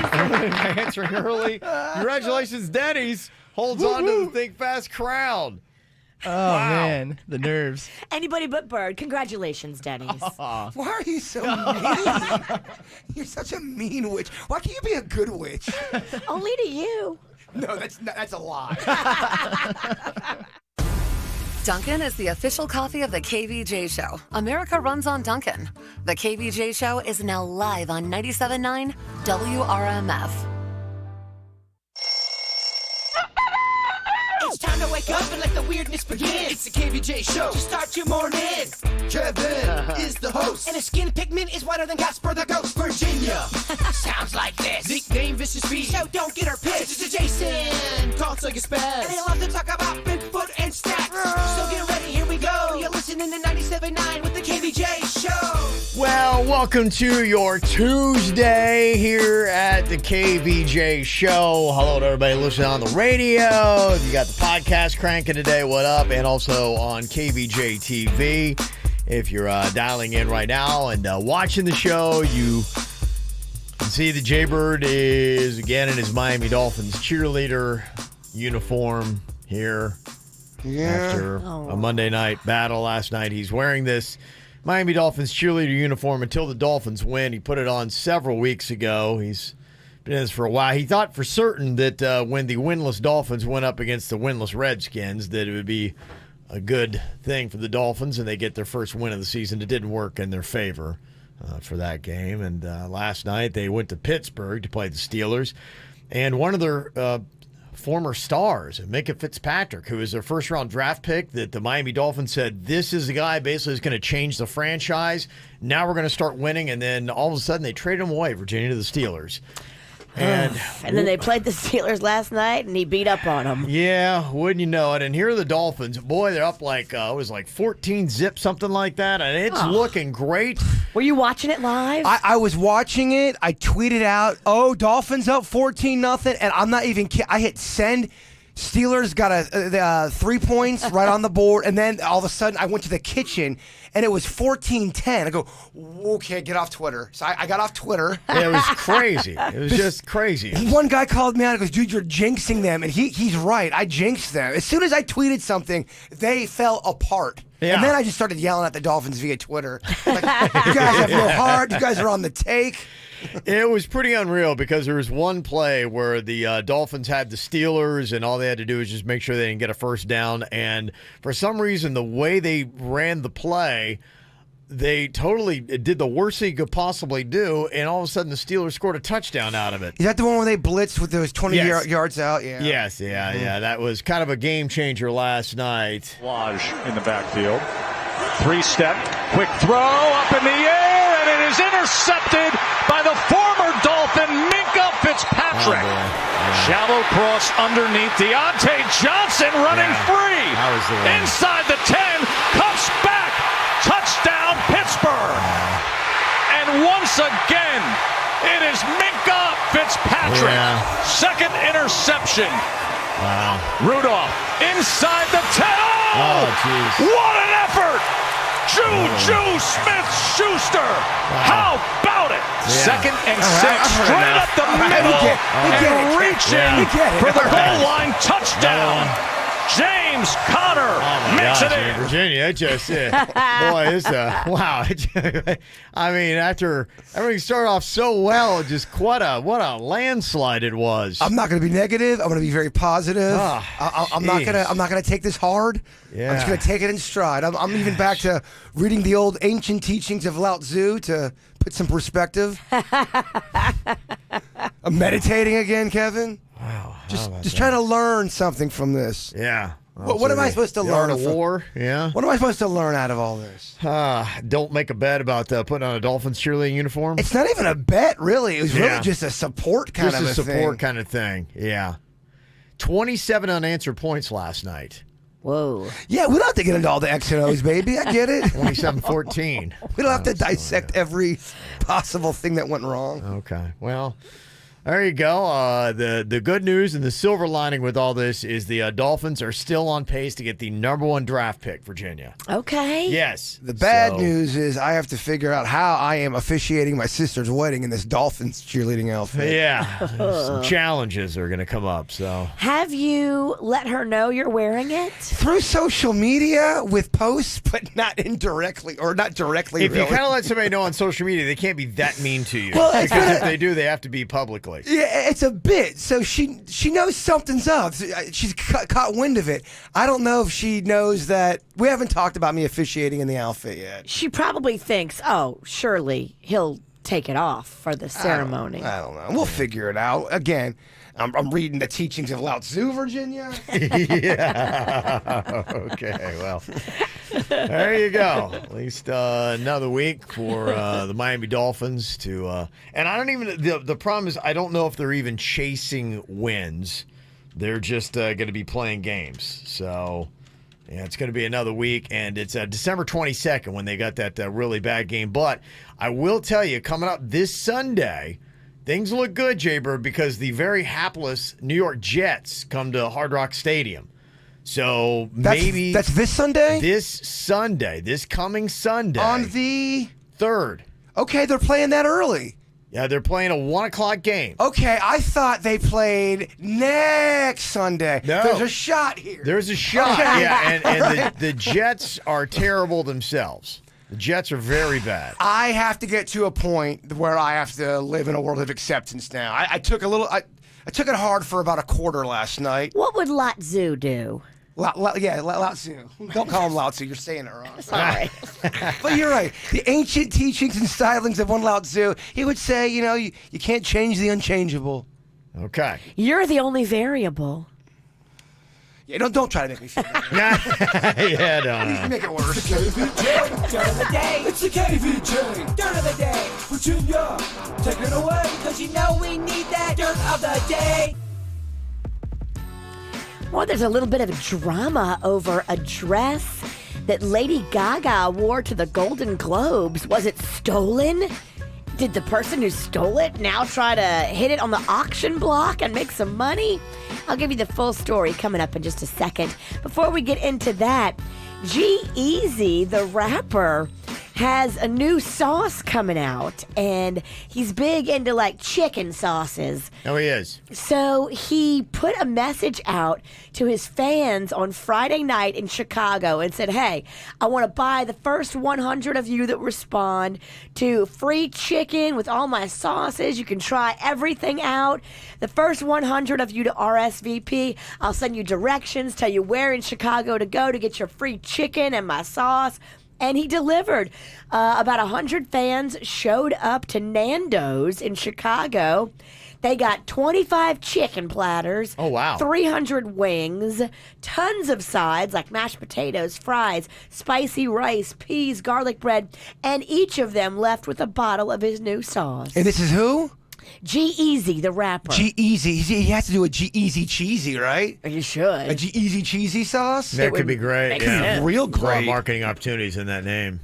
Answering early. Congratulations, Denny's. Holds on to the Think Fast crowd. Oh, man. The nerves. Anybody but Bird. Congratulations, Denny's. Why are you so mean? You're such a mean witch. Why can't you be a good witch? Only to you. No, that's a lie. Dunkin' is the official coffee of the KVJ Show. America runs on Dunkin'. The KVJ Show is now live on 97.9 WRMF. It's time to wake up and let the weirdness begin. It's the KVJ Show to start your morning. Kevin is the host, and his skin pigment is whiter than Casper the Ghost. Virginia sounds like this. Nickname Vicious Bee. So don't get her pissed. It's Jason. Talks like a spaz. And they love to talk about Bigfoot and stats. So get ready, here we go. You're listening to 97.9 with the KVJ Show. Well, welcome to your Tuesday here at the KVJ Show. Hello to everybody listening on the radio. If you got the podcast cranking today, what up? And also on KVJ TV. If you're dialing in right now and watching the show, you can see the Jaybird is again in his Miami Dolphins cheerleader uniform here. After a Monday night battle last night, he's wearing this Miami Dolphins cheerleader uniform until the Dolphins win. He put it on several weeks ago. He's been in this for a while. He thought for certain that when the winless Dolphins went up against the winless Redskins, that it would be a good thing for the Dolphins and they get their first win of the season. It didn't work in their favor for that game. And last night they went to Pittsburgh to play the Steelers. And one of their former stars, Minka Fitzpatrick, who is their first-round draft pick, that the Miami Dolphins said, this is the guy basically is going to change the franchise. Now we're going to start winning. And then all of a sudden they traded him away, Virginia, to the Steelers. And then they played the Steelers last night, and he beat up on them. Yeah, wouldn't you know it? And here are the Dolphins. Boy, they're up like, it was like 14-zip, something like that. And it's looking great. Were you watching it live? I was watching it. I tweeted out, Dolphins up 14-0. And I'm not even kidding. I hit send. Steelers got 3 points right on the board. And then all of a sudden, I went to the kitchen, and it was 14-10. I go, okay, get off Twitter. So I got off Twitter. Yeah, it was crazy. It was just crazy. One guy called me out and goes, dude, you're jinxing them. And he's right. I jinxed them. As soon as I tweeted something, they fell apart. Yeah. And then I just started yelling at the Dolphins via Twitter. Like, you guys have no heart. You guys are on the take. It was pretty unreal because there was one play where the Dolphins had the Steelers and all they had to do was just make sure they didn't get a first down. And for some reason, the way they ran the play, they totally did the worst they could possibly do. And all of a sudden, the Steelers scored a touchdown out of it. Is that the one where they blitzed with those 20 yards out? Yeah. Yes, yeah. That was kind of a game changer last night. Lodge in the backfield. 3-step, quick throw up in the air, and it is intercepted by the former Dolphin, Minka Fitzpatrick. Shallow cross underneath. Deontay Johnson running free. Inside the 10, cuts back. Touchdown, Pittsburgh. And once again, it is Minka Fitzpatrick. Second interception. Wow. Rudolph inside the 10. Oh, jeez. What an effort! Juju Smith-Schuster. How about it? Second and 6, straight up the middle, and reaching for the goal line touchdown. James Conner makes it in. Virginia, it just boy, it's wow. I mean, after everything started off so well, just what a landslide it was. I'm not going to be negative. I'm going to be very positive. I'm not going to take this hard. Yeah. I'm just going to take it in stride. I'm even back to reading the old ancient teachings of Lao Tzu to put some perspective. I'm meditating again, Kevin. Wow. Just trying to learn something from this. Yeah. What am I supposed to learn? The war? Yeah. What am I supposed to learn out of all this? Don't make a bet about putting on a Dolphins cheerleading uniform. It's not even a bet, really. It was really just a support kind of thing. Just a support kind of thing, yeah. 27 unanswered points last night. Whoa. Yeah, we don't have to get into all the X and O's, baby. I get it. 27-14. We don't have to dissect every possible thing that went wrong. Okay. Well, There you go. The good news and the silver lining with all this is the Dolphins are still on pace to get the #1 draft pick, Virginia. Okay. Yes. The bad news is I have to figure out how I am officiating my sister's wedding in this Dolphins cheerleading outfit. Yeah. Some challenges are going to come up. So Have you let her know you're wearing it? Through social media with posts, but not indirectly or not directly. if really. you kind of let somebody know on social media, they can't be that mean to you. Well, it's because gonna- if they do, they have to be publicly. Yeah, it's a bit. So she knows something's up. She's caught wind of it. I don't know if she knows that. We haven't talked about me officiating in the outfit yet. She probably thinks, oh, surely he'll take it off for the ceremony. I don't know. We'll figure it out. Again, I'm reading the teachings of Lao Tzu, Virginia. Yeah. Okay. Well, there you go. At least another week for the Miami Dolphins to. And I don't even. The problem is I don't know if they're even chasing wins. They're just going to be playing games. So. Yeah, it's going to be another week, and it's December 22nd when they got that really bad game. But I will tell you, coming up this Sunday, things look good, Jay-Bird, because the very hapless New York Jets come to Hard Rock Stadium. So maybe that's this Sunday? This coming Sunday. On the 3rd. Okay, they're playing that early. Yeah, they're playing a 1 o'clock game. Okay, I thought they played next Sunday. No. There's a shot here. There's a shot. Okay. Yeah, and the Jets are terrible themselves. The Jets are very bad. I have to get to a point where I have to live in a world of acceptance now. I took it hard for about a quarter last night. What would Lao Tzu do? Lao Tzu. Don't call him Lao Tzu. You're saying it wrong. Sorry. But you're right. The ancient teachings and stylings of one Lao Tzu, he would say, you can't change the unchangeable. Okay. You're the only variable. Yeah, don't try to make me feel better. Yeah, no. Make it worse. KVJ, dirt of the day. It's the KVJ, dirt of the day. Virginia, take it away. Cause you know we need that dirt of the day. Well, there's a little bit of drama over a dress that Lady Gaga wore to the Golden Globes. Was it stolen? Did the person who stole it now try to hit it on the auction block and make some money? I'll give you the full story coming up in just a second. Before we get into that, G-Eazy, the rapper, has a new sauce coming out, and he's big into like chicken sauces. Oh, he is. So he put a message out to his fans on Friday night in Chicago and said, hey, I want to buy the first 100 of you that respond to free chicken with all my sauces. You can try everything out. The first 100 of you to RSVP, I'll send you directions, tell you where in Chicago to go to get your free chicken and my sauce. And he delivered. About 100 fans showed up to Nando's in Chicago. They got 25 chicken platters. Oh, wow. 300 wings, tons of sides like mashed potatoes, fries, spicy rice, peas, garlic bread, and each of them left with a bottle of his new sauce. And this is who? G-Eazy, the rapper. G-Eazy. He has to do a G-Eazy cheesy, right? You should. A G-Eazy cheesy sauce? That could be great. make Yeah. sense. Real A lot of great. marketing opportunities in that name.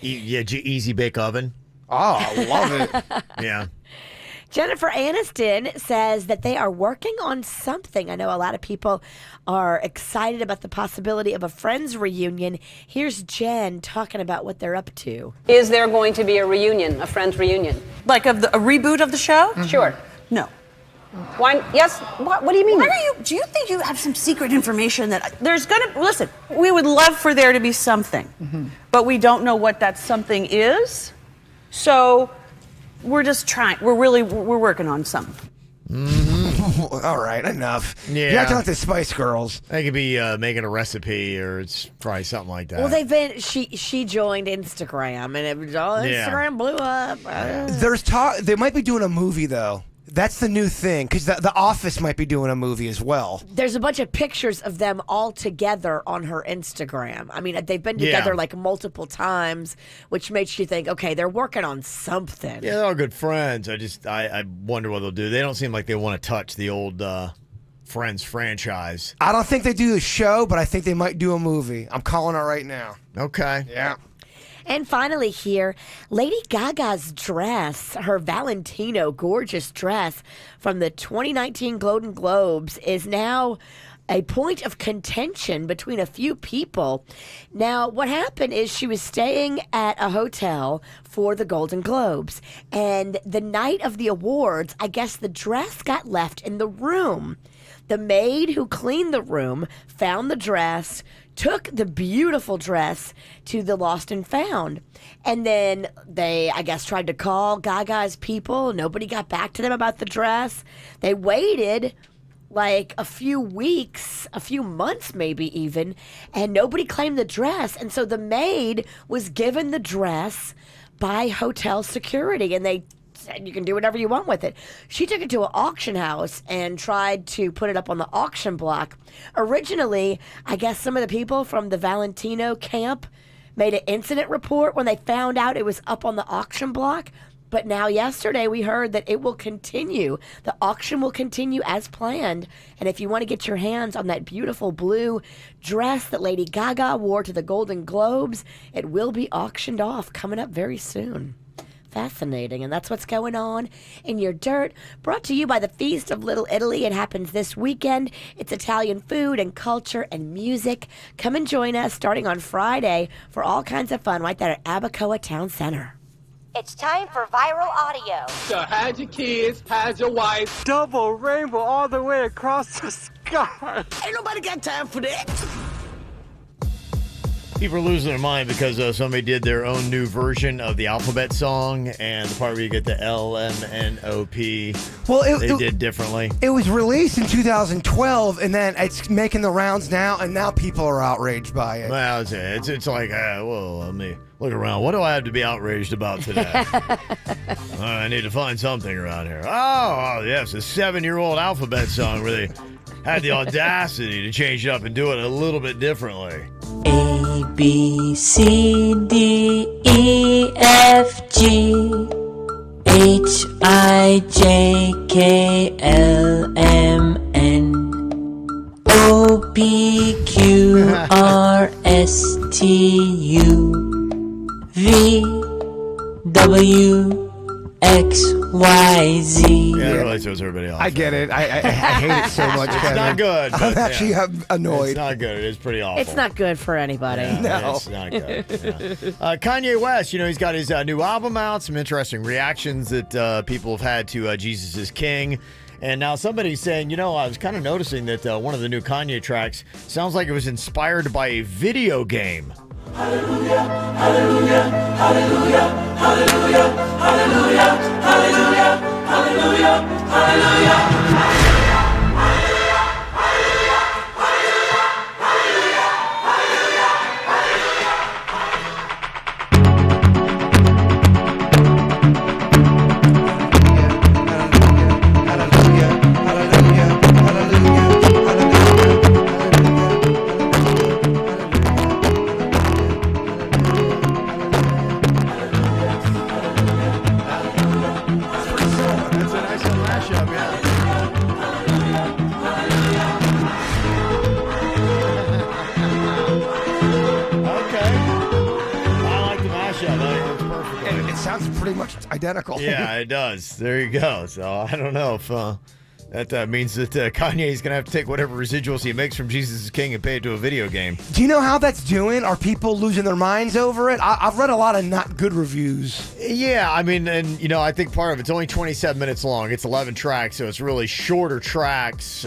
Easy Bake Oven. Oh, I love it. Yeah. Jennifer Aniston says that they are working on something. I know a lot of people are excited about the possibility of a Friends reunion. Here's Jen talking about what they're up to. Is there going to be a reunion, a Friends reunion? Like a reboot of the show? Sure. No. Why? Yes. What do you mean? Why are you? Do you think you have some secret information that there's gonna? Listen, we would love for there to be something, but we don't know what that something is. So we're just trying. We're working on something. All right, enough. Yeah. You're acting like the Spice Girls. They could be making a recipe, or it's probably something like that. Well, they've been. She joined Instagram, and it was all Yeah. Instagram blew up. There's talk. They might be doing a movie though. That's the new thing because the Office might be doing a movie as well. There's a bunch of pictures of them all together on her Instagram. I mean, they've been together Yeah. like multiple times, which makes you think, okay, they're working on something. Yeah, they're all good friends. I wonder what they'll do. They don't seem like they want to touch the old Friends franchise. I don't think they do the show, but I think they might do a movie. I'm calling it right now. Okay. Yeah. And finally here, Lady Gaga's dress, her Valentino gorgeous dress from the 2019 Golden Globes is now a point of contention between a few people. Now, what happened is she was staying at a hotel for the Golden Globes, and the night of the awards, I guess the dress got left in the room. The maid who cleaned the room found the dress, took the beautiful dress to the lost and found. And then they, I guess, tried to call Gaga's people. Nobody got back to them about the dress. They waited like a few weeks, a few months maybe even, and nobody claimed the dress. And so the maid was given the dress by hotel security, and they said, you can do whatever you want with it. She took it to an auction house and tried to put it up on the auction block. Originally, I guess some of the people from the Valentino camp made an incident report when they found out it was up on the auction block. But now yesterday we heard that it will continue. The auction will continue as planned. And if you want to get your hands on that beautiful blue dress that Lady Gaga wore to the Golden Globes, it will be auctioned off coming up very soon. Fascinating. And that's what's going on in your dirt. Brought to you by the Feast of Little Italy. It happens this weekend. It's Italian food and culture and music. Come and join us starting on Friday for all kinds of fun right there at Abacoa Town Center. It's time for viral audio. So hide your kids, hide your wife. Double rainbow all the way across the sky. Ain't nobody got time for that. People are losing their mind because somebody did their own new version of the alphabet song, and the part where you get the L, M, N, O, P, they did differently. It was released in 2012, and then it's making the rounds now, and now people are outraged by it. Well, it's like, well, let me look around. What do I have to be outraged about today? I need to find something around here. Oh, yes, a 7-year-old alphabet song where they had the audacity to change it up and do it a little bit differently. A, B, C, D, E, F, G, H, I, J, K, L, M, N, O, P, Q, R, S, T, U, V, W, X, Y, Z. Yeah, it really throws everybody off. I get it. I hate it so much. It's not good. I'm actually annoyed. It's not good. It is pretty awful. It's not good for anybody. Yeah, No. It's not good. Yeah. Kanye West, he's got his new album out. Some interesting reactions that people have had to Jesus is King. And now somebody's saying, I was kind of noticing that one of the new Kanye tracks sounds like it was inspired by a video game. Hallelujah, hallelujah, hallelujah, hallelujah, hallelujah, hallelujah, hallelujah, hallelujah. It sounds pretty much identical. Yeah, it does. There you go. So I don't know if that means that Kanye is going to have to take whatever residuals he makes from Jesus is King and pay it to a video game. Do you know how that's doing? Are people losing their minds over it? I've read a lot of not good reviews. Yeah, I mean, and I think part of it's only 27 minutes long. It's 11 tracks, so it's really shorter tracks.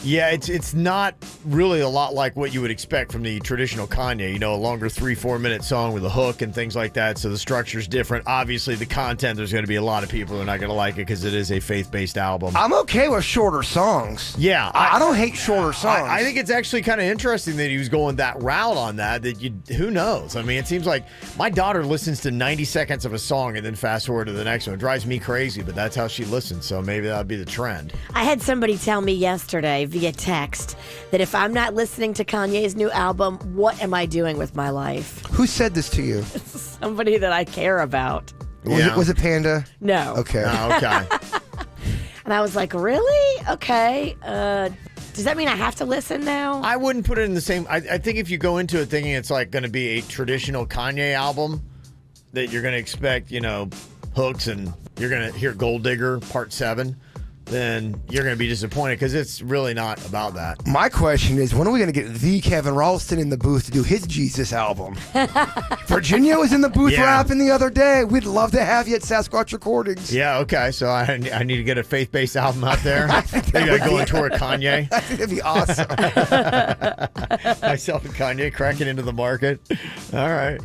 Yeah, it's not really a lot like what you would expect from the traditional Kanye, a longer 3-4 minute song with a hook and things like that. So the structure's different. Obviously, the content, there's going to be a lot of people who are not going to like it because it is a faith-based album. I'm okay with shorter songs. Yeah. I don't hate shorter songs. I think it's actually kind of interesting that he was going that route on that, who knows? I mean, it seems like my daughter listens to 90 seconds of a song and then fast forward to the next one. It drives me crazy, but that's how she listens, so maybe that would be the trend. I had somebody tell me yesterday via text that if I'm not listening to Kanye's new album, what am I doing with my life? Who said this to you? Somebody that I care about. Was it Panda? No. Okay. Oh, okay. And I was like, really? Okay. Does that mean I have to listen now? I wouldn't put it in the same. I think if you go into it thinking it's like going to be a traditional Kanye album, that you're going to expect, hooks and you're going to hear Gold Digger Part 7, then you're going to be disappointed because it's really not about that. My question is, when are we going to get the Kevin Ralston in the booth to do his Jesus album? Virginia was in the booth rapping the other day. We'd love to have you at Sasquatch Recordings. Yeah, okay. So I need to get a faith-based album out there. Maybe I go on tour with Kanye. I think that'd be awesome. Myself and Kanye cracking into the market. All right.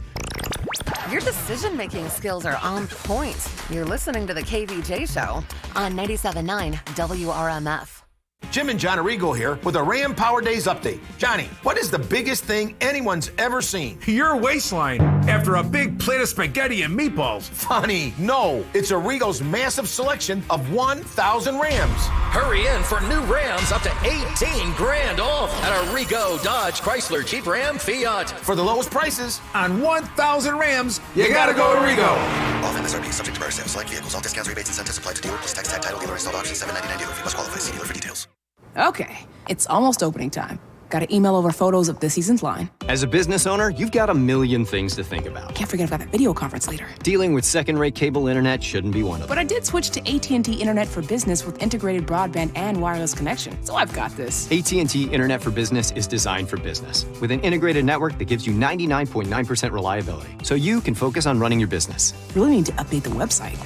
Your decision-making skills are on point. You're listening to the KVJ Show on 97.9 WRMF. Jim and John Arrigo here with a Ram Power Days update. Johnny, what is the biggest thing anyone's ever seen? Your waistline after a big plate of spaghetti and meatballs. Funny, no. It's Arrigo's massive selection of 1,000 Rams. Hurry in for new Rams up to 18 grand off at Arrigo, Dodge, Chrysler, Jeep, Ram, Fiat. For the lowest prices on 1,000 Rams, you gotta go Arrigo. Off MSRP, subject to bar sales. Select vehicles. All discounts, rebates, incentives applied to dealer plus tax, tag, title, dealer installed auction, $7.99 dealer fee. Must qualify. See dealer for details. Okay, it's almost opening time. Gotta email over photos of this season's line. As a business owner, you've got a million things to think about. Can't forget about that video conference later. Dealing with second-rate cable internet shouldn't be one of them. But I did switch to AT&T Internet for Business with integrated broadband and wireless connection, so I've got this. AT&T Internet for Business is designed for business, with an integrated network that gives you 99.9% reliability, so you can focus on running your business. Really need to update the website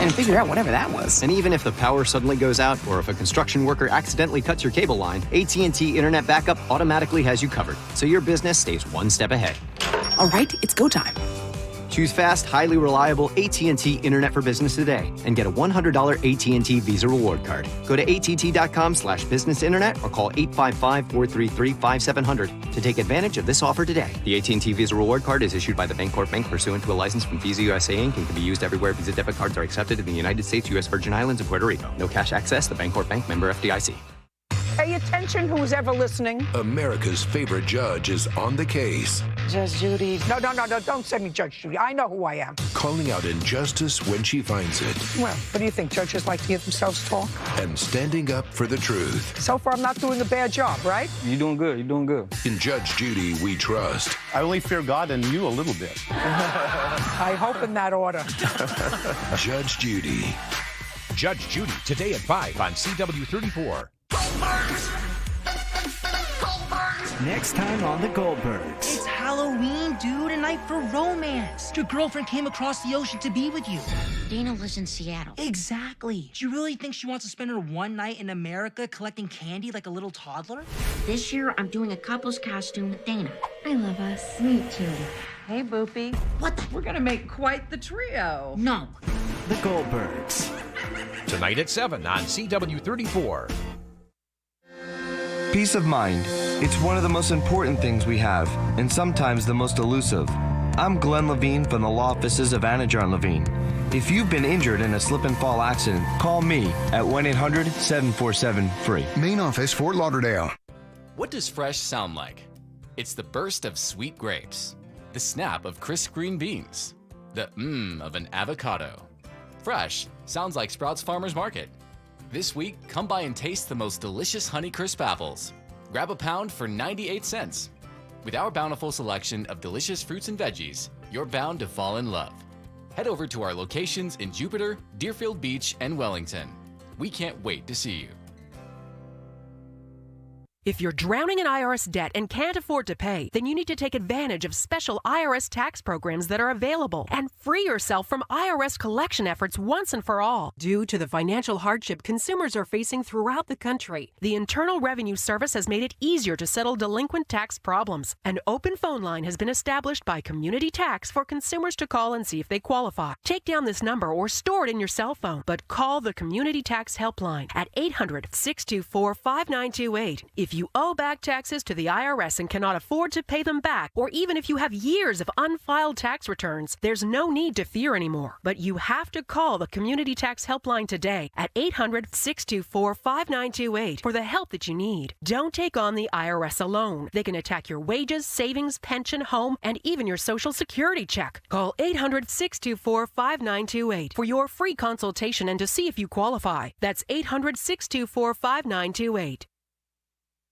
and figure out whatever that was. And even if the power suddenly goes out, or if a construction worker accidentally cuts your cable line, AT&T Internet Backup automatically has you covered, so your business stays one step ahead. All right, it's go time. Choose fast, highly reliable AT&T Internet for Business today and get a $100 AT&T Visa Reward Card. Go to att.com/business internet or call 855-433-5700 to take advantage of this offer today. The AT&T Visa Reward Card is issued by the Bancorp Bank pursuant to a license from Visa USA Inc. and can be used everywhere Visa debit cards are accepted in the United States, U.S. Virgin Islands, and Puerto Rico. No cash access. The Bancorp Bank, member FDIC. Pay attention, who's ever listening. America's favorite judge is on the case. Judge Judy. No, don't send me Judge Judy. I know who I am. Calling out injustice when she finds it. Well, what do you think? Judges like to hear themselves talk? And standing up for the truth. So far, I'm not doing a bad job, right? You're doing good. You're doing good. In Judge Judy, we trust. I only fear God and you a little bit. I hope in that order. Judge Judy. Judge Judy, today at 5 on CW34. Next time on The Goldbergs. It's Halloween, dude, a night for romance. Your girlfriend came across the ocean to be with you. Dana lives in Seattle. Exactly. Do you really think she wants to spend her one night in America collecting candy like a little toddler? This year, I'm doing a couple's costume with Dana. I love us. Me too. Hey, Boopy. What the? We're gonna make quite the trio. No. The Goldbergs. Tonight at 7 on CW34. Peace of mind. It's one of the most important things we have, and sometimes the most elusive. I'm Glenn Levine from the law offices of Anajar and Levine. If you've been injured in a slip and fall accident, call me at 1-800-747-FREE. Main office, Fort Lauderdale. What does fresh sound like? It's the burst of sweet grapes, the snap of crisp green beans, the of an avocado. Fresh sounds like Sprouts Farmers Market. This week, come by and taste the most delicious Honeycrisp apples. Grab a pound for 98 cents. With our bountiful selection of delicious fruits and veggies, you're bound to fall in love. Head over to our locations in Jupiter, Deerfield Beach, and Wellington. We can't wait to see you. If you're drowning in IRS debt and can't afford to pay, then you need to take advantage of special IRS tax programs that are available and free yourself from IRS collection efforts once and for all. Due to the financial hardship consumers are facing throughout the country, the Internal Revenue Service has made it easier to settle delinquent tax problems. An open phone line has been established by Community Tax for consumers to call and see if they qualify. Take down this number or store it in your cell phone, but call the Community Tax Helpline at 800-624-5928. If you owe back taxes to the IRS and cannot afford to pay them back, or even if you have years of unfiled tax returns, there's no need to fear anymore. But you have to call the Community Tax Helpline today at 800-624-5928 for the help that you need. Don't take on the IRS alone. They can attack your wages, savings, pension, home, and even your Social Security check. Call 800-624-5928 for your free consultation and to see if you qualify. That's 800-624-5928.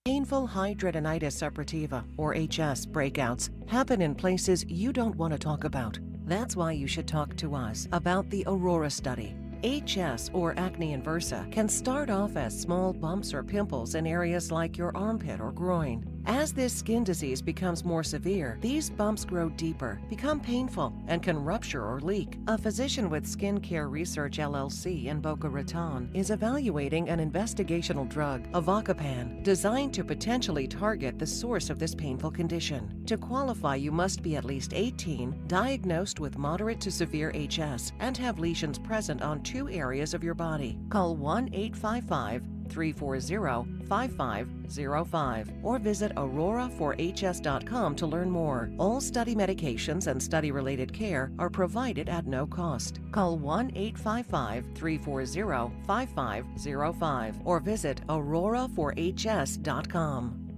Painful hidradenitis suppurativa, or HS, breakouts happen in places you don't want to talk about. That's why you should talk to us about the Aurora study. HS, or acne inversa, can start off as small bumps or pimples in areas like your armpit or groin. As this skin disease becomes more severe, these bumps grow deeper, become painful, and can rupture or leak. A physician with Skincare Research LLC in Boca Raton is evaluating an investigational drug, Avacopan, designed to potentially target the source of this painful condition. To qualify, you must be at least 18, diagnosed with moderate to severe HS, and have lesions present on 2 areas of your body. Call 1-855-340-5505 or visit auroraforhs.com to learn more. All study medications and study-related care are provided at no cost. Call 1-855-340-5505 or visit auroraforhs.com.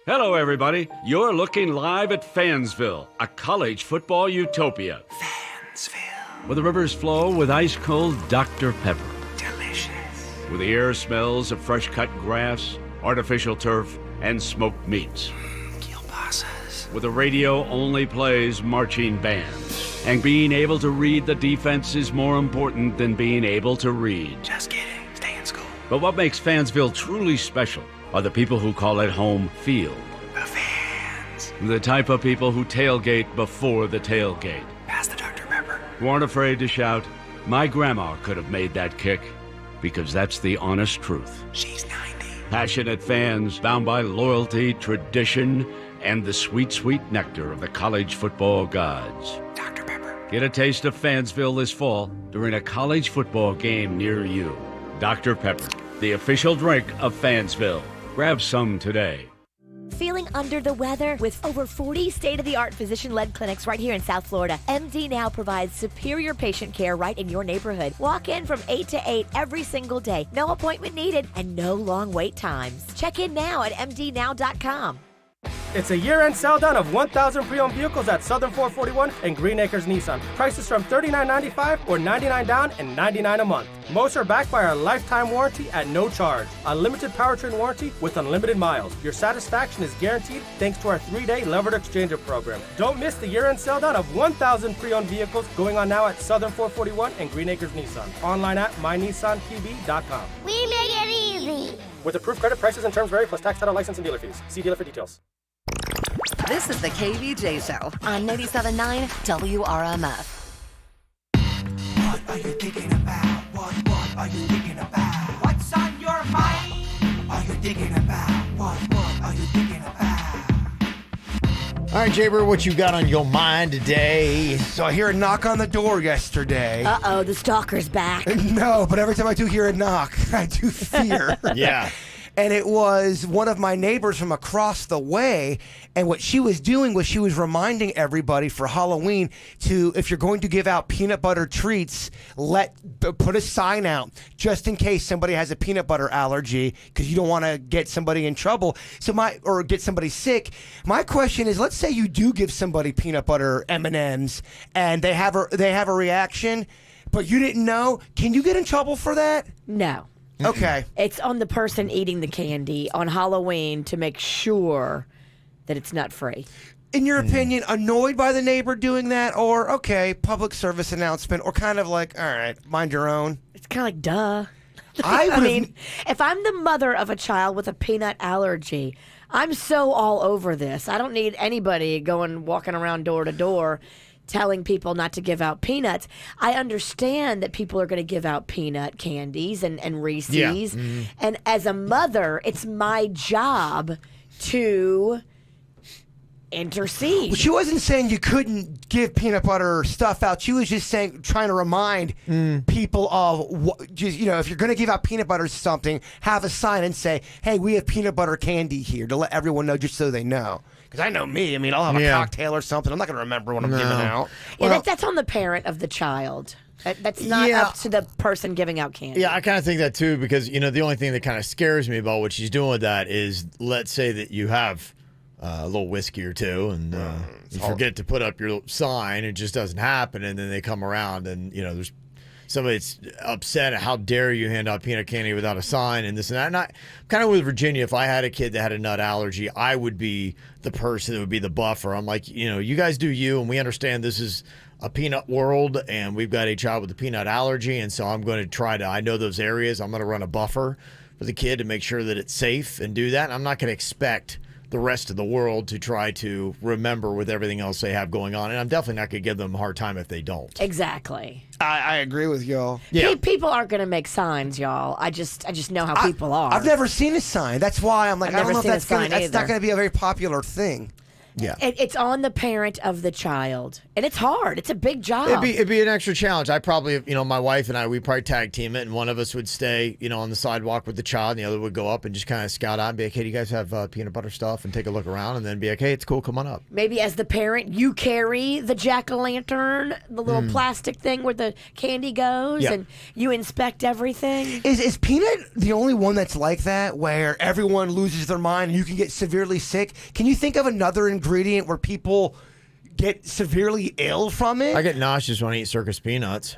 Hello, everybody. You're looking live at Fansville, a college football utopia. Where the rivers flow with ice-cold Dr. Pepper. Delicious. Where the air smells of fresh-cut grass, artificial turf, and smoked meats. Kielbasa's. Where the radio only plays marching bands. And being able to read the defense is more important than being able to read. Just kidding. Stay in school. But what makes Fansville truly special are the people who call it home field. The fans. The type of people who tailgate before the tailgate. Pass the Dr. Pepper. Who aren't afraid to shout, "My grandma could have made that kick," because that's the honest truth. She's 90. Passionate fans bound by loyalty, tradition, and the sweet, sweet nectar of the college football gods. Dr. Pepper. Get a taste of Fansville this fall during a college football game near you. Dr. Pepper, the official drink of Fansville. Grab some today. Feeling under the weather? With over 40 state-of-the-art physician-led clinics right here in South Florida, MD Now provides superior patient care right in your neighborhood. Walk in from 8 to 8 every single day. No appointment needed and no long wait times. Check in now at mdnow.com. It's a year-end sell down of 1,000 pre-owned vehicles at Southern 441 and Green Acres Nissan. Prices from $39.95 or $99 down and $99 a month. Most are backed by our lifetime warranty at no charge. Unlimited powertrain warranty with unlimited miles. Your satisfaction is guaranteed thanks to our 3-day levered exchanger program. Don't miss the year-end sell down of 1,000 pre-owned vehicles going on now at Southern 441 and Green Acres Nissan. Online at mynissanpb.com. We make it easy. With approved credit, prices and terms vary, plus tax, title, license, and dealer fees. See dealer for details. This is the KVJ Show on 97.9 WRMF. What are you thinking about? What are you thinking about? What's on your mind? Are you thinking about? What are you thinking about? All right, Jaber, what you got on your mind today? So I hear a knock on the door yesterday. Uh-oh, the stalker's back. No, but every time I do hear a knock, I do fear. Yeah. And it was one of my neighbors from across the way. And what she was doing was she was reminding everybody for Halloween to, if you're going to give out peanut butter treats, put a sign out just in case somebody has a peanut butter allergy, because you don't want to get somebody in trouble or get somebody sick. My question is, let's say you do give somebody peanut butter M&Ms and they have a reaction, but you didn't know. Can you get in trouble for that? No. Okay. It's on the person eating the candy on Halloween to make sure that it's nut free. In your opinion, annoyed by the neighbor doing that, or okay, public service announcement, or kind of like, all right, mind your own? It's kind of like, duh. I mean, if I'm the mother of a child with a peanut allergy, I'm so all over this. I don't need anybody walking around door to door telling people not to give out peanuts. I understand that people are going to give out peanut candies and Reese's. Yeah. Mm-hmm. And as a mother, it's my job to intercede. Well, she wasn't saying you couldn't give peanut butter stuff out. She was just trying to remind people of, if you're going to give out peanut butter something, have a sign and say, hey, we have peanut butter candy here, to let everyone know, just so they know. Because I know me. I mean, I'll have a cocktail or something. I'm not going to remember what I'm giving out. Yeah, that's on the parent of the child. That's not up to the person giving out candy. Yeah, I kind of think that too, because, the only thing that kind of scares me about what she's doing with that is, let's say that you have a little whiskey or two and you forget to put up your sign, it just doesn't happen, and then they come around and, there's somebody's upset at how dare you hand out peanut candy without a sign and this and that. And I'm kind of with Virginia. If I had a kid that had a nut allergy, I would be the person that would be the buffer. I'm like, you guys do you, and we understand this is a peanut world, and we've got a child with a peanut allergy, and so I'm going to I know those areas. I'm going to run a buffer for the kid to make sure that it's safe and do that. And I'm not going to expect the rest of the world to try to remember with everything else they have going on. And I'm definitely not going to give them a hard time if they don't. Exactly. I agree with y'all. Yeah. People aren't going to make signs, y'all. I just know how people are. I've never seen a sign. That's why I'm like, I've I don't know never if seen a sign that's not either. going to be a very popular thing. Yeah. It's on the parent of the child. And it's hard. It's a big job. It'd be an extra challenge. I probably, my wife and I, we probably tag team it, and one of us would stay, on the sidewalk with the child, and the other would go up and just kind of scout out and be like, hey, do you guys have peanut butter stuff? And take a look around, and then be like, hey, it's cool, come on up. Maybe as the parent, you carry the jack-o'-lantern, the little plastic thing where the candy goes, and you inspect everything. Is peanut the only one that's like that, where everyone loses their mind and you can get severely sick? Can you think of another ingredient where people get severely ill from it? I get nauseous when I eat circus peanuts.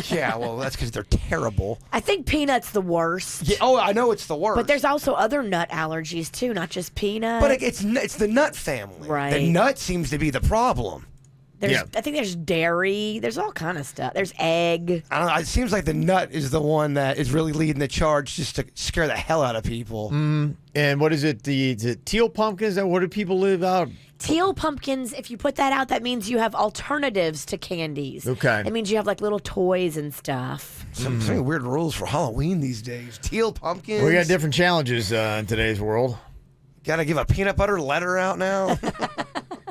Yeah, well, that's because they're terrible. I think peanut's the worst. Yeah, I know it's the worst. But there's also other nut allergies, too, not just peanut. But it's the nut family. Right. The nut seems to be the problem. I think there's dairy. There's all kind of stuff. There's egg. I don't know. It seems like the nut is the one that is really leading the charge just to scare the hell out of people. And what is it? The teal pumpkins? What do people live out? Teal pumpkins, if you put that out, that means you have alternatives to candies. Okay. It means you have like little toys and stuff. Some weird rules for Halloween these days. Teal pumpkins. We got different challenges in today's world. Got to give a peanut butter letter out now.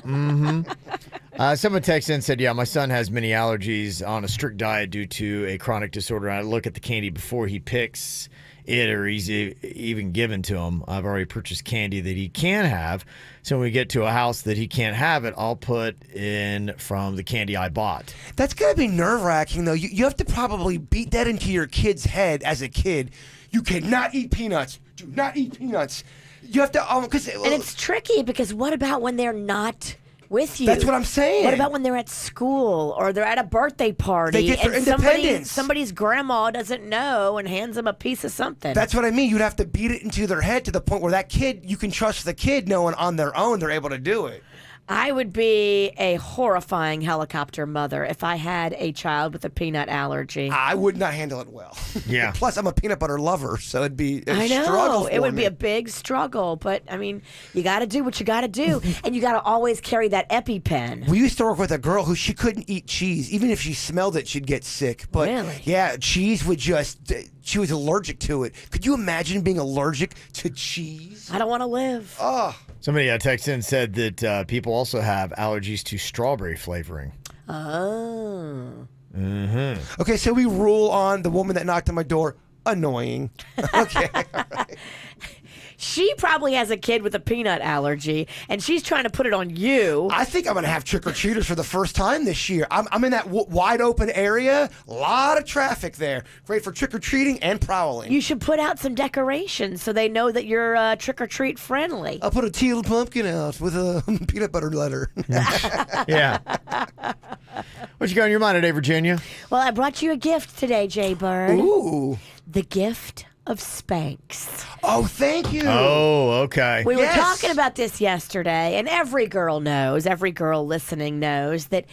Someone texted in and said, my son has many allergies on a strict diet due to a chronic disorder. I look at the candy before he picks it or he's even given to him. I've already purchased candy that he can have. So when we get to a house that he can't have it, I'll put in from the candy I bought. That's going to be nerve-wracking, though. You have to probably beat that into your kid's head as a kid. You cannot eat peanuts. Do not eat peanuts. You have to... and it's tricky because what about when they're not with you? That's what I'm saying. What about when they're at school or they're at a birthday party They get their and independence. somebody's grandma doesn't know and hands them a piece of something? That's what I mean. You'd have to beat it into their head to the point where that kid, you can trust the kid knowing on their own they're able to do it. I would be a horrifying helicopter mother if I had a child with a peanut allergy. I would not handle it well. Yeah. Plus, I'm a peanut butter lover, so it'd be a I know. struggle for It would me. be a big struggle, but I mean, you got to do what you got to do, and you got to always carry that EpiPen. We used to work with a girl who she couldn't eat cheese. Even if she smelled it, she'd get sick. But Really? yeah, cheese would just... She was allergic to it. Could you imagine being allergic to cheese? I don't want to live. Oh. Somebody texted in and said that people also have allergies to strawberry flavoring. Oh. Okay, so we rule on the woman that knocked on my door. Annoying. Okay, all right. She probably has a kid with a peanut allergy, and she's trying to put it on you. I think I'm going to have trick-or-treaters for the first time this year. I'm in that wide open area. A lot of traffic there. Great for trick-or-treating and prowling. You should put out some decorations so they know that you're trick-or-treat friendly. I'll put a teal pumpkin out with a peanut butter letter. Yeah. What you got on your mind today, Virginia? Well, I brought you a gift today, Jay Bird. Ooh. The gift of Spanx. Oh, thank you. Oh, okay. We were talking about this yesterday, and every girl listening knows that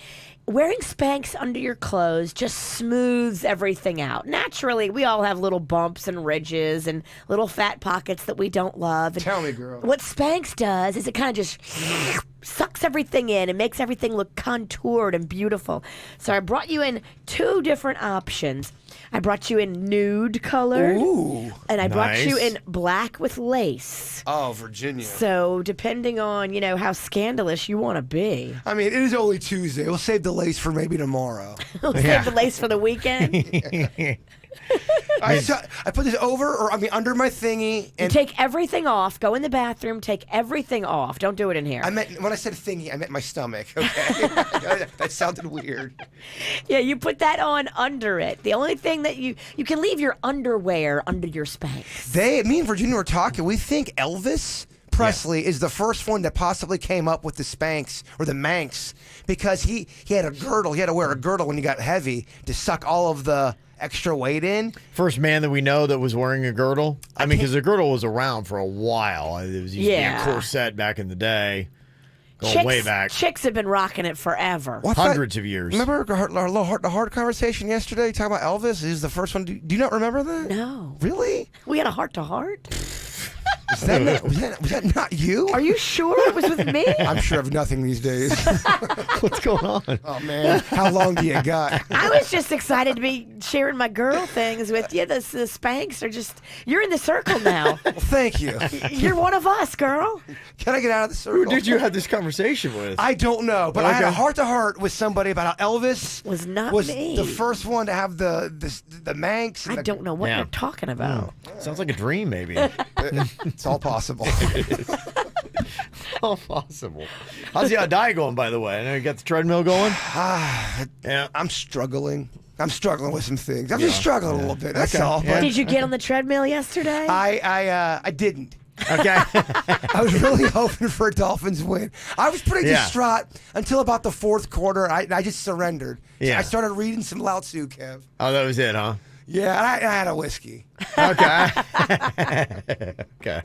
wearing Spanx under your clothes just smooths everything out. Naturally, we all have little bumps and ridges and little fat pockets that we don't love. And Tell me, girl. what Spanx does is it kind of just sucks everything in and makes everything look contoured and beautiful. So I brought you in two different options. I brought you in nude color. Ooh. And I brought you Nice. in black with lace. Oh, Virginia. So depending on, how scandalous you want to be. I mean, it is only Tuesday. We'll save the lace for maybe tomorrow. We'll save the lace for the weekend. I put this under my thingy. You And take everything off. Go in the bathroom. Take everything off. Don't do it in here. when I said thingy, I meant my stomach. Okay, that sounded weird. Yeah, you put that on under it. The only thing that you can leave your underwear under your Spanx. Me and Virginia were talking. We think Elvis Presley is the first one that possibly came up with the Spanx or the Manx because he had a girdle. He had to wear a girdle when he got heavy to suck all of the extra weight in. First man that we know that was wearing a girdle. I mean, because the girdle was around for a while. It was used to be a corset back in the day. Going way back. Chicks have been rocking it forever. Hundreds of years. Remember our little heart conversation yesterday talking about Elvis? He was the first one. Do you not remember that? No. Really? We had a heart-to-heart? Was that not you? Are you sure it was with me? I'm sure of nothing these days. What's going on? Oh, man. How long do you got? I was just excited to be sharing my girl things with you. The Spanks are just, you're in the circle now. Well, thank you. You're one of us, girl. Can I get out of the circle? Who did you have this conversation with? I don't know, but I had a heart-to-heart with somebody about how Elvis was me. The first one to have the Manx. I don't know what you're talking about. Sounds like a dream, maybe. It's all possible. All possible. How's the diet going, by the way? I know you got the treadmill going. Yeah, I'm struggling. I'm struggling with some things. I'm just struggling a little bit. That's all. Yeah. Did you get on the treadmill yesterday? I didn't. Okay. I was really hoping for a Dolphins win. I was pretty distraught until about the fourth quarter. I just surrendered. Yeah. I started reading some Lao Tzu, Kev. Oh, that was it, huh? Yeah, I had a whiskey. Okay. Okay.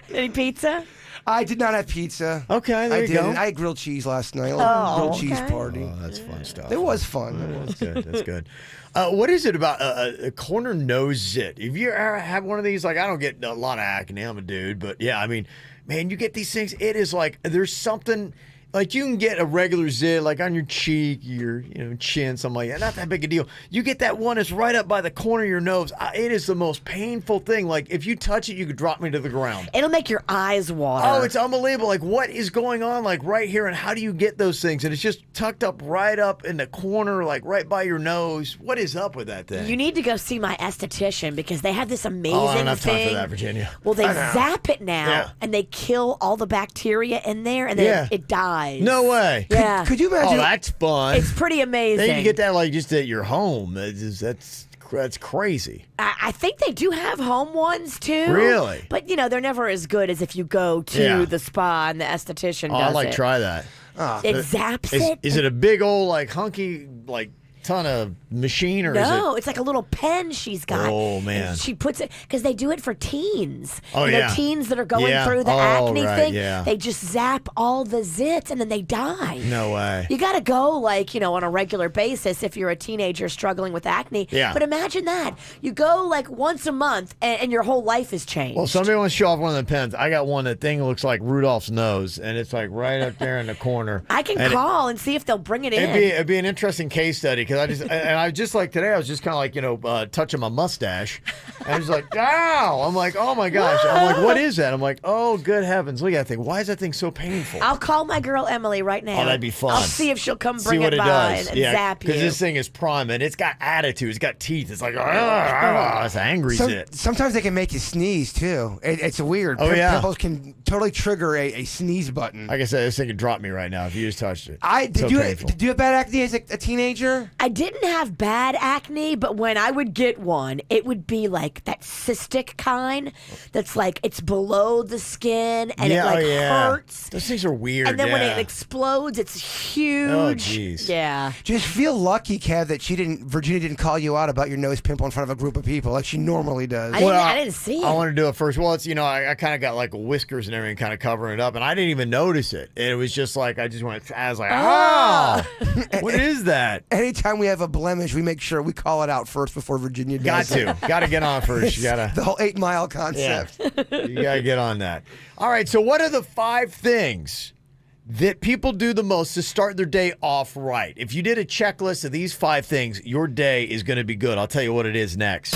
Any pizza? I did not have pizza. Okay, there I you didn't. go. I had grilled cheese last night. A little grilled cheese party. Oh, that's fun stuff. It was fun. That's good. That's good. What is it about a corner nose zit? If you ever have one of these, like I don't get a lot of acne, I'm a dude, but yeah, I mean, man, you get these things. It is like there's something. Like you can get a regular zit, like on your cheek, your chin, something like that. Not that big a deal. You get that one that's right up by the corner of your nose. It is the most painful thing. Like if you touch it, you could drop me to the ground. It'll make your eyes water. Oh, it's unbelievable. Like what is going on? Like right here, and how do you get those things? And it's just tucked up right up in the corner, like right by your nose. What is up with that thing? You need to go see my esthetician because they have this amazing I don't have thing. time for that, Virginia. Well, they zap it now, and they kill all the bacteria in there, and then it dies. No way. Yeah. Could you imagine? Oh, that's fun. It's pretty amazing. Then you get that like just at your home. That's crazy. I think they do have home ones too. Really? But they're never as good as if you go to the spa and the esthetician does I'd like it. try that. It zaps it. Is it a big old like hunky like ton of machine or No, is it's like a little pen she's got. Oh, man. And she puts it because they do it for teens. Oh, you know, yeah. teens that are going Yeah. through the Oh, acne right, thing. yeah. They just zap all the zits and then they die. it? No way. You got to go like, on a regular basis if you're a teenager struggling with acne. Yeah. But imagine that. You go like once a month and your whole life has changed. Well, somebody wants to show off one of the pens. I got one that thing looks like Rudolph's nose, and it's like right up there in the corner. I can And call and see if they'll bring it in. It'd be an interesting case study because I just like today I was just kind of like touching my mustache, and I was like, ow! I'm like, oh my gosh! I'm like, what is that? I'm like, oh good heavens! Look at that thing. Why is that thing so painful? I'll call my girl Emily right now. Oh, that'd be fun. I'll see if she'll come See bring what it it by does. and Yeah, zap you. because this thing is prime and it's got attitude. It's got teeth. It's like, it's angry zit. Sometimes they can make you sneeze too. It's weird. Oh, yeah. Pimples can totally trigger a sneeze button. Like I said, this thing could drop me right now if you just touched it. Did you have bad acne as a teenager? I didn't have bad acne, but when I would get one, it would be like that cystic kind that's like it's below the skin and it like hurts. Those things are weird. And then when it explodes, it's huge. Oh, jeez. Yeah. Just feel lucky, Kev, that Virginia didn't call you out about your nose pimple in front of a group of people like she normally does. I didn't see it. I want to do it first. Well, it's I kind of got like whiskers and everything kind of covering it up, and I didn't even notice it. It was just like I was like, oh, what is that? Anytime we have a blemish, we make sure we call it out first before Virginia does. Got to get on first. You gotta the whole 8 Mile concept. You gotta get on that. All right. So, what are the 5 things that people do the most to start their day off right? If you did a checklist of these 5 things, your day is going to be good. I'll tell you what it is next.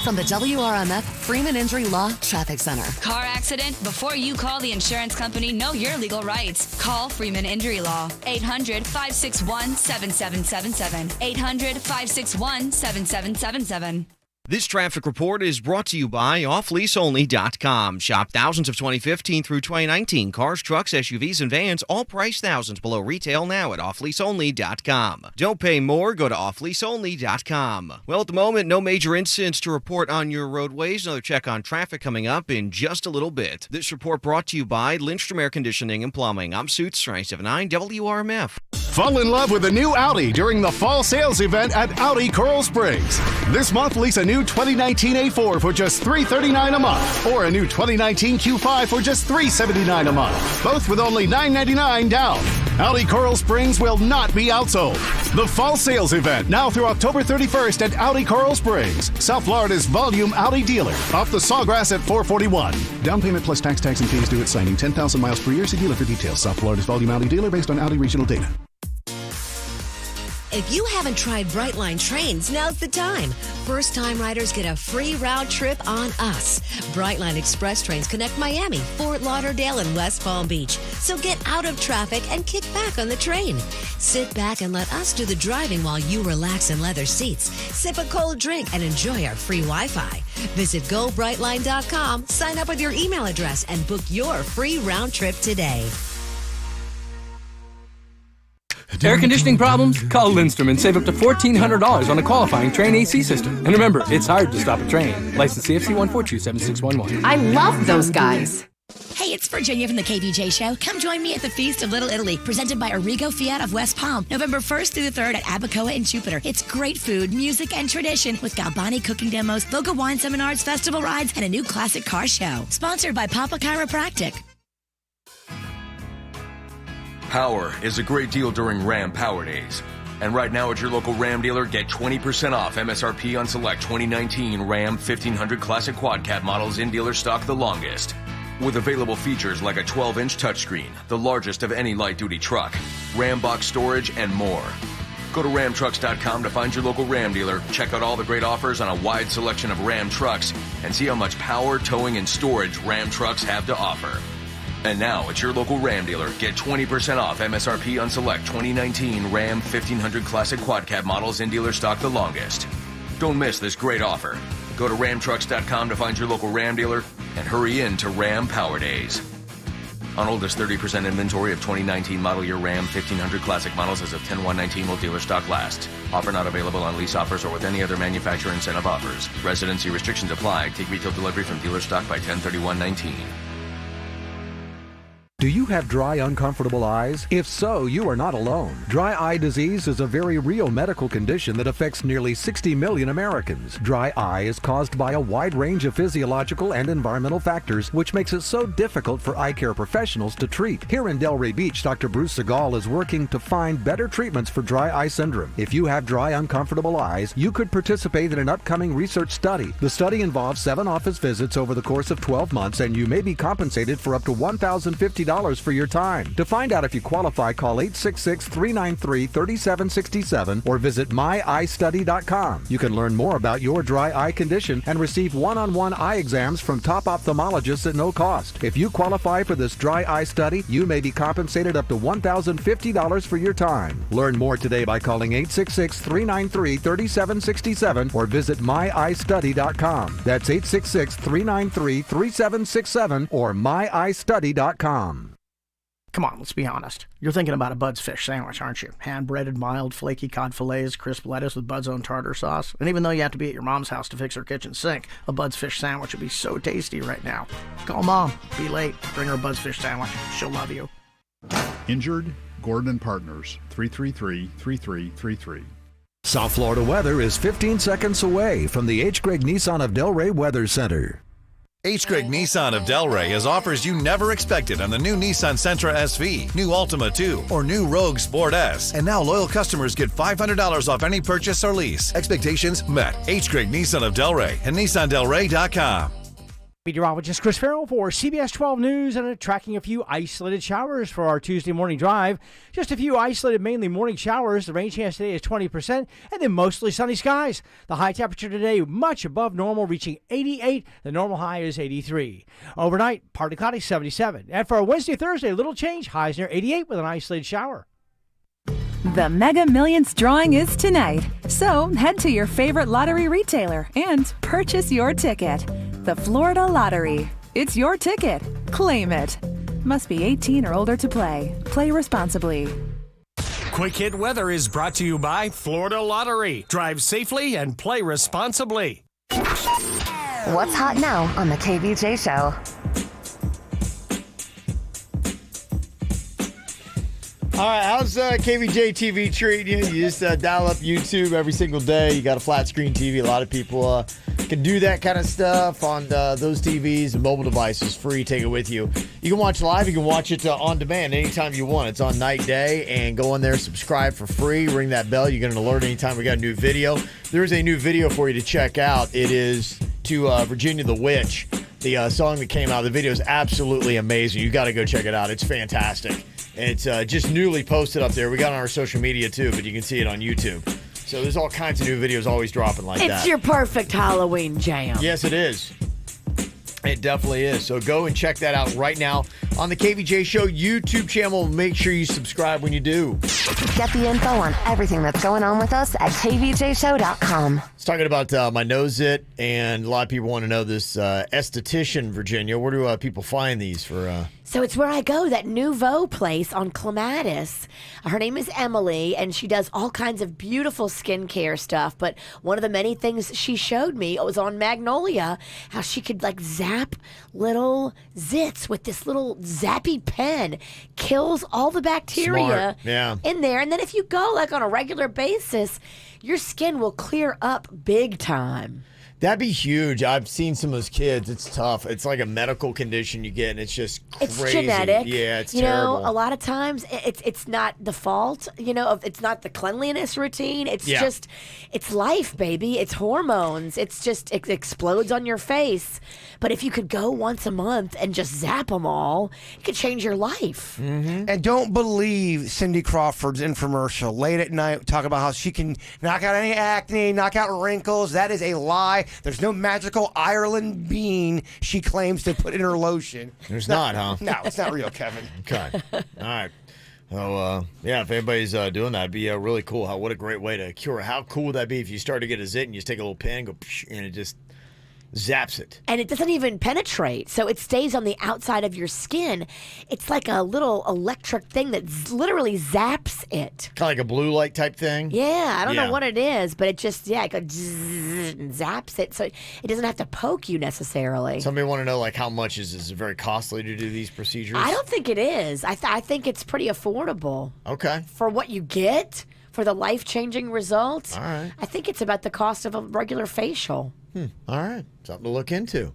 From the WRMF Freeman Injury Law Traffic Center. Car accident? Before you call the insurance company, know your legal rights. Call Freeman Injury Law. 800-561-7777. 800-561-7777. This traffic report is brought to you by offleaseonly.com. Shop thousands of 2015 through 2019 cars, trucks, SUVs, and vans, all priced thousands below retail now at offleaseonly.com. Don't pay more, go to offleaseonly.com. Well, at the moment, no major incidents to report on your roadways. Another check on traffic coming up in just a little bit. This report brought to you by Lindstrom Air Conditioning and Plumbing. I'm Suits 979 WRMF. Fall in love with a new Audi during the fall sales event at Audi Coral Springs. This month, lease a new 2019 A4 for just $339 a month, or a new 2019 Q5 for just $379 a month, both with only $999 down. Audi Coral Springs will not be outsold. The fall sales event now through October 31st at Audi Coral Springs, South Florida's volume Audi dealer, off the Sawgrass at 441. Down payment plus tax and fees due at signing. 10,000 miles per year. See dealer for details. South Florida's volume Audi dealer based on Audi regional data. If you haven't tried Brightline trains, now's the time. First-time riders get a free round trip on us. Brightline Express trains connect Miami, Fort Lauderdale, and West Palm Beach. So get out of traffic and kick back on the train. Sit back and let us do the driving while you relax in leather seats, sip a cold drink, and enjoy our free Wi-Fi. Visit GoBrightline.com, sign up with your email address, and book your free round trip today. Air conditioning problems? Call Lindstrom and save up to $1,400 on a qualifying train AC system. And remember, it's hard to stop a train. License CFC 1427611. I love those guys. Hey, it's Virginia from the KVJ Show. Come join me at the Feast of Little Italy, presented by Arrigo Fiat of West Palm, November 1st through the 3rd at Abacoa in Jupiter. It's great food, music, and tradition with Galbani cooking demos, Voga wine seminars, festival rides, and a new classic car show. Sponsored by Papa Chiropractic. Power is a great deal during Ram Power Days. And right now at your local Ram dealer, get 20% off MSRP on select 2019 Ram 1500 Classic Quad Cab models in dealer stock the longest. With available features like a 12-inch touchscreen, the largest of any light-duty truck, Ram box storage, and more. Go to ramtrucks.com to find your local Ram dealer, check out all the great offers on a wide selection of Ram trucks, and see how much power, towing, and storage Ram trucks have to offer. And now, at your local Ram dealer, get 20% off MSRP on select 2019 Ram 1500 Classic Quad Cab models in dealer stock the longest. Don't miss this great offer. Go to ramtrucks.com to find your local Ram dealer and hurry in to Ram Power Days. On oldest 30% inventory of 2019 model year Ram 1500 Classic models as of 10/1/19 will dealer stock last. Offer not available on lease offers or with any other manufacturer incentive offers. Residency restrictions apply. Take retail delivery from dealer stock by 10/31/19. Do you have dry, uncomfortable eyes? If so, you are not alone. Dry eye disease is a very real medical condition that affects nearly 60 million Americans. Dry eye is caused by a wide range of physiological and environmental factors, which makes it so difficult for eye care professionals to treat. Here in Delray Beach, Dr. Bruce Segal is working to find better treatments for dry eye syndrome. If you have dry, uncomfortable eyes, you could participate in an upcoming research study. The study involves 7 office visits over the course of 12 months, and you may be compensated for up to $1,050 for your time. To find out if you qualify, call 866-393-3767 or visit myeyestudy.com. You can learn more about your dry eye condition and receive one-on-one eye exams from top ophthalmologists at no cost. If you qualify for this dry eye study, you may be compensated up to $1,050 for your time. Learn more today by calling 866-393-3767 or visit myeyestudy.com. That's 866-393-3767 or myeyestudy.com. Come on, let's be honest. You're thinking about a Bud's Fish sandwich, aren't you? Hand-breaded, mild, flaky cod fillets, crisp lettuce with Bud's own tartar sauce. And even though you have to be at your mom's house to fix her kitchen sink, a Bud's Fish sandwich would be so tasty right now. Call Mom. Be late. Bring her a Bud's Fish sandwich. She'll love you. Injured? Gordon and Partners, 333-3333. South Florida weather is 15 seconds away from the H. Gregg Nissan of Delray Weather Center. H. Gregg Nissan of Delray has offers you never expected on the new Nissan Sentra SV, new Altima 2, or new Rogue Sport S. And now loyal customers get $500 off any purchase or lease. Expectations met. H. Gregg Nissan of Delray and NissanDelray.com. Meteorologist Chris Farrell for CBS 12 News and tracking a few isolated showers for our Tuesday morning drive. Just a few isolated, mainly morning showers. The rain chance today is 20%, and then mostly sunny skies. The high temperature today much above normal, reaching 88. The normal high is 83. Overnight, partly cloudy, 77. And for Wednesday, Thursday, a little change. Highs near 88 with an isolated shower. The Mega Millions drawing is tonight. So head to your favorite lottery retailer and purchase your ticket. The Florida Lottery. It's your ticket. Claim it. Must be 18 or older to play. Play responsibly. Quick Hit Weather is brought to you by Florida Lottery. Drive safely and play responsibly. What's hot now on the KVJ Show? All right, how's KVJ TV treating you? You just dial up YouTube every single day. You got a flat screen TV. A lot of people can do that kind of stuff on those TVs and mobile devices. Free, take it with you. You can watch live. You can watch it on demand anytime you want. It's on night, day, and go in there, subscribe for free, ring that bell. You get an alert anytime we got a new video. There's a new video for you to check out. It is to Virginia the Witch. The song that came out. The video is absolutely amazing. You got to go check it out. It's fantastic. It's just newly posted up there. We got it on our social media too, but you can see it on YouTube. So there's all kinds of new videos always dropping like that. It's your perfect Halloween jam. Yes, it is. It definitely is. So go and check that out right now on the KVJ Show YouTube channel. Make sure you subscribe when you do. Get the info on everything that's going on with us at kvjshow.com. I was talking about my nose it, and a lot of people want to know this esthetician, Virginia. Where do people find these for... So it's where I go, that Nouveau place on Clematis. Her name is Emily, and she does all kinds of beautiful skincare stuff. But one of the many things she showed me was on Magnolia, how she could like zap little zits with this little zappy pen. Kills all the bacteria in there. And then if you go like on a regular basis, your skin will clear up big time. That'd be huge. I've seen some of those kids. It's tough. It's like a medical condition you get, and it's just crazy. It's genetic. Yeah, it's terrible. terrible. A lot of times it's not the fault, it's not the cleanliness routine. It's just, it's life, baby. It's hormones. It's just, it explodes on your face. But if you could go once a month and just zap them all, it could change your life. Mm-hmm. And don't believe Cindy Crawford's infomercial late at night talk about how she can knock out any acne, knock out wrinkles. That is a lie. There's no magical Ireland bean she claims to put in her lotion. There's not, huh? No, it's not real, Kevin. Okay. All right. So, if anybody's doing that, it'd be really cool. What a great way to cure. How cool would that be if you start to get a zit and you just take a little pen, go, and it just zaps it. And it doesn't even penetrate, so it stays on the outside of your skin. It's like a little electric thing that literally zaps it. Kind of like a blue light type thing? Yeah, I don't know what it is, but it just, it goes zzz and zaps it, so it doesn't have to poke you necessarily. Somebody want to know, how much is it very costly to do these procedures? I don't think it is. I think it's pretty affordable. Okay. For what you get, for the life-changing results, all right. I think it's about the cost of a regular facial. All right. Something to look into.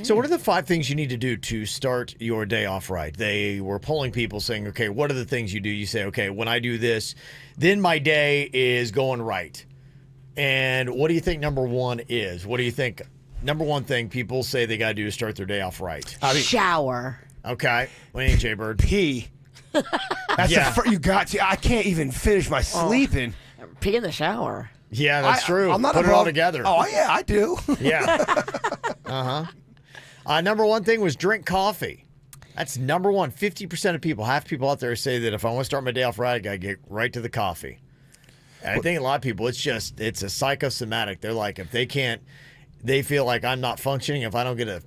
So what are the 5 things you need to do to start your day off right? They were polling people saying, okay, what are the things you do? You say, okay, when I do this, then my day is going right. And what do you think number 1 is? What do you think number 1 thing people say they got to do to start their day off right? Shower. Okay. What do you think, Jay-Bird? Pee. That's you got to. I can't even finish my sleeping. Pee in the shower. Yeah, that's true. I'm not Put it all together. Oh, yeah, I do. Yeah. Number 1 thing was drink coffee. That's number 1. 50% of people, half people out there say that if I want to start my day off right, I got to get right to the coffee. And I think a lot of people, it's a psychosomatic. They're like, if they can't, they feel like I'm not functioning if I don't get a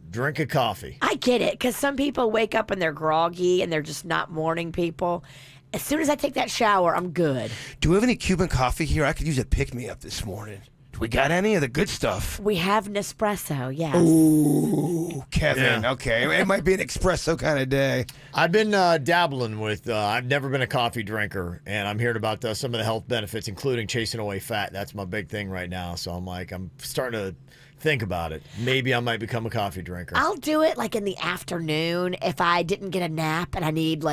drink of coffee. I get it, because some people wake up and they're groggy and they're just not morning people. As soon as I take that shower, I'm good. Do we have any Cuban coffee here? I could use a pick-me-up this morning. Do we got any of the good stuff? We have Nespresso, yes. Ooh, Kevin. Yeah. Okay, it might be an espresso kind of day. I've been dabbling with, I've never been a coffee drinker, and I'm hearing about some of the health benefits, including chasing away fat. That's my big thing right now. So I'm starting to think about it. Maybe I might become a coffee drinker. I'll do it in the afternoon if I didn't get a nap and I need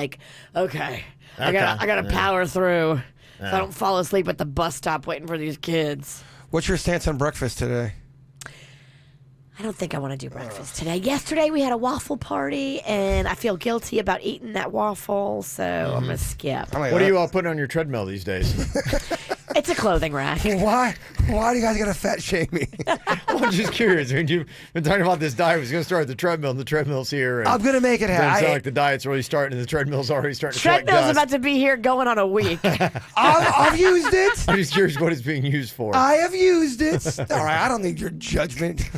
I gotta power through so I don't fall asleep at the bus stop waiting for these kids. What's your stance on breakfast today? I don't think I want to do breakfast today. Yesterday we had a waffle party, and I feel guilty about eating that waffle, so I'm going to skip. What are you all putting on your treadmill these days? It's a clothing rack. Why do you guys got to fat shame me? I'm just curious. I mean, you've been talking about this diet. Was going to start at the treadmill, and the treadmill's here. I'm going to make it happen. It sounds like the diet's really starting, and the treadmill's already starting to collect Treadmill's dust. about to be here going on a week. I've used it. I'm just curious what it's being used for. I have used it. All right, I don't need your judgment.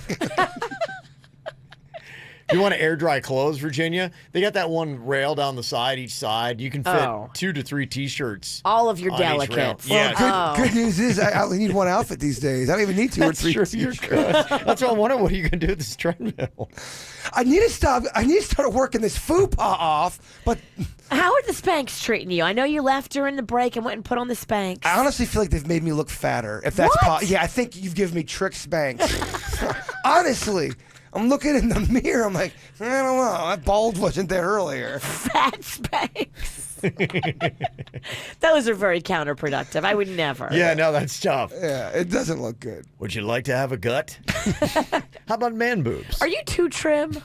You want to air dry clothes, Virginia? They got that one rail down the side, each side. You can fit 2 to 3 T-shirts. All of your on each rail. delicates. Yeah. Good news is I only need one outfit these days. I don't even need 2 or 3 True, T-shirts. you're good. That's what I'm wondering. What are you going to do with this treadmill? I need to stop. I need to start working this faux pas off. But How are the Spanx treating you? I know you left during the break and went and put on the Spanx. I honestly feel like they've made me look fatter. If that's What? yeah, I think you've given me trick Spanx. Honestly, I'm looking in the mirror. I'm like, I don't know. That bald wasn't there earlier. Fat Spanx. Those are very counterproductive. I would never. Yeah, no, that's tough. Yeah, it doesn't look good. Would you like to have a gut? How about man boobs? Are you too trim?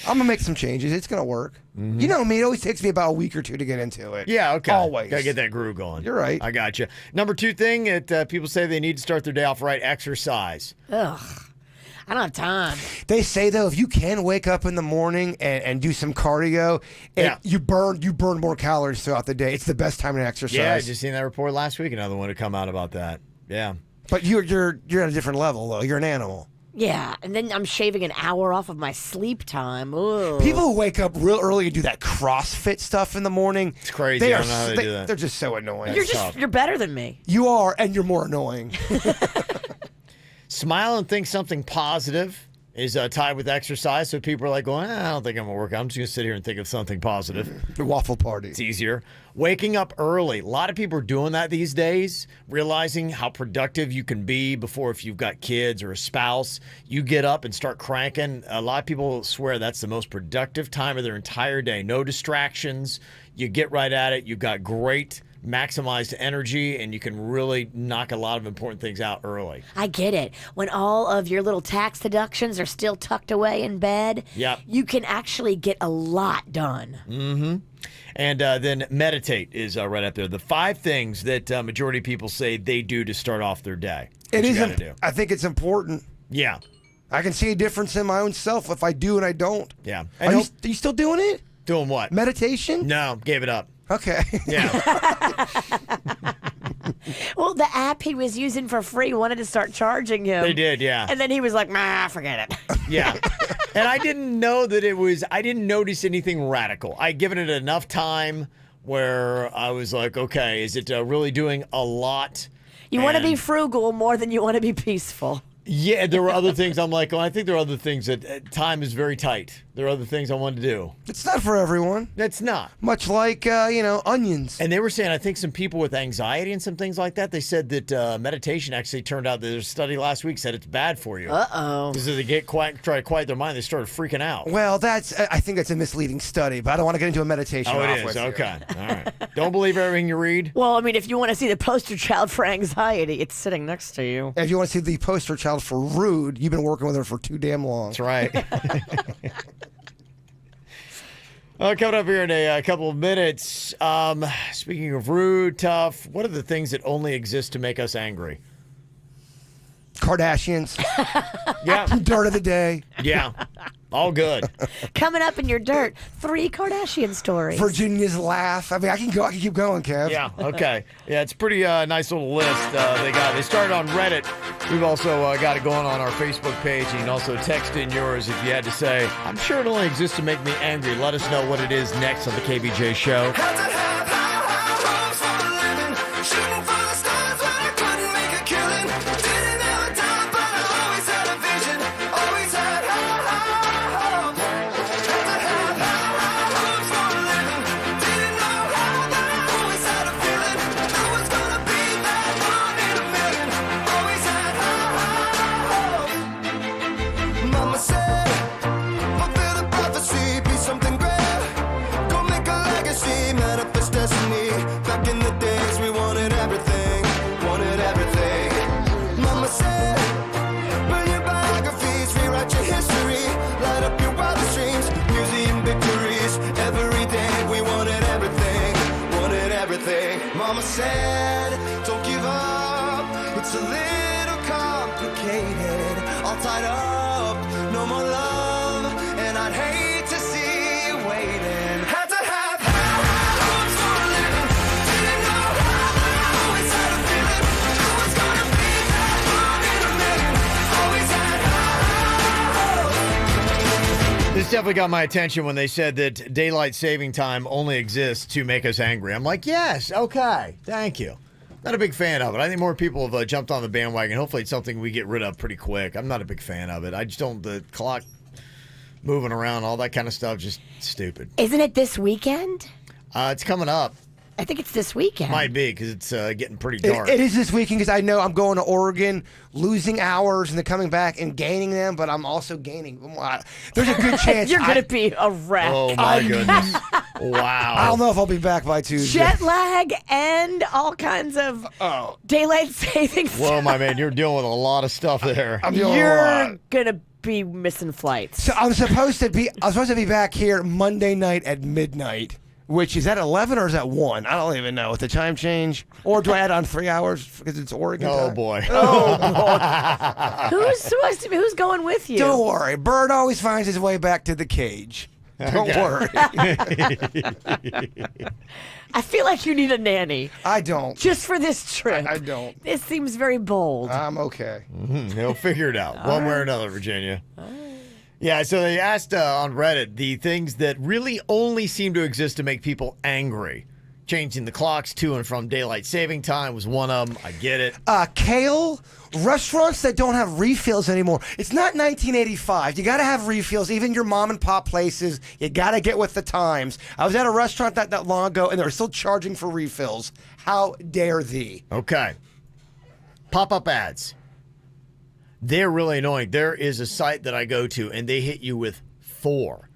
I'm gonna make some changes. It's gonna work. You know me. It always takes me about a week or 2 to get into it. Yeah, okay. Always. Gotta get that groove going. You're right. I got you. Number 2 thing that people say they need to start their day off right: exercise. Ugh. I don't have time. They say though, if you can wake up in the morning and do some cardio, you burn more calories throughout the day. It's the best time to exercise. Yeah, I just seen that report last week. Another one to come out about that. Yeah. But you're at a different level though. You're an animal. Yeah, and then I'm shaving an hour off of my sleep time. Ugh. People who wake up real early and do that CrossFit stuff in the morning. It's crazy. I don't know how they do that. They're just so annoying. You're better than me. You are, and you're more annoying. Smile and think something positive is tied with exercise. So people are like going, I don't think I'm going to work out. I'm just going to sit here and think of something positive. The waffle party. It's easier. Waking up early. A lot of people are doing that these days, realizing how productive you can be before, if you've got kids or a spouse, you get up and start cranking. A lot of people swear that's the most productive time of their entire day. No distractions. You get right at it. You've got great maximized energy, and you can really knock a lot of important things out early. I get it. When all of your little tax deductions are still tucked away in bed, Yep. you can actually get a lot done. Mm-hmm. And then meditate is right up there. The 5 things that majority of people say they do to start off their day. It you is. gotta do. I think it's important. Yeah. I can see a difference in my own self if I do and I don't. Yeah. Are you still doing it? Doing what? Meditation? No, gave it up. Okay. Yeah. Well, the app he was using for free wanted to start charging him. They did, yeah. And then he was like, forget it. Yeah. And I didn't know that I didn't notice anything radical. I'd given it enough time where I was like, okay, is it really doing a lot? You want to be frugal more than you want to be peaceful. Yeah, there were other things I'm like, I think there are other things that time is very tight. There are other things I wanted to do. It's not for everyone. That's not. Much like, onions. And they were saying, I think some people with anxiety and some things like that, they said that meditation actually turned out, there's a study last week said it's bad for you. Uh-oh. Because if they try to quiet their mind, they started freaking out. Well, I think that's a misleading study, but I don't want to get into a meditation. Oh, it off is. with you. Okay. All right. Don't believe everything you read. Well, I mean, if you want to see the poster child for anxiety, it's sitting next to you. If you want to see the poster child for rude, you've been working with her for too damn long. That's right. Coming up here in a couple of minutes. Speaking of rude, tough, what are the things that only exist to make us angry? Kardashians. Yeah. Dirt of the day. Yeah. All good. Coming up in your dirt, 3 Kardashian stories. Virginia's laugh. I mean, I can keep going, Kev. Yeah, okay. Yeah, it's a pretty nice little list they started on Reddit. We've also got it going on our Facebook page. You can also text in yours if you had to say, I'm sure it only exists to make me angry. Let us know what it is next on the KVJ Show. Mama said, don't give up. It's a little complicated. All tied up, no more love. And I'd hate to see you waiting. Had to have hopes for a living. Didn't know how, but I always had a feeling. I was gonna be that one in a million. Always had hopes. definitely got my attention when they said that daylight saving time only exists to make us angry. I'm like, yes, okay, thank you. Not a big fan of it. I think more people have jumped on the bandwagon. Hopefully it's something we get rid of pretty quick. I'm not a big fan of it. I just don't, the clock moving around, all that kind of stuff, just stupid. Isn't it this weekend? It's coming up. I think it's this weekend. Might be, because it's getting pretty dark. It is this weekend because I know I'm going to Oregon, losing hours, and then coming back and gaining them, but I'm also gaining. There's a good chance. You're going to be a wreck. Oh, my goodness. Wow. I don't know if I'll be back by Tuesday. Jet lag and all kinds of daylight savings. Whoa, my man, you're dealing with a lot of stuff there. You're going to be missing flights. So I'm supposed to be back here Monday night at midnight. Which is that 11 or is that 1? I don't even know with the time change. Or do I add on 3 hours because it's Oregon time? Oh boy. Who's going with you? Don't worry. Bird always finds his way back to the cage. Don't worry. I feel like you need a nanny. I don't. Just for this trip. I don't. This seems very bold. I'm okay. He'll figure it out one way or another, Virginia. Yeah, so they asked on Reddit the things that really only seem to exist to make people angry. Changing the clocks to and from daylight saving time was one of them. I get it. Kale, restaurants that don't have refills anymore. It's not 1985. You got to have refills. Even your mom and pop places, you got to get with the times. I was at a restaurant that long ago, and they were still charging for refills. How dare thee? Okay. Pop-up ads. They're really annoying. There is a site that I go to, and they hit you with 4.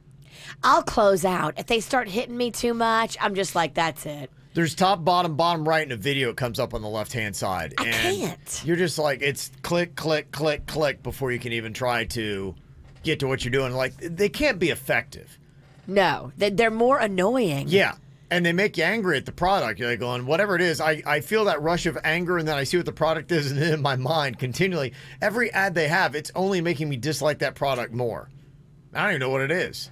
I'll close out. If they start hitting me too much, I'm just like, that's it. There's top, bottom right in a video. It comes up on the left-hand side. I can't. You're just like, it's click, click, click, click before you can even try to get to what you're doing. Like, they can't be effective. No, they're more annoying. Yeah. And they make you angry at the product. You're like going, whatever it is, I feel that rush of anger, and then I see what the product is, and in my mind, continually, every ad they have, it's only making me dislike that product more. I don't even know what it is.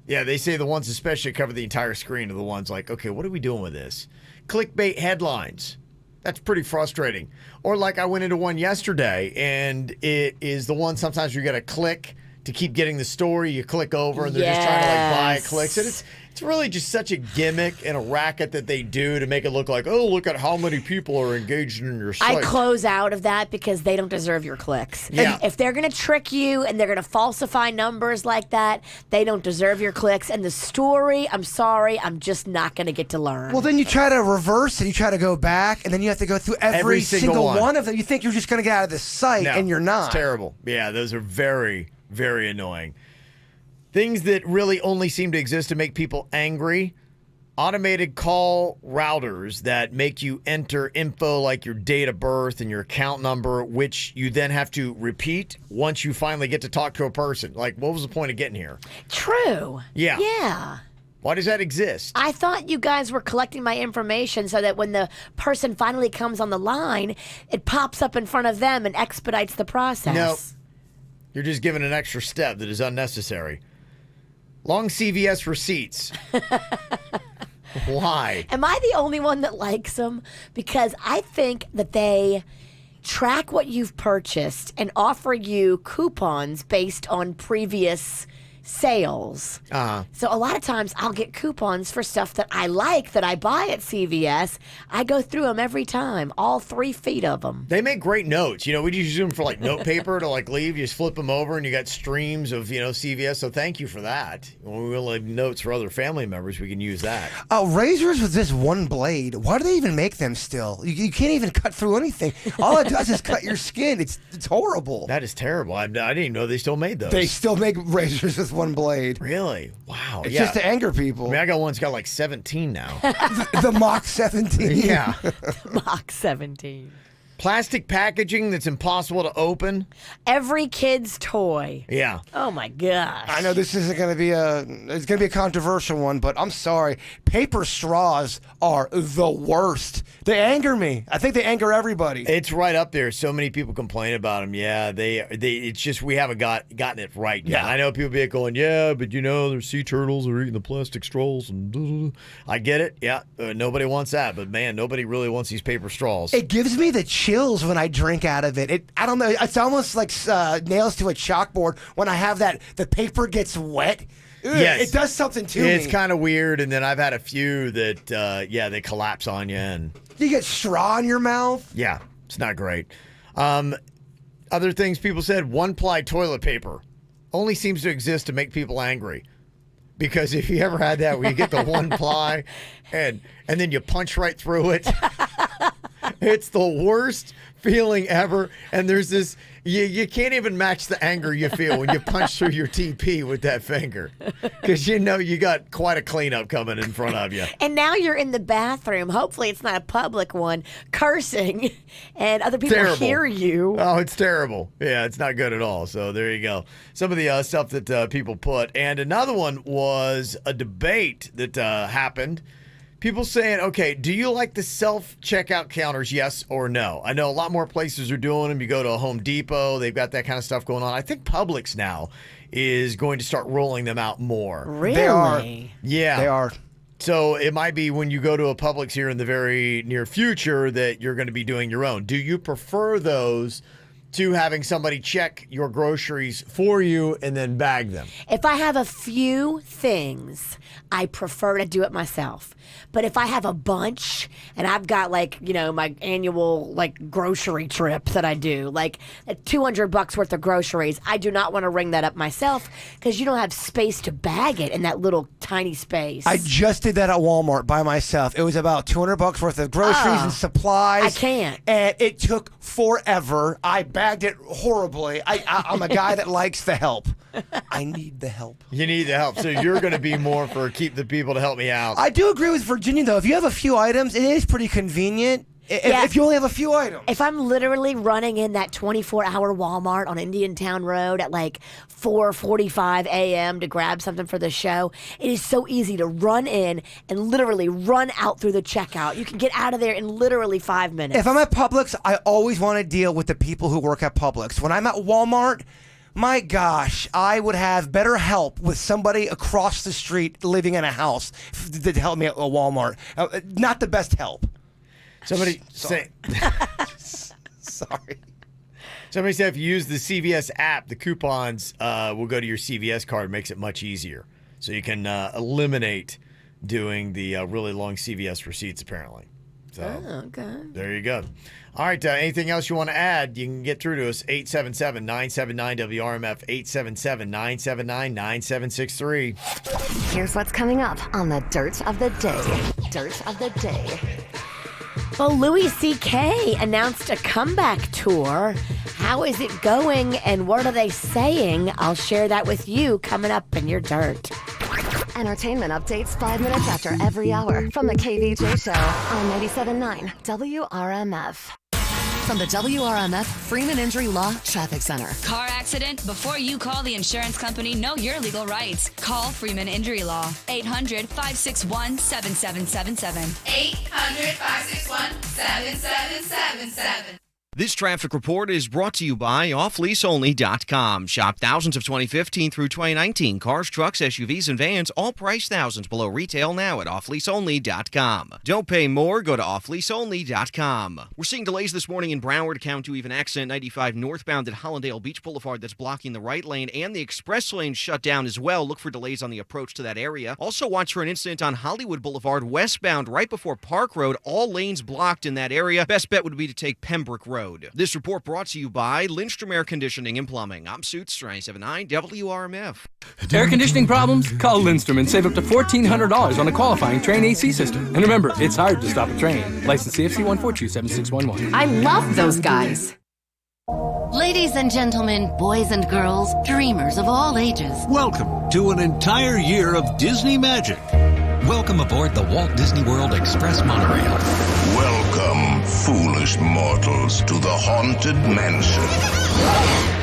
Yeah, they say the ones especially cover the entire screen are the ones like, okay, what are we doing with this? Clickbait headlines. That's pretty frustrating. Or like I went into one yesterday, and it is the one sometimes you got to click to keep getting the story. You click over, and they're just trying to like buy clicks. And it's really just such a gimmick and a racket that they do to make it look like, oh, look at how many people are engaged in your site. I close out of that because they don't deserve your clicks. Yeah. And if they're going to trick you and they're going to falsify numbers like that, they don't deserve your clicks. And the story, I'm sorry, I'm just not going to get to learn. Well, then you try to reverse and you try to go back, and then you have to go through every single one of them. You think you're just going to get out of the site, and you're not. It's terrible. Yeah, those are very, very annoying. Things that really only seem to exist to make people angry. Automated call routers that make you enter info like your date of birth and your account number, which you then have to repeat once you finally get to talk to a person. Like, what was the point of getting here? True. Yeah. Yeah. Why does that exist? I thought you guys were collecting my information so that when the person finally comes on the line, it pops up in front of them and expedites the process. No. You're just giving an extra step that is unnecessary. Long CVS receipts. Why? Am I the only one that likes them? Because I think that they track what you've purchased and offer you coupons based on previous sales. So a lot of times I'll get coupons for stuff that I like that I buy at CVS. I go through them every time, all 3 feet of them. They make great notes. You know, we just use them for like note paper to like leave. You just flip them over and you got streams of, you know, CVS. So thank you for that. When we will have notes for other family members, we can use that. Razors with this one blade. Why do they even make them still? You can't even cut through anything. All it does is cut your skin. It's horrible. That is terrible. I didn't even know they still made those. They still make razors with one blade. Really? Wow. It's just to anger people. I mean, I got one that's got like 17 now. the Mach 17. Yeah. Mach 17. Plastic packaging that's impossible to open. Every kid's toy. Yeah. Oh my gosh. I know this isn't going to be it's going to be a controversial one, but I'm sorry. Paper straws are the worst. They anger me. I think they anger everybody. It's right up there. So many people complain about them. Yeah, they. It's just we haven't gotten it right yet. Yeah. I know people be going, yeah, but you know, there's sea turtles are eating the plastic straws, and I get it. Yeah, nobody wants that, but man, nobody really wants these paper straws. It gives me the chills when I drink out of it. I don't know. It's almost like nails to a chalkboard when I have the paper gets wet. Yes. It does something to me. It's kind of weird, and then I've had a few that, they collapse on you. And you get straw in your mouth. Yeah, it's not great. Other things people said, one-ply toilet paper only seems to exist to make people angry. Because if you ever had that where you get the one-ply and then you punch right through it, it's the worst feeling ever. And there's this, you can't even match the anger you feel when you punch through your TP with that finger. Because you know you got quite a cleanup coming in front of you. And now you're in the bathroom. Hopefully it's not a public one, cursing, and other people hear you. Oh, it's terrible. Yeah, it's not good at all. So there you go. Some of the stuff that people put. And another one was a debate that happened. People saying, okay, do you like the self-checkout counters, yes or no? I know a lot more places are doing them. You go to a Home Depot, they've got that kind of stuff going on. I think Publix now is going to start rolling them out more. Really? They are. Yeah. They are. So it might be when you go to a Publix here in the very near future that you're going to be doing your own. Do you prefer those to having somebody check your groceries for you and then bag them? If I have a few things, I prefer to do it myself. But if I have a bunch and I've got my annual grocery trip that I do, $200 worth of groceries, I do not want to ring that up myself because you don't have space to bag it in that little tiny space. I just did that at Walmart by myself. It was about $200 worth of groceries and supplies. I can't. And it took forever. I bagged it horribly. I'm a guy that likes the help. I need the help. You need the help. So you're going to be more for keep the people to help me out. I do agree with Virginia, though. If you have a few items, it is pretty convenient. If you only have a few items. If I'm literally running in that 24-hour Walmart on Indiantown Road at 4:45 a.m. to grab something for the show, it is so easy to run in and literally run out through the checkout. You can get out of there in literally 5 minutes. If I'm at Publix, I always want to deal with the people who work at Publix. When I'm at Walmart, my gosh, I would have better help with somebody across the street living in a house to help me at Walmart. Not the best help. Somebody say, sorry. Somebody said if you use the CVS app, the coupons will go to your CVS card. It makes it much easier. So you can eliminate doing the really long CVS receipts, apparently. So okay. There you go. All right. Anything else you want to add? You can get through to us, 877-979-WRMF, 877-979-9763. Here's what's coming up on the Dirt of the Day. Dirt of the Day. Well, Louis C.K. announced a comeback tour. How is it going and what are they saying? I'll share that with you coming up in your Dirt. Entertainment updates 5 minutes after every hour from the KVJ Show on 97.9 WRMF. From the WRMF Freeman Injury Law Traffic Center. Car accident? Before you call the insurance company, know your legal rights. Call Freeman Injury Law. 800-561-7777. 800-561-7777. This traffic report is brought to you by offleaseonly.com. Shop thousands of 2015 through 2019 cars, trucks, SUVs, and vans, all priced thousands below retail now at offleaseonly.com. Don't pay more, go to offleaseonly.com. We're seeing delays this morning in Broward County to even accident 95 northbound at Hollandale Beach Boulevard that's blocking the right lane and the express lane shut down as well. Look for delays on the approach to that area. Also watch for an incident on Hollywood Boulevard westbound right before Park Road. All lanes blocked in that area. Best bet would be to take Pembroke Road. This report brought to you by Lindstrom Air Conditioning and Plumbing. I'm Suits, 97.9 WRMF. Air conditioning problems? Call Lindstrom and save up to $1,400 on a qualifying Train AC system. And remember, it's hard to stop a train. License CFC 1427611. I love those guys. Ladies and gentlemen, boys and girls, dreamers of all ages. Welcome to an entire year of Disney magic. Welcome aboard the Walt Disney World Express monorail. Welcome, foolish mortals, to the Haunted Mansion.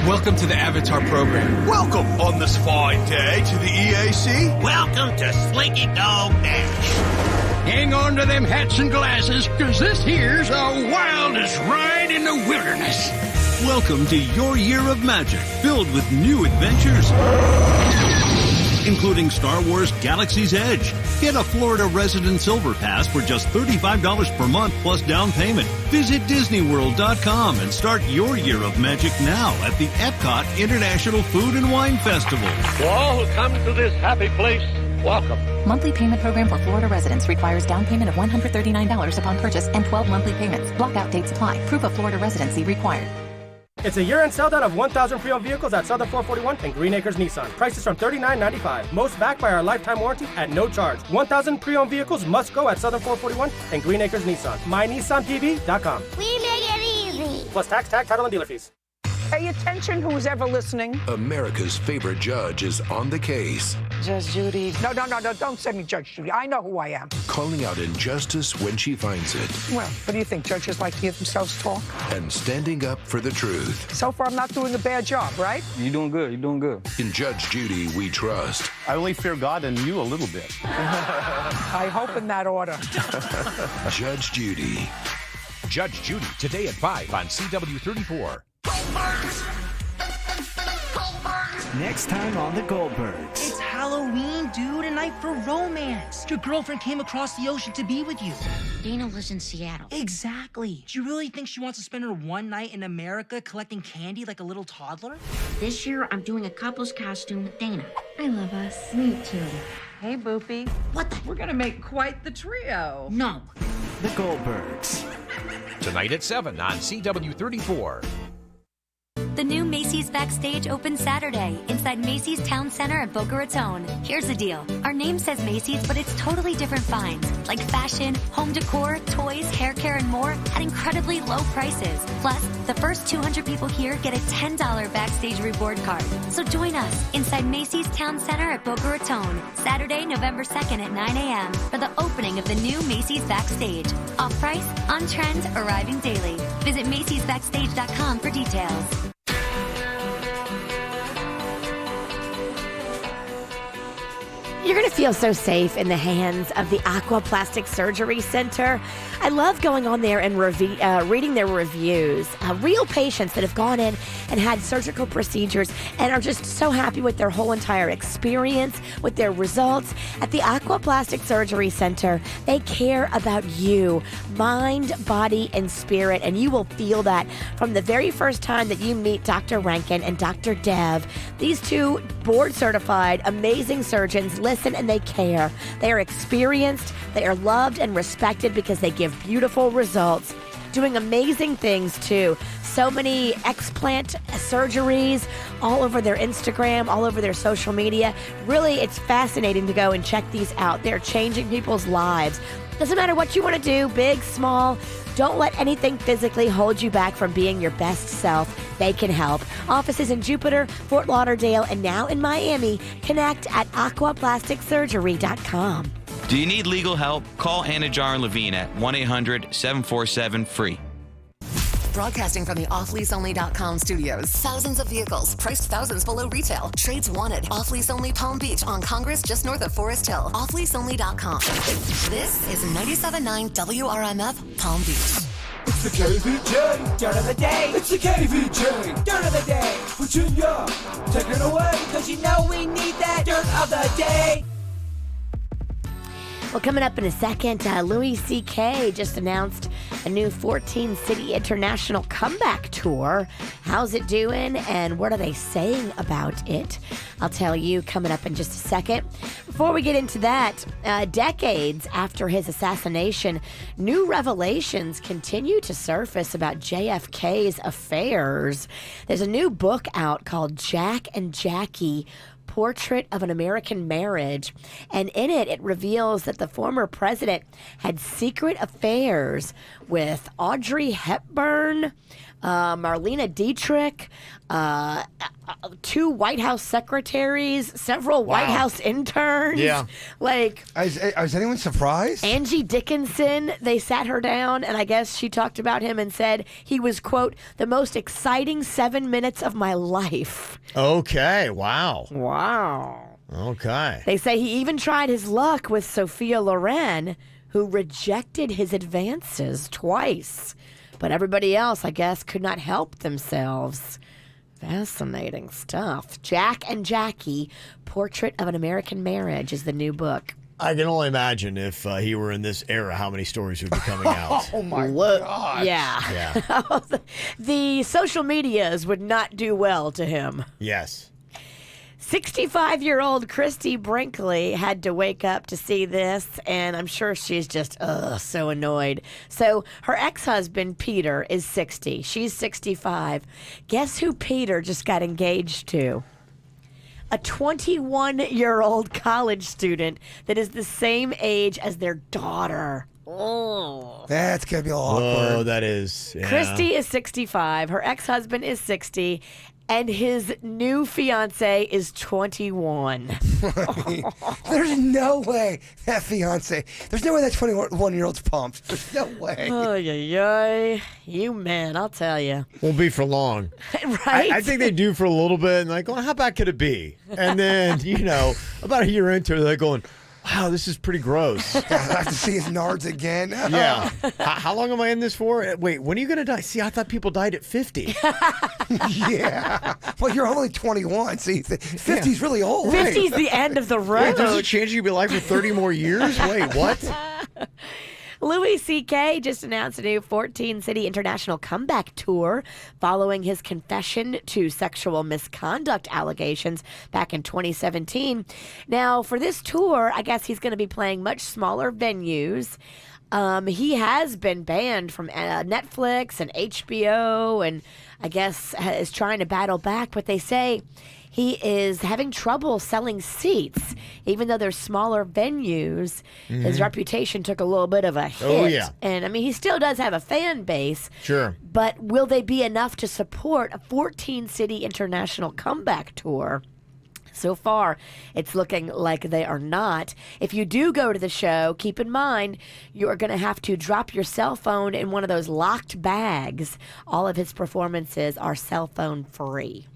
Welcome to the Avatar program. Welcome on this fine day to the EAC. Welcome to Slinky Dog Dash. Hang on to them hats and glasses, because this here's the wildest ride in the wilderness. Welcome to your year of magic, filled with new adventures including Star Wars Galaxy's Edge. Get a Florida Resident Silver Pass for just $35 per month plus down payment. Visit DisneyWorld.com and start your year of magic now at the Epcot International Food and Wine Festival. To all who come to this happy place, welcome. Monthly payment program for Florida residents requires down payment of $139 upon purchase and 12 monthly payments. Blockout dates apply. Proof of Florida residency required. It's a year-end sell-down of 1,000 pre-owned vehicles at Southern 441 and Green Acres Nissan. Prices from $39.95. Most backed by our lifetime warranty at no charge. 1,000 pre-owned vehicles must go at Southern 441 and Green Acres Nissan. MyNissanPV.com. We make it easy. Plus tax, tag, title, and dealer fees. Pay attention, who's ever listening. America's favorite judge is on the case. Judge Judy. No, don't send me Judge Judy. I know who I am. Calling out injustice when she finds it. Well, what do you think? Judges like to hear themselves talk? And standing up for the truth. So far, I'm not doing a bad job, right? You're doing good. You're doing good. In Judge Judy, we trust. I only fear God and you a little bit. I hope in that order. Judge Judy. Judge Judy, today at 5 on CW34. Next time on The Goldbergs. It's Halloween, dude, a night for romance. Your girlfriend came across the ocean to be with you. Dana lives in Seattle. Exactly. Do you really think she wants to spend her one night in America collecting candy like a little toddler? This year, I'm doing a couple's costume with Dana. I love us. Me too. Hey, Boopy. What the? We're gonna make quite the trio. No. The Goldbergs. Tonight at 7 on CW34. The new Macy's Backstage opens Saturday inside Macy's Town Center at Boca Raton. Here's the deal. Our name says Macy's, but it's totally different finds, like fashion, home decor, toys, hair care, and more at incredibly low prices. Plus, the first 200 people here get a $10 Backstage reward card. So join us inside Macy's Town Center at Boca Raton, Saturday, November 2nd at 9 a.m. for the opening of the new Macy's Backstage. Off price, on trend, arriving daily. Visit Macy'sBackstage.com for details. You're going to feel so safe in the hands of the Aqua Plastic Surgery Center. I love going on there and reading their reviews. Real patients that have gone in and had surgical procedures and are just so happy with their whole entire experience, with their results. At the Aqua Plastic Surgery Center, they care about you, mind, body, and spirit, and you will feel that from the very first time that you meet Dr. Rankin and Dr. Dev. These two board-certified, amazing surgeons listen and they care. They are experienced, they are loved and respected because they give beautiful results, doing amazing things too. So many explant surgeries all over their Instagram, all over their social media. Really, it's fascinating to go and check these out. They're changing people's lives. Doesn't matter what you want to do, big, small. Don't let anything physically hold you back from being your best self. They can help. Offices in Jupiter, Fort Lauderdale, and now in Miami. Connect at aquaplasticsurgery.com. Do you need legal help? Call Anna Jar and Levine at 1-800-747-FREE. Broadcasting from the offleaseonly.com studios. Thousands of vehicles, priced thousands below retail. Trades wanted. Off Lease Only Palm Beach on Congress, just north of Forest Hill. Offleaseonly.com. This is 97.9 WRMF Palm Beach. It's the KVJ Dirt of the Day. It's the KVJ Dirt of the Day. Virginia, take it away, because you know we need that Dirt of the Day. Well, coming up in a second, Louis C.K. just announced a new 14-city international comeback tour. How's it doing, and what are they saying about it? I'll tell you coming up in just a second. Before we get into that, decades after his assassination, new revelations continue to surface about JFK's affairs. There's a new book out called Jack and Jackie, Portrait of an American Marriage, and in it reveals that the former president had secret affairs with Audrey Hepburn, Marlene Dietrich, two White House secretaries, several White House interns. Yeah. Like, is anyone surprised? Angie Dickinson, they sat her down, and I guess she talked about him and said he was, quote, the most exciting 7 minutes of my life. Okay, wow. Wow. Okay. They say he even tried his luck with Sophia Loren, who rejected his advances twice. But everybody else, I guess, could not help themselves. Fascinating stuff. Jack and Jackie, Portrait of an American Marriage is the new book. I can only imagine if he were in this era, how many stories would be coming out. Oh, my God. Yeah. The social medias would not do well to him. Yes. 65-year-old Christy Brinkley had to wake up to see this, and I'm sure she's just so annoyed. So her ex-husband, Peter, is 60. She's 65. Guess who Peter just got engaged to? A 21-year-old college student that is the same age as their daughter. Oh. That's going to be a little awkward. Oh, that is. Yeah. Christy is 65. Her ex-husband is 60. And his new fiance is 21. There's no way that fiance, there's no way that 21-year-old's pumped. There's no way. Oh, yeah. You men, I'll tell you. Won't be for long. Right? I think they do for a little bit and like, well, how bad could it be? And then, about a year into it, they're going, wow, this is pretty gross. I have to see his nards again. Yeah. How long am I in this for? Wait, when are you going to die? See, I thought people died at 50. Yeah. Well, you're only 21, so 50's really old. 50's the end of the road. Wait, there's a chance you could be alive for 30 more years? Wait, what? Louis C.K. just announced a new 14-city international comeback tour following his confession to sexual misconduct allegations back in 2017. Now, for this tour, I guess he's going to be playing much smaller venues. He has been banned from Netflix and HBO, and I guess is trying to battle back, but they say he is having trouble selling seats. Even though they're smaller venues, his reputation took a little bit of a hit. Oh, yeah. And, I mean, he still does have a fan base. Sure. But will they be enough to support a 14-city international comeback tour? So far, it's looking like they are not. If you do go to the show, keep in mind you are going to have to drop your cell phone in one of those locked bags. All of his performances are cell phone free.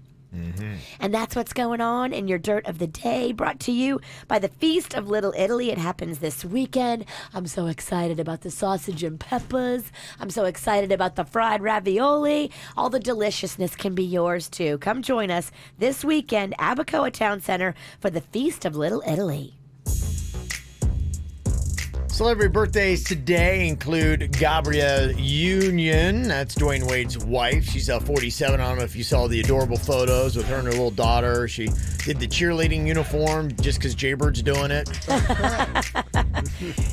And that's what's going on in your Dirt of the Day, brought to you by the Feast of Little Italy. It happens this weekend. I'm so excited about the sausage and peppers. I'm so excited about the fried ravioli. All the deliciousness can be yours, too. Come join us this weekend, Abacoa Town Center, for the Feast of Little Italy. Celebrity birthdays today include Gabrielle Union. That's Dwayne Wade's wife. She's 47. I don't know if you saw the adorable photos with her and her little daughter. She did the cheerleading uniform just because Jaybird's doing it.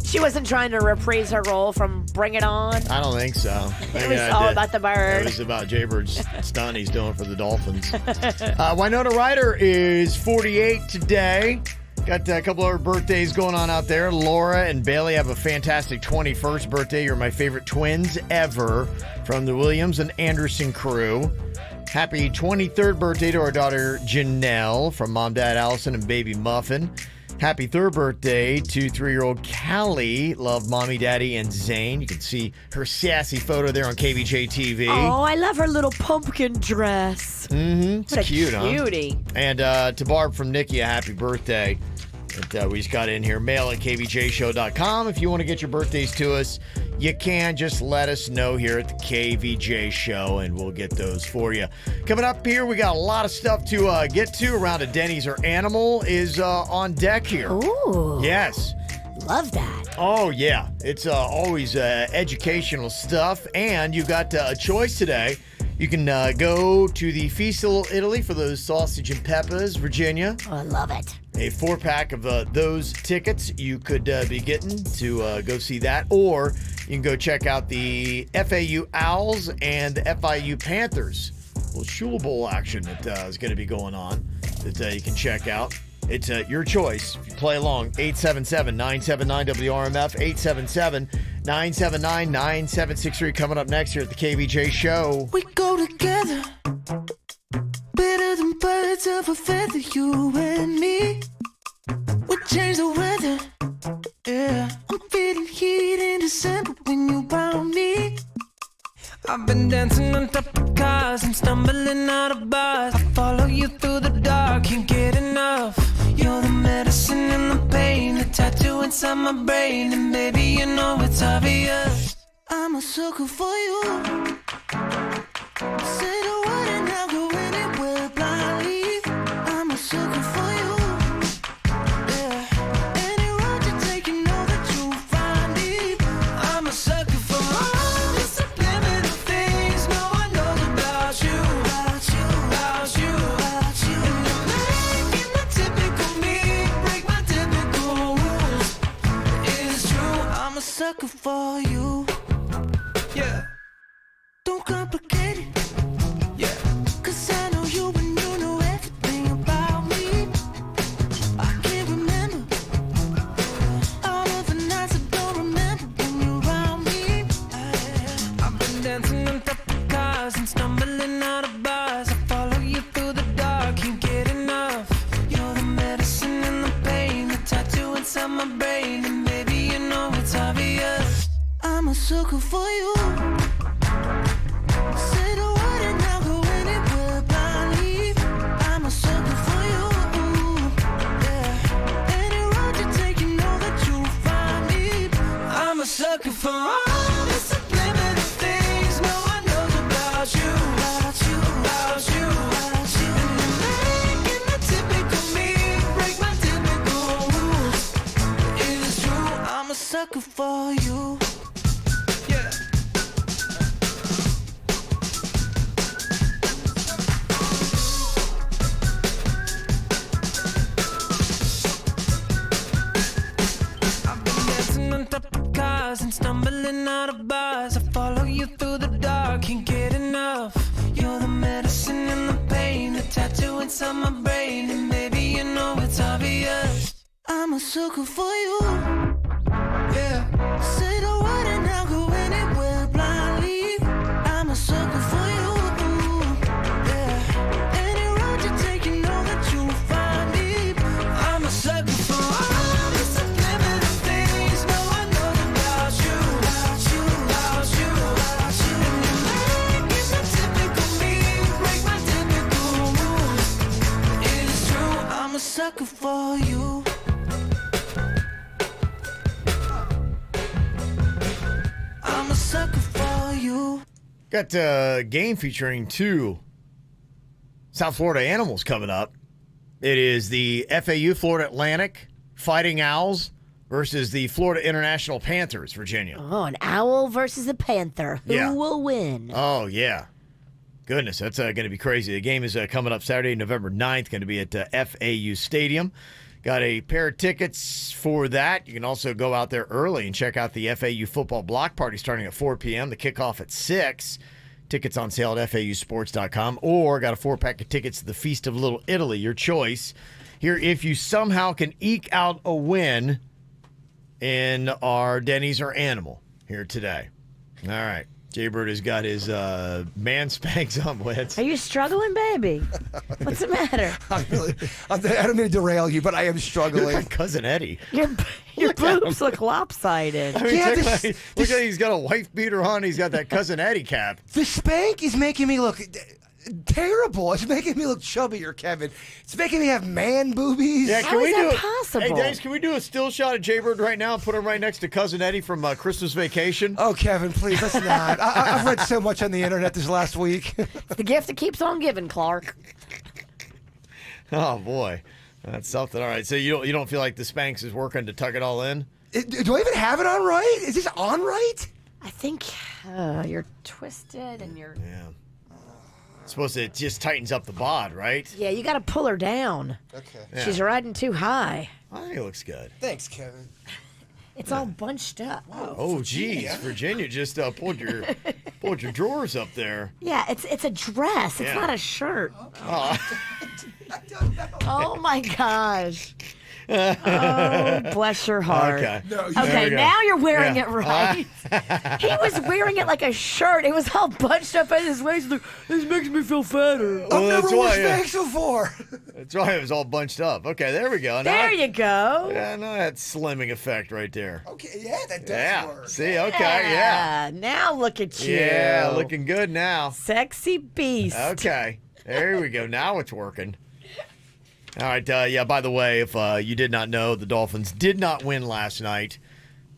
She wasn't trying to reprise her role from Bring It On. I don't think so. It was all about the bird. It was about Jaybird's stunt he's doing for the Dolphins. Winona Ryder is 48 today. Got a couple other birthdays going on out there. Laura and Bailey have a fantastic 21st birthday. You're my favorite twins ever from the Williams and Anderson crew. Happy 23rd birthday to our daughter Janelle from Mom, Dad, Allison, and baby Muffin. Happy 3rd birthday to 3-year-old Callie. Love Mommy, Daddy, and Zane. You can see her sassy photo there on Kvj Tv. Oh, I love her little pumpkin dress. It's What a cute, cutie. huh? And to Barb from Nikki, a happy birthday. That we just got in here. Mail at kvjshow.com. If you want to get your birthdays to us, you can. Just let us know here at the KVJ Show, and we'll get those for you. Coming up here, we got a lot of stuff to get to. Around a Denny's or Animal is on deck here. Ooh. Yes. Love that. Oh, yeah. It's always educational stuff. And you got a choice today. You can go to the Feast of Little Italy for those sausage and peppers, Virginia. Oh, I love it. A 4-pack of those tickets you could be getting to go see that. Or you can go check out the FAU Owls and the FIU Panthers. A little Shula Bowl action that is going to be going on that you can check out. It's your choice. If you play along, 877-979-WRMF, 877-979-9763. Coming up next here at the KVJ Show. We go together, better than birds of a feather, you and me. We change the weather, yeah. I'm feeling heat in December when you found me. I've been dancing on top of cars and stumbling out of bars. I follow you through the dark, can't get enough. You're the medicine and the pain, the tattoo inside my brain. And baby, you know it's obvious, I'm a sucker for you. Say the word and I'll go anywhere. sucker for you. Yeah. Don't complicate it. Yeah. 'Cause I know you and you know everything about me. I can't remember all of the nights I don't remember when you're around me. I've been dancing on top of cars and stumbling out of bars. I follow you through the dark, can't get enough. You're the medicine and the pain, the tattoo inside my brain, and maybe you know it's obvious. I'm a sucker for you. Say the word and I'll go anywhere blindly. I'm a sucker for you. Yeah. Any road you take, you know that you'll find me. I'm a sucker for all the subliminal things no one knows about you. About you, about you, about you. And you're making the typical me break my typical rules. It is true, I'm a sucker for you. Yeah. I've been dancing on top of cars and stumbling out of bars. I follow you through the dark, can't get enough. You're the medicine and the pain, the tattoo inside my brain, and maybe you know it's obvious. I'm a sucker for you. Yeah. Say the word and I'll go anywhere blindly. I'm a sucker for you. Yeah. Any road you take, you know that you'll find me. I'm a sucker for all the subliminal things no one knows about you. About you, about you, about you. And you're making the typical me break my typical rules. It is true, I'm a sucker for you. I'm a sucker for you. Got a game featuring two South Florida animals coming up. It is the FAU Florida Atlantic Fighting Owls versus the Florida International Panthers, Virginia. Oh, an owl versus a panther. Who will win? Oh, yeah. Goodness, that's going to be crazy. The game is coming up Saturday, November 9th, going to be at FAU Stadium. Got a pair of tickets for that. You can also go out there early and check out the FAU football block party starting at 4 p.m. The kickoff at 6. Tickets on sale at FAUsports.com. Or got a 4-pack of tickets to the Feast of Little Italy, your choice. Here, if you somehow can eke out a win in our Denny's or Animal here today. All right. Jaybird has got his man Spanx on blitz. Are you struggling, baby? What's the matter? I don't mean to derail you, but I am struggling. You're like Cousin Eddie. Your boobs look lopsided. I mean, look at he's got a wife beater on. He's got that Cousin Eddie cap. The Spank is making me look terrible. It's making me look chubbier, Kevin. It's making me have man boobies. Yeah, How is that possible? Hey, Dennis, can we do a still shot of Jaybird right now and put him right next to Cousin Eddie from Christmas Vacation? Oh, Kevin, please, let's not. I've read so much on the internet this last week. It's the gift that keeps on giving, Clark. Oh, boy. That's something. All right, so you don't feel like the Spanx is working to tuck it all in? Do I even have it on right? Is this on right? I think you're twisted and you're... Yeah. Supposed to, it just tightens up the bod, right? Yeah, you got to pull her down. Okay. Yeah. She's riding too high. I think it looks good. Thanks, Kevin. It's all bunched up. Oh, geez. Virginia just pulled your drawers up there. Yeah, it's a dress. It's Yeah. not a shirt. Oh. Oh, my gosh. Oh, bless your heart. Okay. Okay, now you're wearing Yeah. it right. He was wearing it like a shirt. It was all bunched up at his waist. Like, this makes me feel fatter. Well, I've that's never worn why, Spanx before. That's why it was all bunched up. Okay, there we go. There you go. Yeah, no, that slimming effect right there. Okay, yeah, that does work. See, okay, yeah. Now look at you. Yeah, looking good now. Sexy beast. Okay, there we go. Now it's working. All right, yeah, by the way, if you did not know, the Dolphins did not win last night.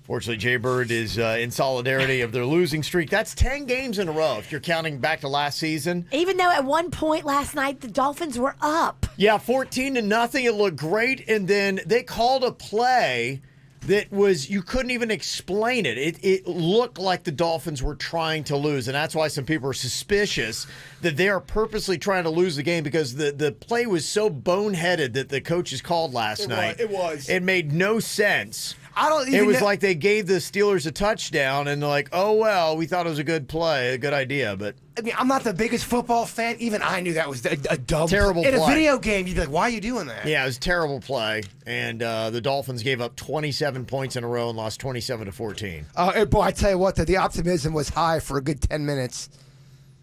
Fortunately, Jaybird is in solidarity of their losing streak. That's 10 games in a row if you're counting back to last season. Even though at one point last night the Dolphins were up. Yeah, 14-0. It looked great, and then they called a play that was, you couldn't even explain it. It looked like the Dolphins were trying to lose, and that's why some people are suspicious that they are purposely trying to lose the game because the play was so boneheaded that the coaches called last night. It was. It made no sense. I don't even It was know. like they gave the Steelers a touchdown, and they're like, oh, well, we thought it was a good play, a good idea, but... I mean, I'm not the biggest football fan. Even I knew that was a dumb Terrible In a play. video game, you'd be like, why are you doing that? Yeah, it was a terrible play, and the Dolphins gave up 27 points in a row and lost 27-14. Boy, I tell you what, the optimism was high for a good 10 minutes.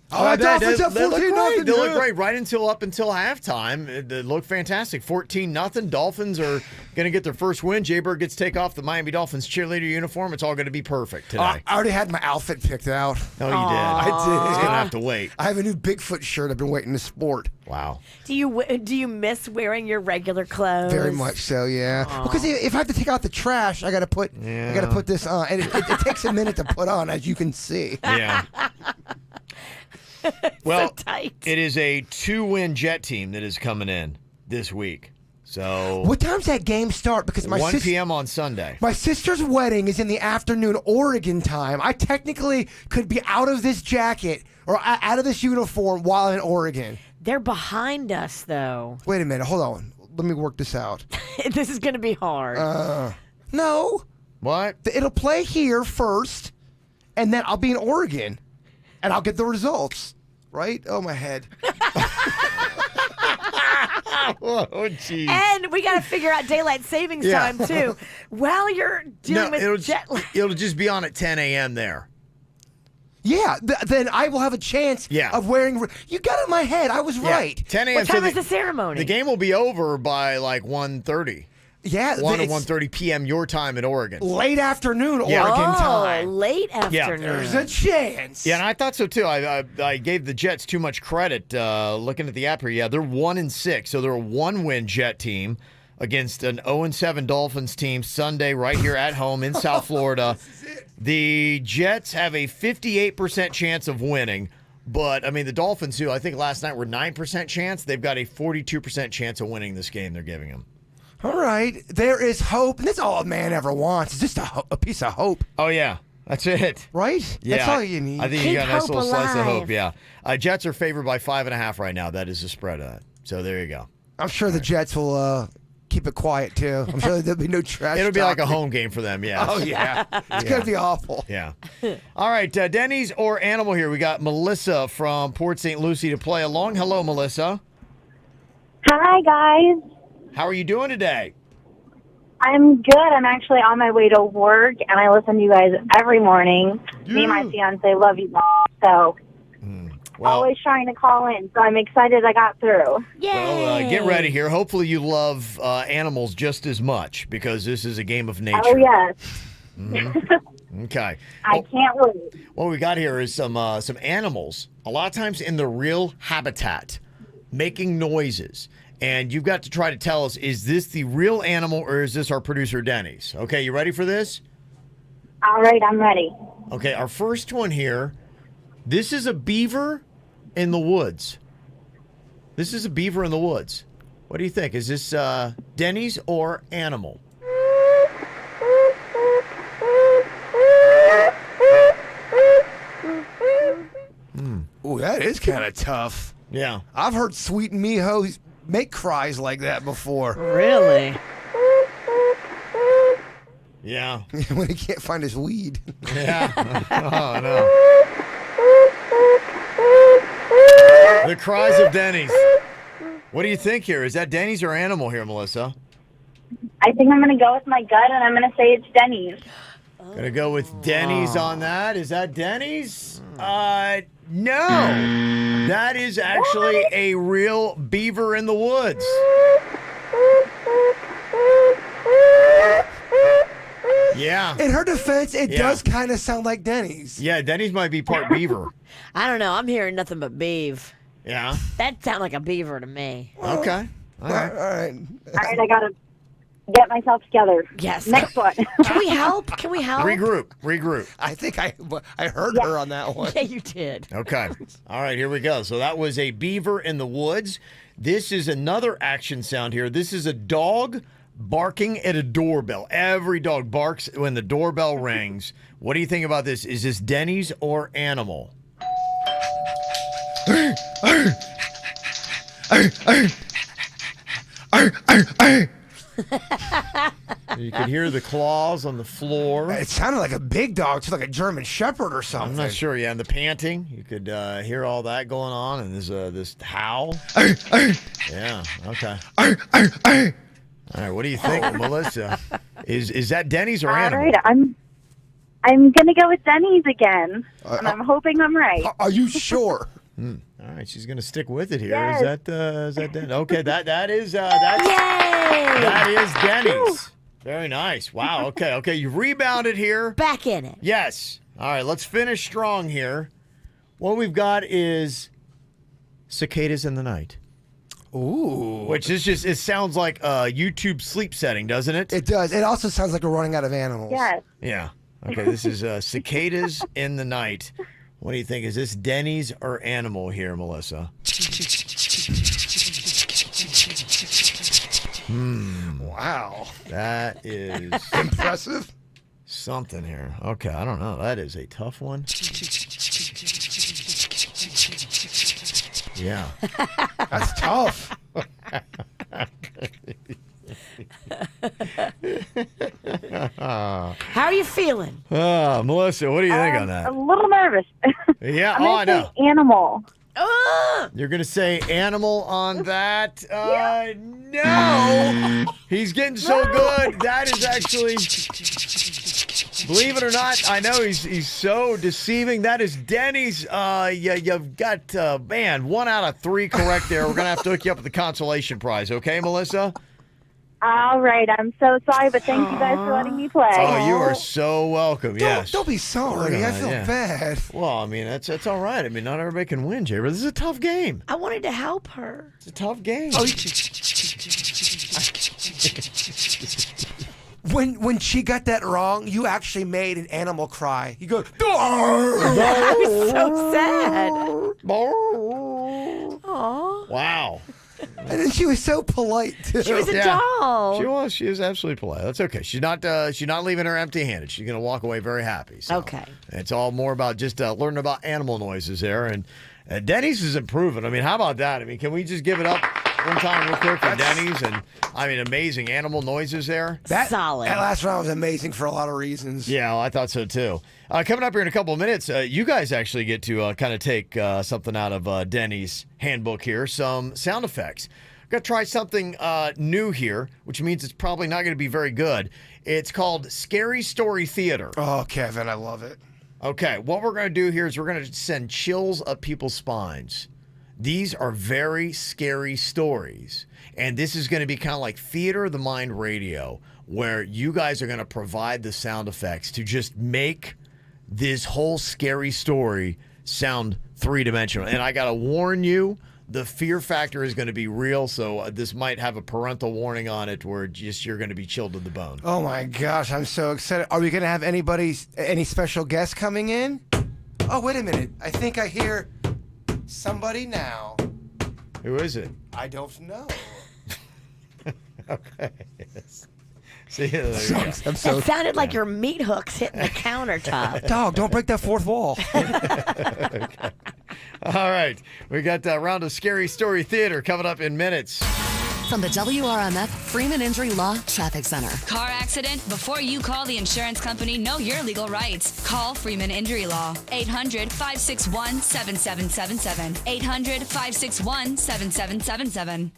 Dolphins up 14 nothing. They look great right up until halftime. It looked fantastic. 14-0. Dolphins are going to get their first win. Jay Bird gets to take off the Miami Dolphins cheerleader uniform. It's all going to be perfect today. I already had my outfit picked out. Oh, you did? I did. He's going to have to wait. I have a new Bigfoot shirt I've been waiting to sport. Wow. Do you miss wearing your regular clothes? Very much so, yeah. Because if I have to take out the trash, I got to put this on, and it takes a minute to put on, as you can see. Yeah. Well, so tight. It is a 2-win Jet team that is coming in this week. So What time's that game start? Because my 1 p.m. on Sunday. My sister's wedding is in the afternoon Oregon time. I technically could be out of this jacket or out of this uniform while in Oregon. They're behind us, though. Wait a minute. Hold on. Let me work this out. This is going to be hard. No. What? It'll play here first, and then I'll be in Oregon, and I'll get the results. Right? Oh, my head. Oh, jeez. And we got to figure out daylight savings time, too. While you're dealing with jet lag. It'll just be on at 10 a.m. there. Yeah, then I will have a chance of wearing... You got it in my head. I was right. 10 a.m. What time is the ceremony? The game will be over by like 1:30. Yeah. 1 to 1:30 p.m. your time in Oregon. Late afternoon Oregon Oh, time. late afternoon. Yeah, there's a chance. Yeah, and I thought so too. I gave the Jets too much credit. Looking at the app here, yeah, they're 1-6, so they're a 1-win Jet team against an 0-7 Dolphins team Sunday right here at home in South Florida. The Jets have a 58% chance of winning, but I mean the Dolphins, who I think last night were 9% chance, they've got a 42% chance of winning this game. They're giving them. All right, there is hope, and that's all a man ever wants. It's just a piece of hope. Oh yeah. That's it. Right? Yeah. That's all you need. I think Keep you got a nice hope little slice of alive. hope, yeah. Jets are favored by 5.5 right now. That is the spread of that. So there you go. I'm sure the Jets will keep it quiet, too. I'm sure there'll be no trash It'll be like a talking. home game for them, yeah. Oh, yeah. It's going to be awful. Yeah. All right, Denny's or Animal here. We got Melissa from Port St. Lucie to play along. Hello, Melissa. Hi, guys. How are you doing today? I'm good. I'm actually on my way to work, and I listen to you guys every morning. Me and my fiance love you guys, so always trying to call in. So I'm excited I got through. Well, get ready here. Hopefully you love animals just as much because this is a game of nature. Oh, yes. Okay. I can't wait. What we got here is some animals, a lot of times in their real habitat, making noises. And you've got to try to tell us, is this the real animal or is this our producer, Denny's? Okay, you ready for this? All right, I'm ready. Okay, our first one here, this is a beaver in the woods. This is a beaver in the woods. What do you think? Is this Denny's or animal? Ooh, that is kind of tough. Yeah. I've heard Sweet and Miho make cries like that before. Really? Yeah. When he can't find his weed. Yeah. Oh, no. The cries of Denny's. What do you think here? Is that Denny's or animal here, Melissa? I think I'm going to go with my gut, and I'm going to say it's Denny's. Gonna go with Denny's on that. Is that Denny's? No. That is actually a real beaver in the woods. Yeah. In her defense, it does kind of sound like Denny's. Yeah, Denny's might be part beaver. I don't know. I'm hearing nothing but beeve. Yeah. That sounds like a beaver to me. Okay. All right. All right. All right, I got to get myself together. Yes. Next one. Can we help? Can we help? Regroup. I think I heard her on that one. Yeah, you did. Okay. All right, here we go. So that was a beaver in the woods. This is another action sound here. This is a dog barking at a doorbell. Every dog barks when the doorbell rings. What do you think about this? Is this Denny's or animal? You could hear the claws on the floor. It sounded like a big dog, too, like a German Shepherd or something. I'm not sure. Yeah, and the panting. You could hear all that going on, and there's this howl. Yeah. Okay. All right. What do you think, Melissa? Is that Denny's or Animal? All right. I'm gonna go with Denny's again, and I'm hoping I'm right. Are you sure? All right, she's gonna stick with it here. Yes. Is that Denny's? Okay, that is Denny's. Very nice. Wow. Okay. You rebounded here. Back in it. Yes. All right. Let's finish strong here. What we've got is cicadas in the night. Ooh. Which is just, it sounds like a YouTube sleep setting, doesn't it? It does. It also sounds like we're running out of animals. Yes. Yeah. Okay, this is cicadas in the night. What do you think? Is this Denny's or Animal here, Melissa? Wow. That is impressive. Something here. Okay, I don't know. That is a tough one. Yeah. That's tough. How are you feeling? Melissa, what do you think on that? A little nervous. Yeah, I'm gonna I know. say Animal. You're going to say Animal on that? No. He's getting so good. That is actually, believe it or not, I know he's so deceiving. That is Denny's. You've got, 1 out of 3 correct there. We're going to have to hook you up with the consolation prize. Okay, Melissa? All right. I'm so sorry, but thank you guys for letting me play. Oh, you are so welcome. Yes. Don't be sorry. I feel bad. Well, I mean, that's all right. I mean, not everybody can win, Jay, but this is a tough game. I wanted to help her. It's a tough game. When she got that wrong, you actually made an animal cry. You go, I was so sad. Aww. Wow. And then she was so polite too. She was a doll. She was. She was absolutely polite. That's okay. She's not leaving her empty-handed. She's going to walk away very happy. So. Okay. It's all more about just learning about animal noises there. And Denny's is improving. I mean, how about that? I mean, can we just give it up one time real quick for Denny's? And I mean, amazing animal noises there. Solid. That last round was amazing for a lot of reasons. Yeah, well, I thought so too. Coming up here in a couple of minutes, you guys actually get to kind of take something out of Denny's handbook here, some sound effects. I'm going to try something new here, which means it's probably not going to be very good. It's called Scary Story Theater. Oh, Kevin, I love it. Okay, what we're going to do here is we're going to send chills up people's spines. These are very scary stories, and this is going to be kind of like Theater of the Mind radio, where you guys are going to provide the sound effects to just make this whole scary story sound three-dimensional. And I got to warn you, the fear factor is going to be real, so this might have a parental warning on it where you're going to be chilled to the bone. Oh, my gosh, I'm so excited. Are we going to have any special guests coming in? Oh, wait a minute. I think I hear somebody now. Who is it? I don't know. Okay. See, there you go. It sounded like your meat hooks hitting the countertop. Dog, don't break that fourth wall. Okay. All right. We got a round of Scary Story Theater coming up in minutes. From the WRMF Freeman Injury Law Traffic Center. Car accident? Before you call the insurance company, know your legal rights. Call Freeman Injury Law. 800-561-7777. 800-561-7777.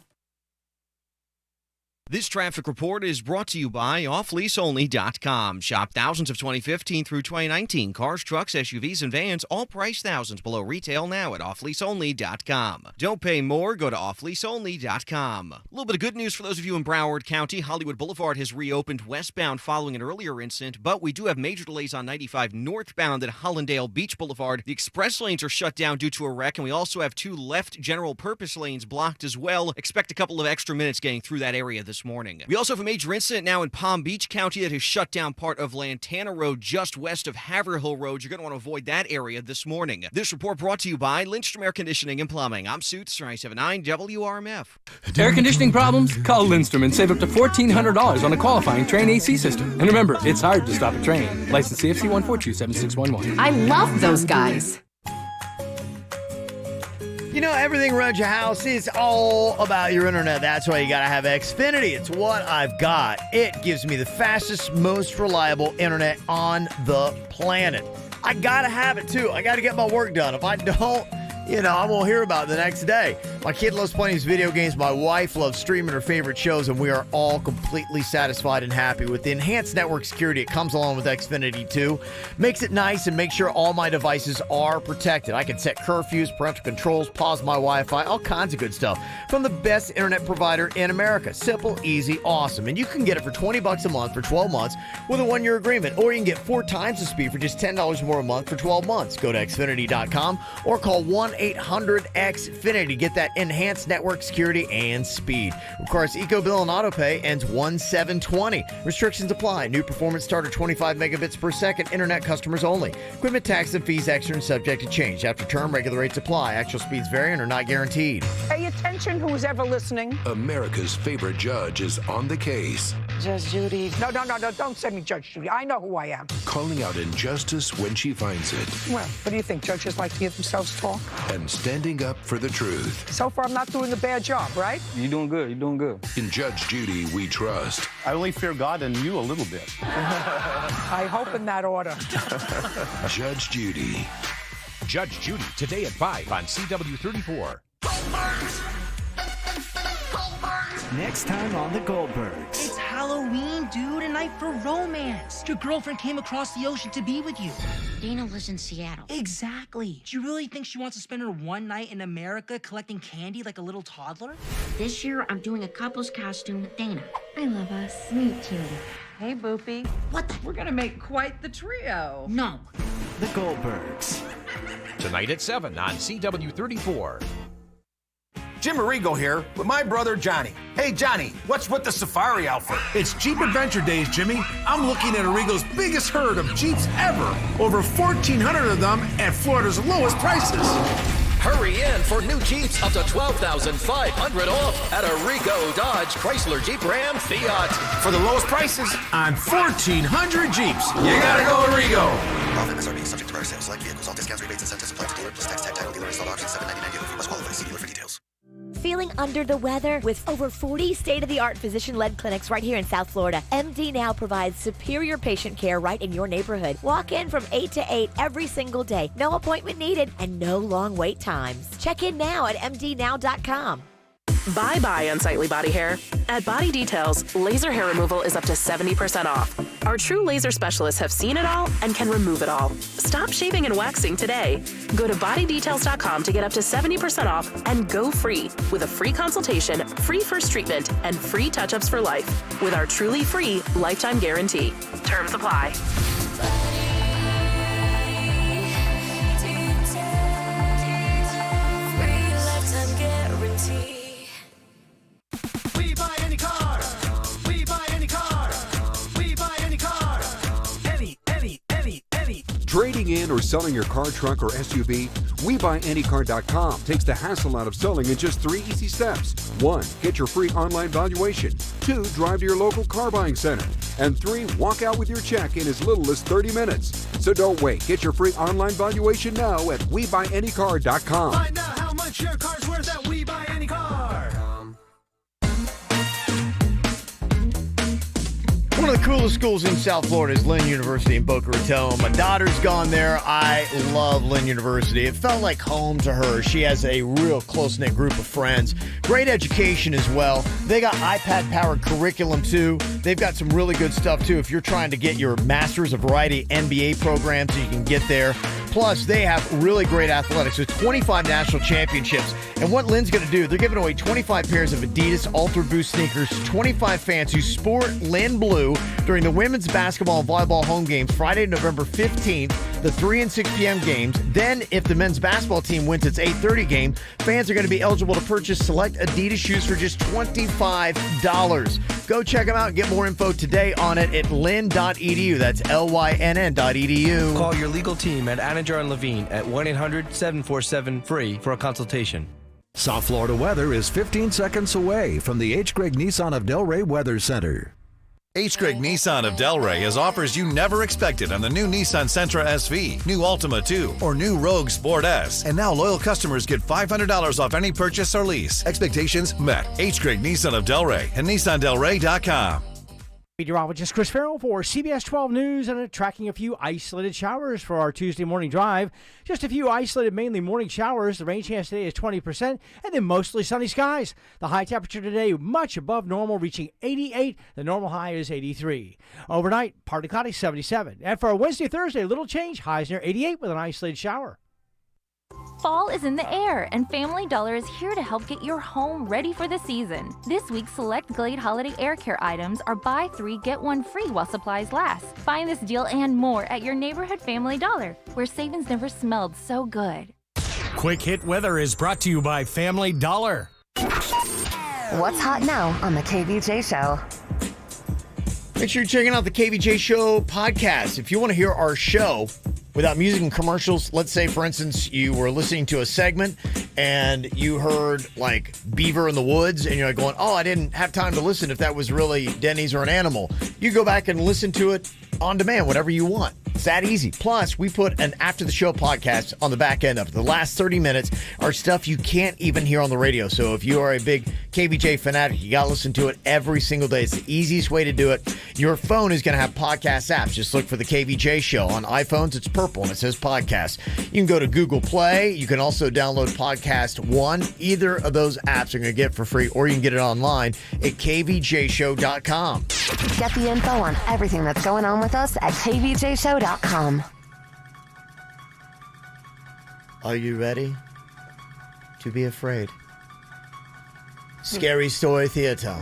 This traffic report is brought to you by offleaseonly.com. Shop thousands of 2015 through 2019 cars, trucks, SUVs, and vans, all priced thousands below retail now at offleaseonly.com. Don't pay more, go to offleaseonly.com. A little bit of good news for those of you in Broward County. Hollywood Boulevard has reopened westbound following an earlier incident, but we do have major delays on 95 northbound at Hollandale Beach Boulevard. The express lanes are shut down due to a wreck, and we also have 2 left general purpose lanes blocked as well. Expect a couple of extra minutes getting through that area this morning. We also have a major incident now in Palm Beach County that has shut down part of Lantana Road just west of Haverhill Road. You're going to want to avoid that area this morning. This report brought to you by Lindstrom Air Conditioning and Plumbing. I'm Suits, 979 WRMF. Air conditioning problems? Call Lindstrom and save up to $1,400 on a qualifying Train AC system. And remember, it's hard to stop a train. License CFC 1427611. I love those guys. You know, everything around your house is all about your internet. That's why you got to have Xfinity. It's what I've got. It gives me the fastest, most reliable internet on the planet. I got to have it, too. I got to get my work done. If I don't, I won't hear about it the next day. My kid loves playing his video games. My wife loves streaming her favorite shows, and we are all completely satisfied and happy. With the enhanced network security, it comes along with Xfinity 2. Makes it nice and makes sure all my devices are protected. I can set curfews, parental controls, pause my Wi-Fi, all kinds of good stuff from the best internet provider in America. Simple, easy, awesome. And you can get it for $20 a month for 12 months with a 1-year agreement. Or you can get 4 times the speed for just $10 more a month for 12 months. Go to Xfinity.com or call 1-800-XFINITY to get that enhanced network security and speed. Requires EcoBill and AutoPay. Ends 1/7/20. Restrictions apply. New performance starter 25 megabits per second. Internet customers only. Equipment tax and fees extra and subject to change. After term, regular rates apply. Actual speeds vary and are not guaranteed. Pay attention, who's ever listening. America's favorite judge is on the case. Judge Judy. No, don't send me Judge Judy. I know who I am. Calling out injustice when she finds it. Well, what do you think? Judges like to hear themselves talk? And standing up for the truth. So far, I'm not doing a bad job, right? You're doing good. You're doing good. In Judge Judy, we trust. I only fear God and you a little bit. I hope in that order. Judge Judy. Judge Judy, today at 5 on CW 34. Next time on The Goldbergs. It's Halloween, dude, a night for romance. Your girlfriend came across the ocean to be with you. Dana lives in Seattle. Exactly. Do you really think she wants to spend her one night in America collecting candy like a little toddler? This year, I'm doing a couple's costume with Dana. I love us. Me too. Hey, Boopy. What the? We're gonna make quite the trio. No. The Goldbergs. Tonight at 7 on CW 34. Jim Arrigo here with my brother Johnny. Hey Johnny, what's with the safari outfit? It's Jeep Adventure Days, Jimmy. I'm looking at Arrigo's biggest herd of Jeeps ever. Over 1,400 of them at Florida's lowest prices. Hurry in for new Jeeps up to $12,500 off at Arrigo, Dodge, Chrysler, Jeep, Ram, Fiat. For the lowest prices on 1,400 Jeeps. You gotta go Arrigo. Offer MSRP subject to prior sales. Select vehicles. All discounts, rebates, incentives apply to dealer plus tax, title, dealer installed auction, $799 dealer fee must qualify. See dealer for details. Feeling under the weather? With over 40 state-of-the-art physician-led clinics right here in South Florida, MD Now provides superior patient care right in your neighborhood. Walk in from 8 to 8 every single day. No appointment needed and no long wait times. Check in now at mdnow.com. Bye-bye unsightly body hair. At Body Details, laser hair removal is up to 70% off. Our true laser specialists have seen it all and can remove it all. Stop shaving and waxing today. Go to bodydetails.com to get up to 70% off and go free with a free consultation, free first treatment, and free touch-ups for life with our truly free lifetime guarantee. Terms apply. Trading in or selling your car, truck, or SUV? WeBuyAnyCar.com takes the hassle out of selling in just 3 easy steps. 1. Get your free online valuation. 2. Drive to your local car buying center. And 3. Walk out with your check in as little as 30 minutes. So don't wait. Get your free online valuation now at WeBuyAnyCar.com. Find out how much your car's worth at WeBuyAnyCar. One of the coolest schools in South Florida is Lynn University in Boca Raton. My daughter's gone there. I love Lynn University. It felt like home to her. She has a real close-knit group of friends. Great education as well. They got iPad-powered curriculum, too. They've got some really good stuff, too. If you're trying to get your master's, a variety of MBA programs, you can get there. Plus, they have really great athletics with 25 national championships. And what Lynn's going to do, they're giving away 25 pairs of Adidas Ultra Boost sneakers to 25 fans who sport Lynn Blue during the women's basketball and volleyball home games Friday, November 15th, the 3 and 6 p.m. games. Then, if the men's basketball team wins its 8:30 game, fans are going to be eligible to purchase select Adidas shoes for just $25. Go check them out and get more info today on it at lynn.edu. That's LYNN.edu. Call your legal team at Anajar and Levine at 1-800-747-FREE for a consultation. South Florida weather is 15 seconds away from the H. Gregg Nissan of Delray Weather Center. H. Craig Nissan of Delray has offers you never expected on the new Nissan Sentra SV, new Altima 2, or new Rogue Sport S. And now loyal customers get $500 off any purchase or lease. Expectations met. H. Craig Nissan of Delray and NissanDelray.com. Meteorologist Chris Farrell for CBS 12 News, and tracking a few isolated showers for our Tuesday morning drive. Just a few isolated, mainly morning showers. The rain chance today is 20%, and then mostly sunny skies. The high temperature today much above normal, reaching 88. The normal high is 83. Overnight, partly cloudy, 77. And for Wednesday, Thursday, a little change. Highs near 88 with an isolated shower. Fall is in the air, and Family Dollar is here to help get your home ready for the season. This week, select Glade Holiday Air Care items are buy 3, get 1 free while supplies last. Find this deal and more at your neighborhood Family Dollar, where savings never smelled so good. Quick Hit Weather is brought to you by Family Dollar. What's hot now on the KVJ Show? Make sure you're checking out the KVJ Show podcast. If you want to hear our show without music and commercials, let's say, for instance, you were listening to a segment and you heard like Beaver in the Woods and you're like going, oh, I didn't have time to listen if that was really Denny's or an animal. You go back and listen to it on demand, whatever you want. It's that easy. Plus, we put an after the show podcast on the back end of it. The last 30 minutes are stuff you can't even hear on the radio. So if you are a big KVJ fanatic, you got to listen to it every single day. It's the easiest way to do it. Your phone is going to have podcast apps. Just look for the KVJ Show. On iPhones, it's purple and it says podcast. You can go to Google Play. You can also download Podcast One. Either of those apps are going to get for free, or you can get it online at kvjshow.com. Get the info on everything that's going on with us at kvjshow.com. Are you ready to be afraid? Scary Story Theater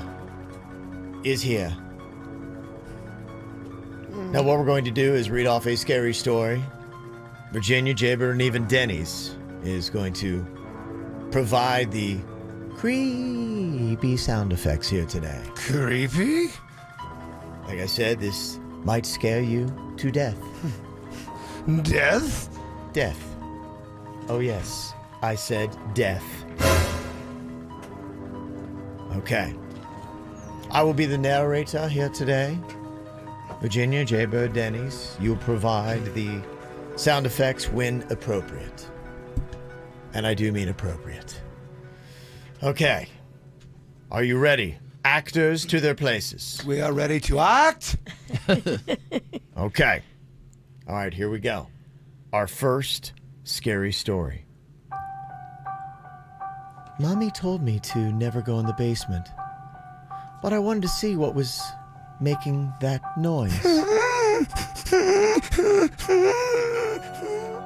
is here. Now what we're going to do is read off a scary story. Virginia, Jaber, and even Denny's is going to provide the creepy sound effects here today. Creepy? Like I said, this might scare you to death. Death? Death. Oh yes, I said death. Okay. I will be the narrator here today. Virginia, Jaybird, Denny's, you'll provide the sound effects when appropriate. And I do mean appropriate. Okay. Are you ready? Actors to their places. We are ready to act. Okay. All right, here we go. Our first scary story. Mommy told me to never go in the basement, but I wanted to see what was making that noise.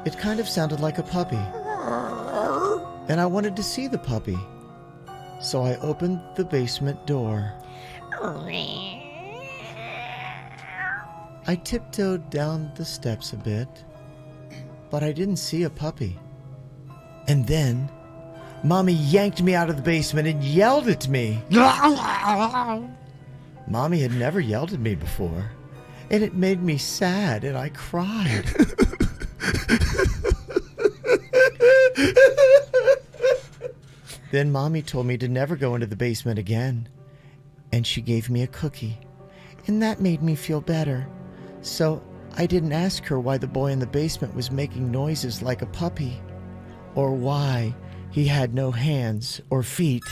It kind of sounded like a puppy, and I wanted to see the puppy. So I opened the basement door. I tiptoed down the steps a bit, but I didn't see a puppy. And then, Mommy yanked me out of the basement and yelled at me. Mommy had never yelled at me before, and it made me sad, and I cried. Then Mommy told me to never go into the basement again, and she gave me a cookie, and that made me feel better. So I didn't ask her why the boy in the basement was making noises like a puppy, or why he had no hands or feet.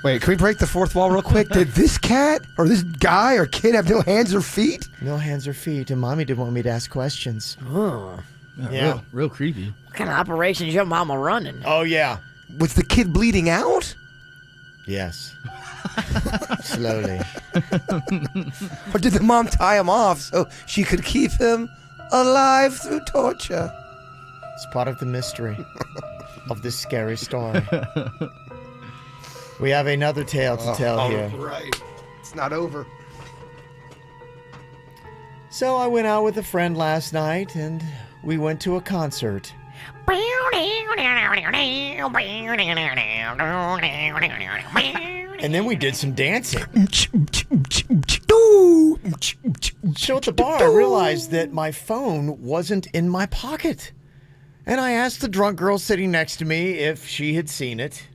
Wait, can we break the fourth wall real quick? Did this cat or this guy or kid have no hands or feet? No hands or feet, and Mommy didn't want me to ask questions. Oh. Yeah. Real creepy. What kind of operation is your mama running? Oh, yeah. Was the kid bleeding out? Yes. Slowly. Or did the mom tie him off so she could keep him alive through torture? It's part of the mystery of this scary story. We have another tale to tell here. Right. It's not over. So I went out with a friend last night, and we went to a concert. And then we did some dancing. So at the bar, I realized that my phone wasn't in my pocket. And I asked the drunk girl sitting next to me if she had seen it.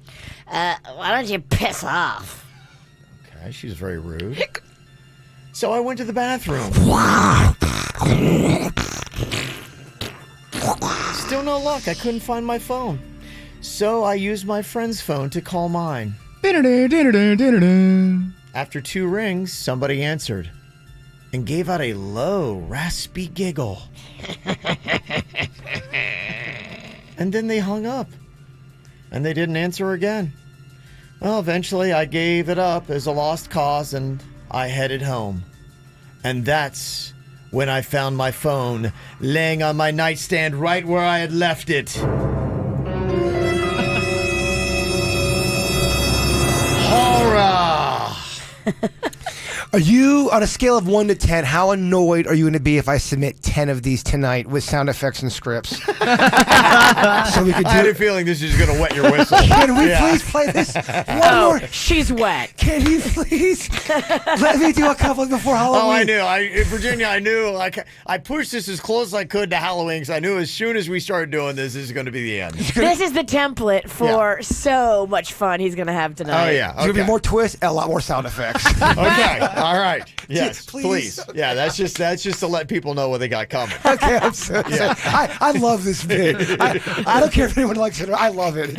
Why don't you piss off? Okay, she's very rude. So I went to the bathroom. Still no luck. I couldn't find my phone. So I used my friend's phone to call mine. After 2 rings, somebody answered and gave out a low, raspy giggle. And then they hung up. And they didn't answer again. Well, eventually I gave it up as a lost cause and I headed home. And that's when I found my phone laying on my nightstand right where I had left it. Horror! Are you, on a scale of 1 to 10, how annoyed are you going to be if I submit 10 of these tonight with sound effects and scripts? So we could I had a feeling this is going to wet your whistle. Can we please play this one more? She's wet. Can you please let me do a couple before Halloween? Oh, I knew. In Virginia, I knew. Like, I pushed this as close as I could to Halloween because I knew as soon as we started doing this is going to be the end. This is the template for so much fun he's going to have tonight. Oh, yeah. There's going to be more twists and a lot more sound effects. Okay. All right. Yes, Please. please. Yeah, that's just to let people know what they got coming. Okay, I'm so excited. I love this bit. I don't care if anyone likes it. I love it.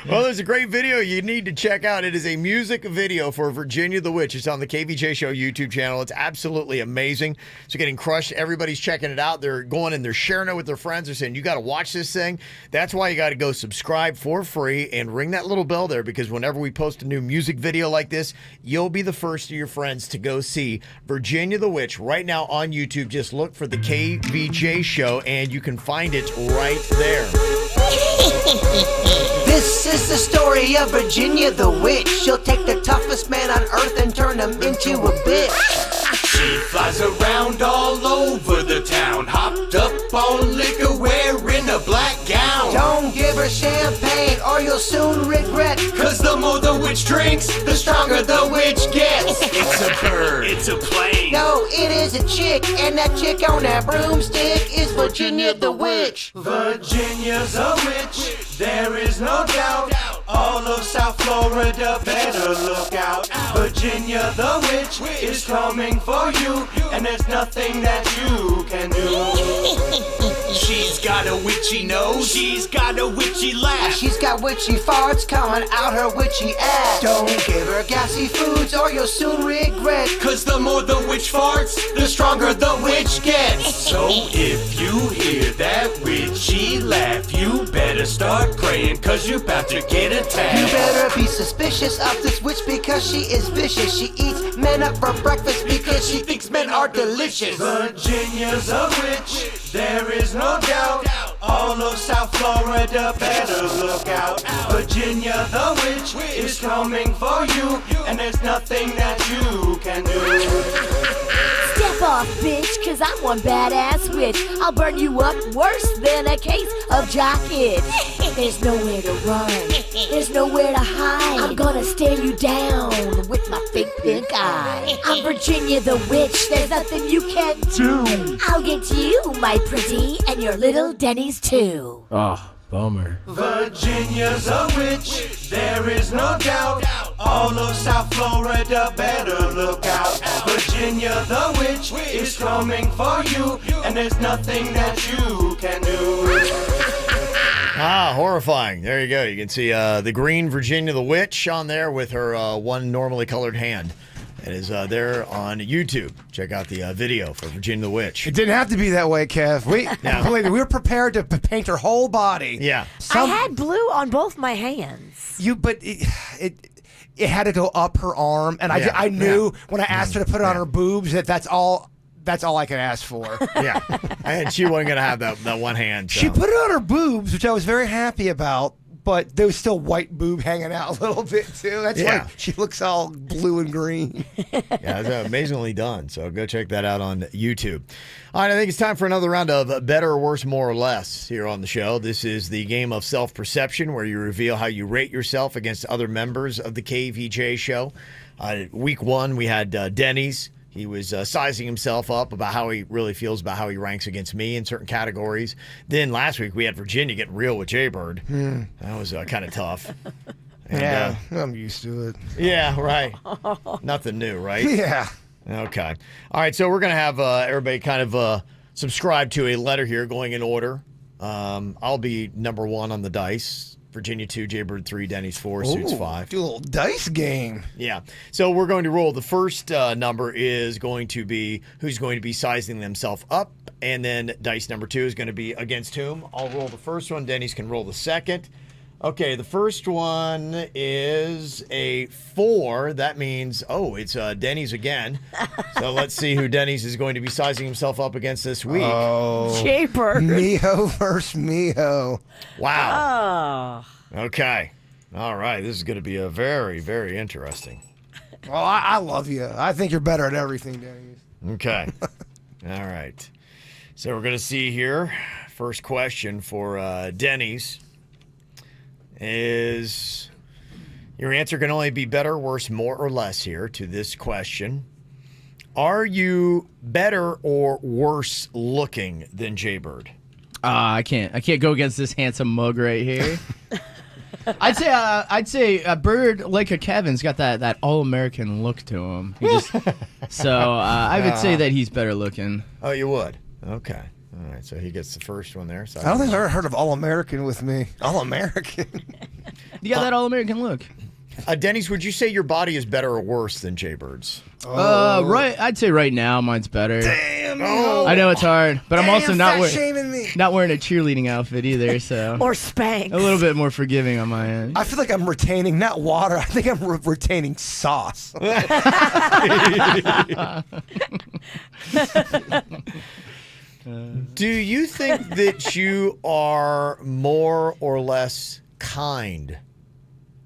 Well, there's a great video you need to check out. It is a music video for Virginia the Witch. It's on the KVJ Show YouTube channel. It's absolutely amazing. It's getting crushed. Everybody's checking it out. They're going and they're sharing it with their friends. They're saying, you got to watch this thing. That's why you got to go subscribe for free and ring that little bell there, because whenever we post a new music video like this, you'll be the first of your friends to go see Virginia the Witch right now on YouTube. Just look for the KVJ Show and you can find it right there. This is the story of Virginia the Witch. She'll take the toughest man on earth and turn him into a bitch. She flies around all over the town, hopped up on liquor, wearing a black gown. Don't give her champagne or you'll soon regret. Cause the more the witch drinks, the stronger the witch gets. It's a bird, it's a plane. No, it is a chick, and that chick on that broomstick is Virginia the Witch. Virginia's a witch, there is no doubt. All of South Florida better look out. Virginia the Witch is coming for you, and there's nothing that you can do. She's got a witchy nose, she's got a witchy laugh. She's got witchy farts coming out her witchy ass. Don't give her gassy foods or you'll soon regret. Cause the more the witch farts, the stronger the witch gets. So if you hear that witchy laugh, you better start praying, cause you're about to get attacked. You better be suspicious of this witch because she is vicious. She eats men up for breakfast because she thinks men are delicious. Virginia's a witch, there is no doubt. All of South Florida better look out. Virginia the Witch is coming for you, and there's nothing that you can do. Step off, bitch, cause I'm one badass witch. I'll burn you up worse than a case of jock itch. There's nowhere to run, there's nowhere to hide. I'm gonna stare you down with my big pink eye. I'm Virginia the Witch, there's nothing you can't do. I'll get you, my pretty, and your little Denny's too. Oh, bummer. Virginia's a witch, there is no doubt. All of South Florida better look out. Virginia the Witch is coming for you, and there's nothing that you can do. Ah, horrifying. There you go. You can see the green Virginia the Witch on there with her one normally colored hand. It is there on YouTube. Check out the video for Virginia the Witch. It didn't have to be that way, Kev. Believe me, we were prepared to paint her whole body. Yeah. I had blue on both my hands. But it had to go up her arm, and I knew when I asked her to put it on her boobs that's all I could ask for. Yeah. And she wasn't going to have that one hand. So. She put it on her boobs, which I was very happy about, but there was still white boob hanging out a little bit, too. That's why she looks all blue and green. Yeah, it's amazingly done. So go check that out on YouTube. All right, I think it's time for another round of Better, Worse, More or Less here on the show. This is the game of self-perception where you reveal how you rate yourself against other members of the KVJ show. Week 1, we had Denny's. He was sizing himself up about how he really feels about how he ranks against me in certain categories. Then last week we had Virginia getting real with Jaybird. That was kind of tough. And, I'm used to it. Yeah, right. Nothing new, right? Yeah. Okay. All right, so we're going to have everybody kind of subscribe to a letter here going in order. I'll be number 1 on the dice. Virginia 2, Jaybird 3, Denny's 4, Suits 5. Do a little dice game. Yeah. So we're going to roll. The first number is going to be who's going to be sizing themselves up. And then dice number 2 is going to be against whom. I'll roll the first one. Denny's can roll the second. Okay, the first one is a 4. That means, it's Denny's again. So let's see who Denny's is going to be sizing himself up against this week. Oh. Jaybird. Miho versus Miho. Wow. Okay. All right. This is going to be a very, very interesting. Well, I love you. I think you're better at everything, Denny's. Okay. All right. So we're going to see here. First question for Denny's is your answer can only be better, worse, more, or less here to this question. Are you better or worse looking than Jaybird? I can't go against this handsome mug right here. I'd say a bird like a Kevin's got that all-American look to him. I would say that he's better looking. Oh, you would? Okay. All right, so he gets the first one there. So I don't think I've ever heard of All-American with me. All-American. You got that all-American look. Denny's, would you say your body is better or worse than Jaybirds? Right. I'd say right now mine's better. Damn. I know it's hard, but I'm also not shaming me. not wearing a cheerleading outfit either, so or Spanx. A little bit more forgiving on my end. I feel like I'm retaining not water. I think I'm retaining sauce. Do you think that you are more or less kind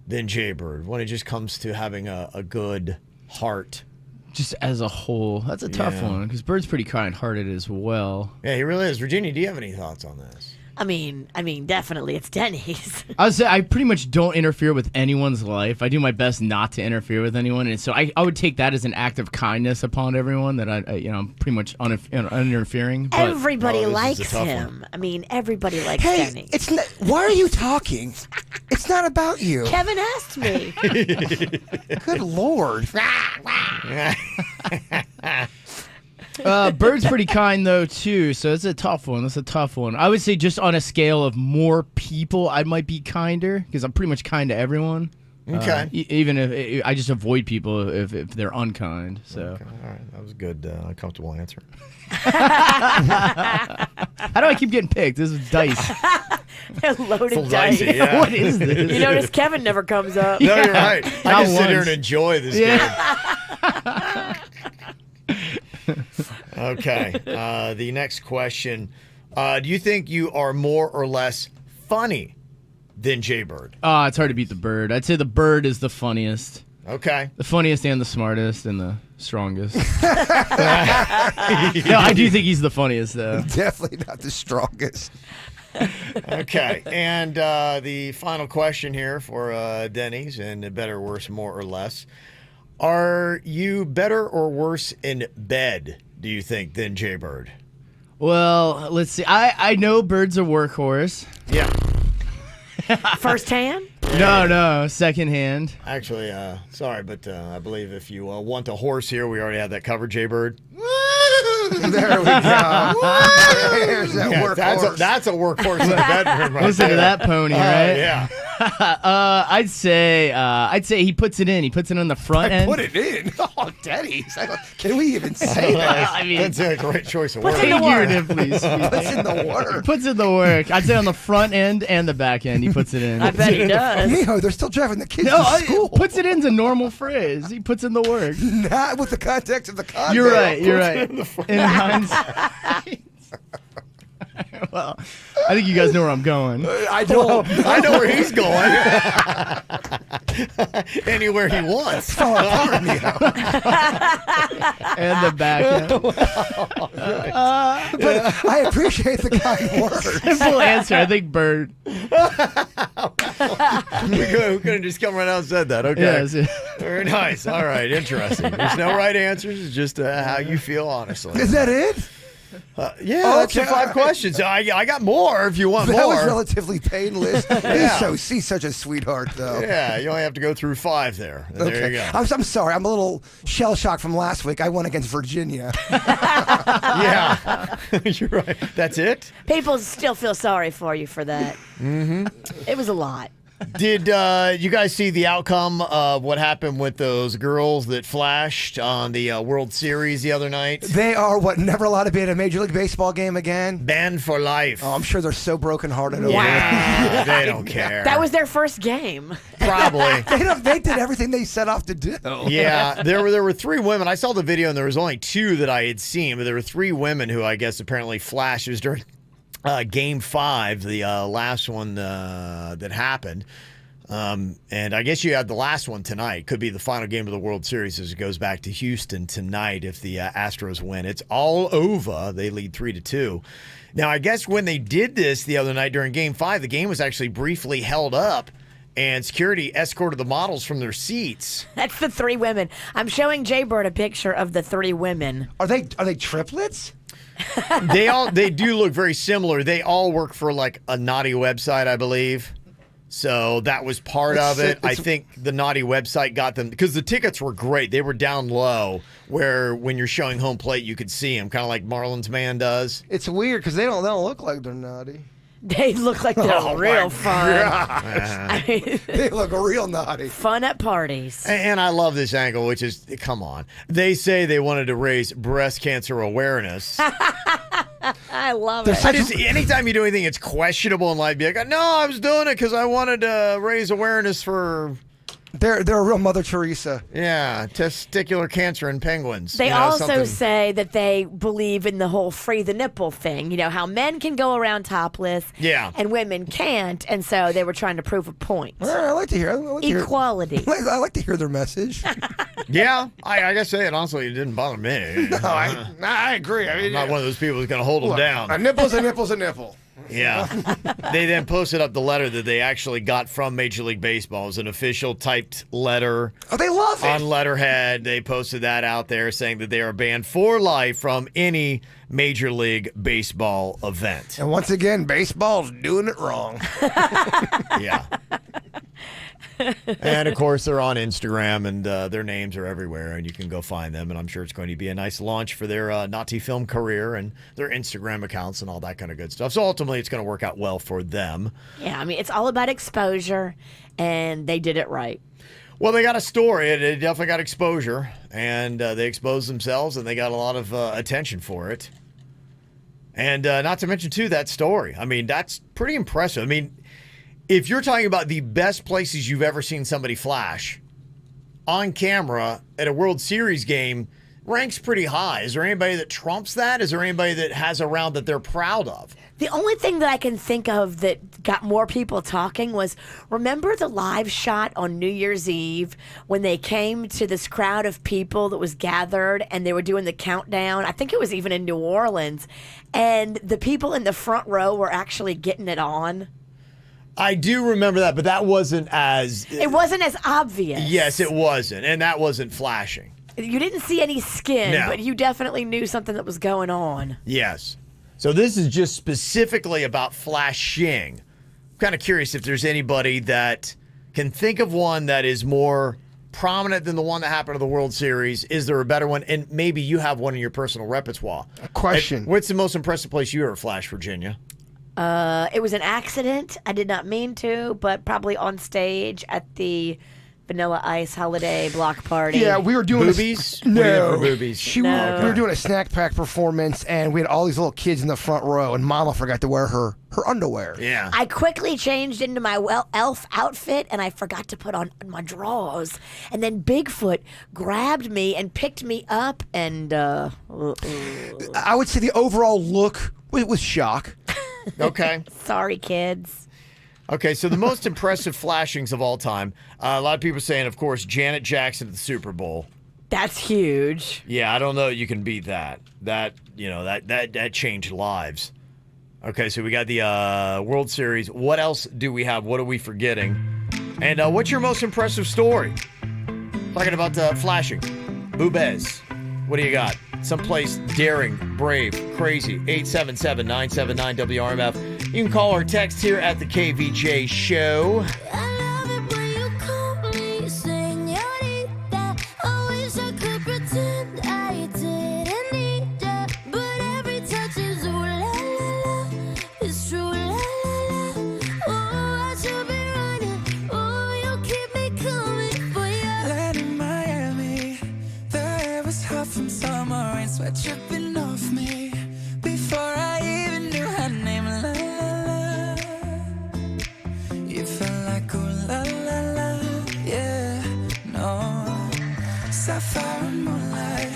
than Jaybird when it just comes to having a good heart? Just as a whole, that's a tough one because Bird's pretty kind-hearted as well. Yeah, he really is. Virginia, do you have any thoughts on this? I mean, definitely it's Denny's. I would say I pretty much don't interfere with anyone's life. I do my best not to interfere with anyone, and so I would take that as an act of kindness upon everyone that I'm pretty much uninterfering. But Everybody likes him. I mean, everybody likes Denny's. It's not, why are you talking? It's not about you. Kevin asked me. Good Lord. Bird's pretty kind though too, so it's a tough one. That's a tough one. I would say just on a scale of more people, I might be kinder because I'm pretty much kind to everyone. Okay. Even if I just avoid people if they're unkind. So. Okay. All right, that was a good, comfortable answer. How do I keep getting picked? This is dice. They're loaded Full dice. dicey, yeah. What is this? You notice Kevin never comes up. No, you're right. I can sit here once. and enjoy this game. Okay. The next question. Do you think you are more or less funny than Jaybird? It's hard to beat the Bird. I'd say the Bird is the funniest. Okay. The funniest and the smartest and the strongest. No, I do think he's the funniest, though. Definitely not the strongest. Okay. And the final question here for Denny's, and better, worse, more or less. Are you better or worse in bed, do you think, than Jaybird? Well, let's see. I know Bird's a workhorse. Yeah. First hand? No, second hand. Actually, sorry, but I believe if you want a horse here, we already had that covered, Jaybird. There we go. There's that workhorse. That's a workhorse in the bedroom right Listen there. to that pony, right? Yeah. I'd say he puts it in. He puts it on the front end. Put it in. Oh, Denny's. Can we even say that? I mean, That's a great choice of words. figuratively speaking. Puts in the work. Puts in the work. I'd say on the front end and the back end, he puts it in. I bet he does. Miho, they're still driving the kids to school. Puts it into normal phrase. He puts in the work. Not with the context of the context. You're right. In hindsight. Well, I think you guys know where I'm going. I don't. I know where he's going. Anywhere he wants. Fall apart, Miho. And the back end. But I appreciate the kind words. Simple answer. I think Bird. Who could have just come right out and said that? Okay. Yes. Very nice. All right. Interesting. There's no right answers. It's just how you feel, honestly. Is that it? That's your 5 questions. I got more if you want that more. was relatively painless. He's such a sweetheart, though. Yeah, you only have to go through 5 there. There you go. I'm sorry. I'm a little shell-shocked from last week. I won against Virginia. Yeah. You're right. That's it? People still feel sorry for you for that. Mm-hmm. It was a lot. Did you guys see the outcome of what happened with those girls that flashed on the World Series the other night? They are never allowed to be at a Major League Baseball game again. Banned for life. Oh, I'm sure they're so brokenhearted. Yeah, they don't care. That was their first game. Probably. They did everything they set off to do. Yeah, there were 3 women. I saw the video and there was only 2 that I had seen, but there were 3 women who I guess apparently flashed. It was during Game 5, the last one that happened. And I guess you had the last one tonight. Could be the final game of the World Series as it goes back to Houston tonight if the Astros win. It's all over. They lead 3-2. Now, I guess when they did this the other night during Game 5, the game was actually briefly held up, and security escorted the models from their seats. That's the 3 women. I'm showing Jay Bird a picture of the 3 women. Are they triplets? They do look very similar. They all work for like a naughty website, I believe. So that was part of it. I think the naughty website got them because the tickets were great. They were down low where when you're showing home plate, you could see them, kind of like Marlon's man does. It's weird because they don't look like they're naughty. They look like they're real fun. I mean, they look real naughty. Fun at parties. And I love this angle, which is, come on. They say they wanted to raise breast cancer awareness. I love it. Anytime you do anything it's questionable in life, be like, no, I was doing it because I wanted to raise awareness for... They're a real Mother Teresa. Yeah, testicular cancer in penguins. They also say that they believe in the whole free the nipple thing. You know, how men can go around topless and women can't. And so they were trying to prove a point. I like to hear equality. I like to hear their message. Yeah, I gotta say it honestly, it didn't bother me. No, I agree. I mean, I'm not one of those people who's gonna hold them down. A nipple's a nipple's a nipple. Yeah. They then posted up the letter that they actually got from Major League Baseball. It was an official typed letter. Oh, they love it. On letterhead. They posted that out there saying that they are banned for life from any Major League Baseball event. And once again, baseball's doing it wrong. Yeah. And, of course, they're on Instagram, and their names are everywhere, and you can go find them. And I'm sure it's going to be a nice launch for their Nazi film career and their Instagram accounts and all that kind of good stuff. So, ultimately, it's going to work out well for them. Yeah, I mean, it's all about exposure, and they did it right. Well, they got a story. They definitely got exposure, and they exposed themselves, and they got a lot of attention for it. And not to mention, too, that story. I mean, that's pretty impressive. I mean, if you're talking about the best places you've ever seen somebody flash on camera at a World Series game, ranks pretty high. Is there anybody that trumps that? Is there anybody that has a round that they're proud of? The only thing that I can think of that got more people talking was, remember the live shot on New Year's Eve when they came to this crowd of people that was gathered and they were doing the countdown? I think it was even in New Orleans. And the people in the front row were actually getting it on. I do remember that, but that wasn't as... It wasn't as obvious. Yes, it wasn't. And that wasn't flashing. You didn't see any skin, No. but you definitely knew something that was going on. Yes. So this is just specifically about flashing. I'm kind of curious if there's anybody that can think of one that is more prominent than the one that happened at the World Series. Is there a better one? And maybe you have one in your personal repertoire. Question. What's the most impressive place you ever flashed, Virginia? It was an accident. I did not mean to, but probably on stage at the Vanilla Ice holiday block party. Yeah, we were doing boobies. No, boobies. We were doing a snack pack performance, and we had all these little kids in the front row, and Mama forgot to wear her underwear. Yeah. I quickly changed into my elf outfit, and I forgot to put on my drawers. And then Bigfoot grabbed me and picked me up, and I would say the overall look was shock. Okay. Sorry, kids. Okay, so the most impressive flashings of all time. A lot of people saying, of course, Janet Jackson at the Super Bowl. That's huge. Yeah, I don't know you can beat that. That changed lives. Okay, so we got the World Series. What else do we have? What are we forgetting? And what's your most impressive story? Talking about flashing. Boobez. What do you got? someplace daring, brave, crazy. 877-979-WRMF. You can call or text here at the KVJ Show. Tripping off me before I even knew her name. La la la. You felt like oh la la la. Yeah, no. Sapphire and moonlight.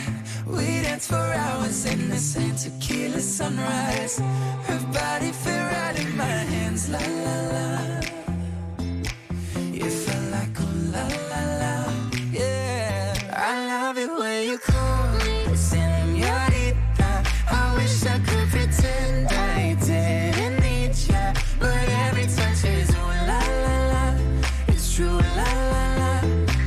We danced for hours in the same tequila sunrise. Her body fit right in my hands. La la la. You felt like oh la la la. Yeah, I love it when you call me. I wish I could pretend I didn't need ya, but every touch is ooh la la la. It's true la la la.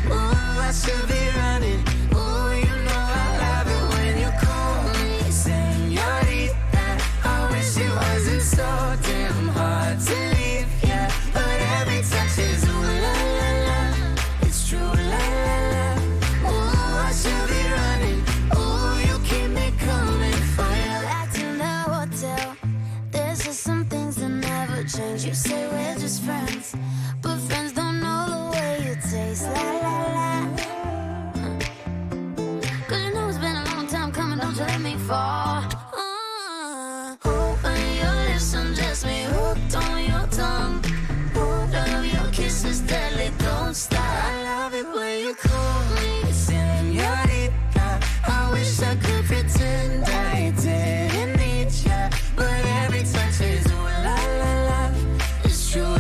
Ooh, I should be running. Ooh, you know I love it when you call me señorita. I wish it wasn't so damn hard to leave ya, but every touch is ooh la la la. It's true la la la. Ooh, I should be running. Ooh, you keep me coming. There's just some things that never change. You say we're just friends, but friends don't know the way you taste. La la la. Cause you know it's been a long time coming, don't you let me fall. Open your lips and just me hooked on your tongue. Love your kisses deadly, don't stop. I love it when you call me señorita. I wish I could pretend I didn't need ya, but every touch is ooh la la la. It's true la la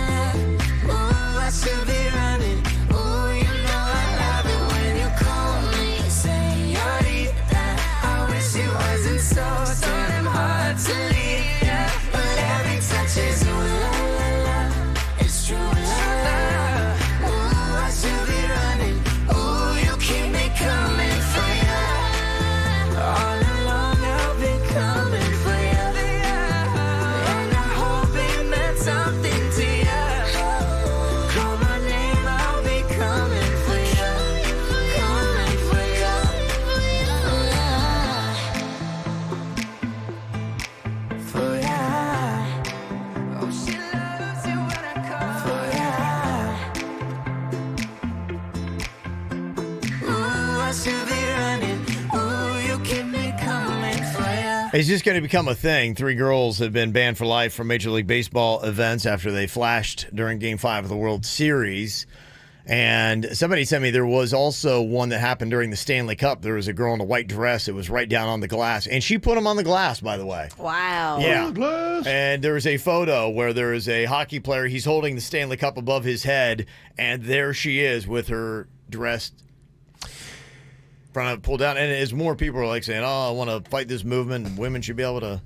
la. Ooh, I should be running. Ooh, you know I love it when you call me señorita. I wish it wasn't so damn hard to leave ya, but every touch is ooh la la la. It's true la la la. Ooh, I should be running. Ooh, you keep me coming for ya. All along I've been coming for ya. And I hope it meant something to ya. Call my name, I'll be coming for ya. Coming for ya. For ya. Oh, she loves you when I call for ya. Ooh, I should be running. Ooh, you keep me coming for ya. It's just going to become a thing. 3 girls have been banned for life from Major League Baseball events after they flashed during Game 5 of the World Series. And somebody sent me there was also one that happened during the Stanley Cup. There was a girl in a white dress. It was right down on the glass. And she put them on the glass, by the way. Wow. Yeah. And there is a photo where there is a hockey player. He's holding the Stanley Cup above his head. And there she is with her dress front of it pulled down. And as more people are like saying, oh, I want to fight this movement, and women should be able to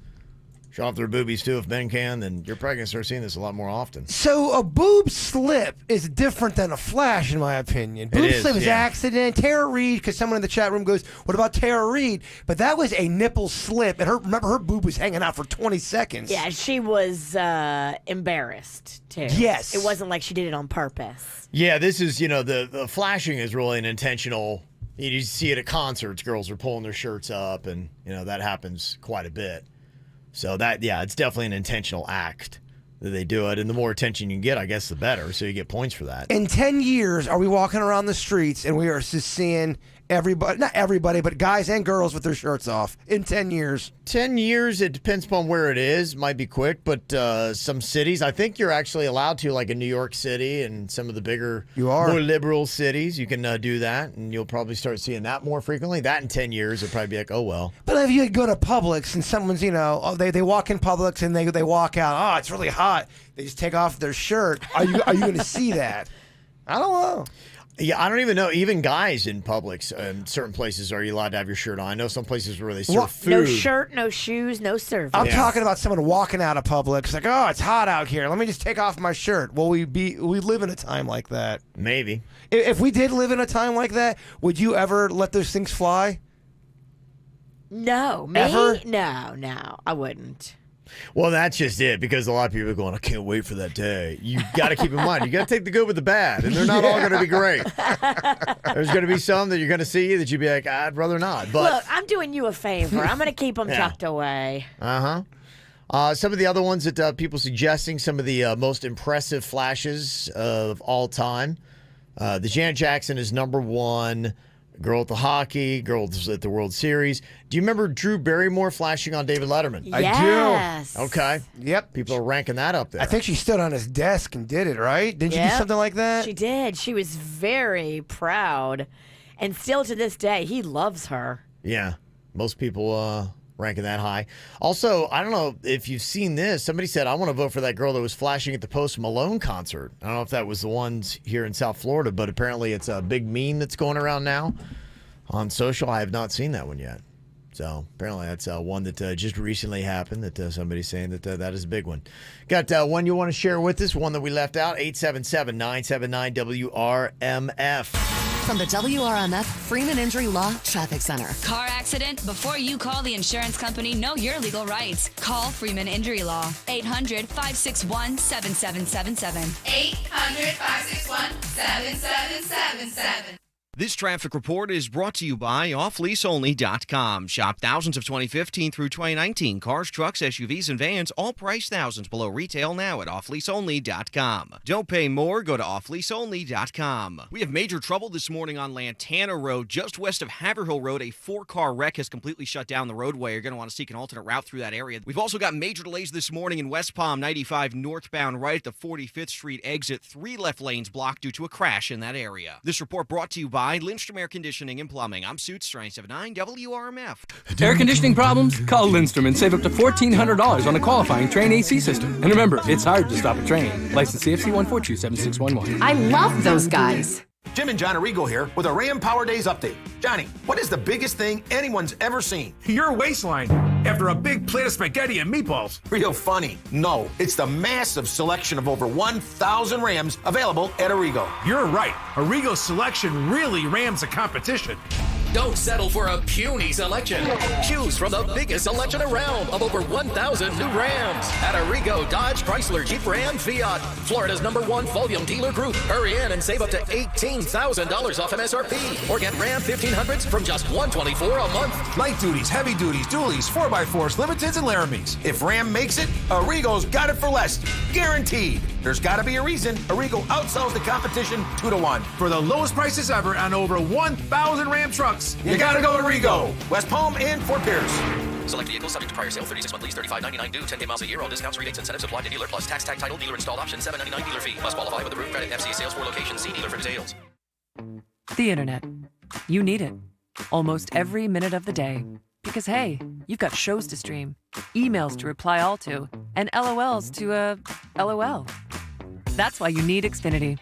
show off their boobies too if men can, then you're probably going to start seeing this a lot more often. So a boob slip is different than a flash, in my opinion. Boob slip is accident. Tara Reid, because someone in the chat room goes, what about Tara Reid? But that was a nipple slip, and remember her boob was hanging out for 20 seconds. Yeah, she was embarrassed, too. Yes. It wasn't like she did it on purpose. Yeah, this is, the flashing is really an intentional. You see it at concerts. Girls are pulling their shirts up, and, that happens quite a bit. So it's definitely an intentional act that they do it. And the more attention you can get, I guess, the better. So you get points for that. In 10 years, are we walking around the streets and we are just seeing everybody, not everybody, but guys and girls with their shirts off in 10 years? 10 years, it depends upon where it is. Might be quick, but some cities, I think you're actually allowed to, like in New York City and some of the bigger, more liberal cities, you can do that, and you'll probably start seeing that more frequently. That in 10 years, it'll probably be like, oh, well. But if you go to Publix and someone's, they walk in Publix and they walk out, oh, it's really hot. They just take off their shirt. Are you going to see that? I don't know. Yeah, I don't even know. Even guys in Publix, certain places, are you allowed to have your shirt on? I know some places where they serve food. No shirt, no shoes, no service. I'm talking about someone walking out of Publix, like, oh, it's hot out here. Let me just take off my shirt. Will we live in a time like that? Maybe. If we did live in a time like that, would you ever let those things fly? No. Me? Ever? No, I wouldn't. Well, that's just it, because a lot of people are going, I can't wait for that day. You got to keep in mind, you got to take the good with the bad, and they're not all going to be great. There's going to be some that you're going to see that you'd be like, I'd rather not. But Look, I'm doing you a favor. I'm going to keep them tucked away. Some of the other ones that people suggesting, some of the most impressive flashes of all time. The Janet Jackson is number one. Girl at the hockey, girl at the World Series. Do you remember Drew Barrymore flashing on David Letterman? Yes. I do. Okay. Yep. People are ranking that up there. I think she stood on his desk and did it, right? Didn't she do something like that? She did. She was very proud. And still to this day, he loves her. Yeah. Most people ranking that high. Also, I don't know if you've seen this. Somebody said, I want to vote for that girl that was flashing at the Post Malone concert. I don't know if that was the ones here in South Florida, but apparently it's a big meme that's going around now on social. I have not seen that one yet. So apparently that's one that just recently happened that somebody's saying that that is a big one. Got one you want to share with us, one that we left out, 877-979-WRMF. From the WRMF Freeman Injury Law Traffic Center. Car accident? Before you call the insurance company, know your legal rights. Call Freeman Injury Law. 800-561-7777. 800-561-7777. This traffic report is brought to you by offleaseonly.com. Shop thousands of 2015 through 2019 cars, trucks, SUVs, and vans, all priced thousands below retail now at offleaseonly.com. Don't pay more, go to offleaseonly.com. We have major trouble this morning on Lantana Road, just west of Haverhill Road. A 4-car wreck has completely shut down the roadway. You're going to want to seek an alternate route through that area. We've also got major delays this morning in West Palm 95 northbound right at the 45th Street exit. 3 left lanes blocked due to a crash in that area. This report brought to you by Lindstrom Air Conditioning and Plumbing. I'm Suits 979 WRMF. Air conditioning problems? Call Lindstrom and save up to $1,400 on a qualifying Trane AC system. And remember, it's hard to stop a Trane. License CFC 1427611. I love those guys. Jim and John Arrigo here with a Ram Power Days update. Johnny, what is the biggest thing anyone's ever seen? Your waistline after a big plate of spaghetti and meatballs. Real funny. No, it's the massive selection of over 1,000 Rams available at Arrigo. You're right. Arrigo's selection really rams the competition. Don't settle for a puny selection. Choose from the biggest selection around of over 1,000 new Rams at Arrigo Dodge Chrysler Jeep Ram Fiat, Florida's #1 volume dealer group. Hurry in and save up to $18,000 off MSRP, or get Ram 1500s from just $124 a month. Light duties, heavy duties, dualies, 4x4s, limiteds, and Laramies. If Ram makes it, Arrigo's got it for less. Guaranteed. There's got to be a reason Arrigo outsells the competition 2-1. For the lowest prices ever on over 1,000 Ram trucks, you gotta go Arrigo. West Palm and Fort Pierce. Select vehicles subject to prior sale, 36-month lease, $35.99 due, 10K miles a year. All discounts, rebates, incentives apply to dealer, plus tax, tag, title, dealer installed option, $7.99 dealer fee. Must qualify with approved credit. FCA sales for location. See dealer for details. The internet. You need it. Almost every minute of the day. Because hey, you've got shows to stream, emails to reply all to, and LOLs to, LOL. That's why you need Xfinity.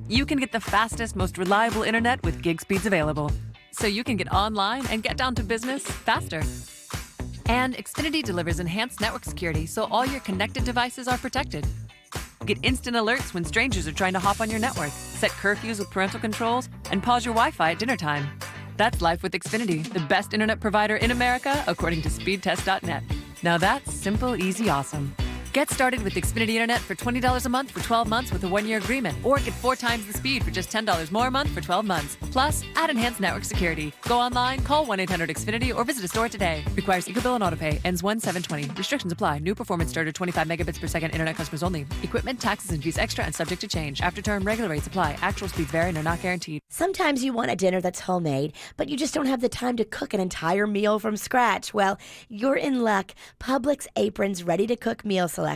You can get the fastest, most reliable internet with gig speeds available. So you can get online and get down to business faster. And Xfinity delivers enhanced network security so all your connected devices are protected. Get instant alerts when strangers are trying to hop on your network, set curfews with parental controls, and pause your Wi-Fi at dinner time. That's life with Xfinity, the best internet provider in America, according to speedtest.net. Now that's simple, easy, awesome. Get started with Xfinity Internet for $20 a month for 12 months with a 1-year agreement, or get 4 times the speed for just $10 more a month for 12 months. Plus, add enhanced network security. Go online, call 1-800-XFINITY, or visit a store today. Requires EcoBill and AutoPay. Ends 1/7/20. Restrictions apply. New performance starter 25 megabits per second internet customers only. Equipment, taxes, and fees extra and subject to change. After term, regular rates apply. Actual speeds vary and are not guaranteed. Sometimes you want a dinner that's homemade, but you just don't have the time to cook an entire meal from scratch. Well, you're in luck. Publix Apron's ready-to-cook meal selections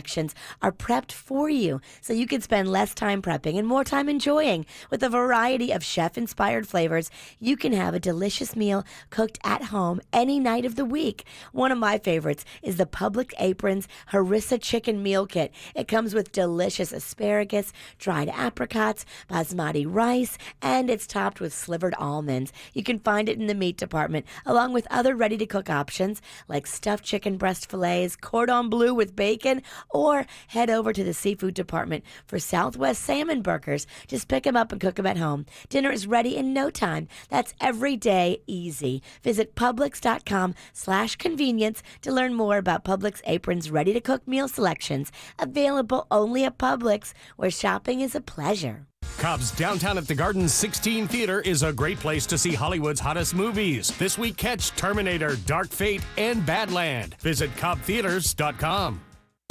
are prepped for you, so you can spend less time prepping and more time enjoying. With a variety of chef-inspired flavors, you can have a delicious meal cooked at home any night of the week. One of my favorites is the Publix Apron's Harissa Chicken Meal Kit. It comes with delicious asparagus, dried apricots, basmati rice, and it's topped with slivered almonds. You can find it in the meat department, along with other ready-to-cook options like stuffed chicken breast fillets, cordon bleu with bacon, or head over to the seafood department for Southwest salmon burgers. Just pick them up and cook them at home. Dinner is ready in no time. That's every day easy. Visit Publix.com/convenience to learn more about Publix Apron's ready-to-cook meal selections. Available only at Publix, where shopping is a pleasure. Cobb's Downtown at the Gardens 16 Theater is a great place to see Hollywood's hottest movies. This week, catch Terminator, Dark Fate, and Badland. Visit CobbTheaters.com.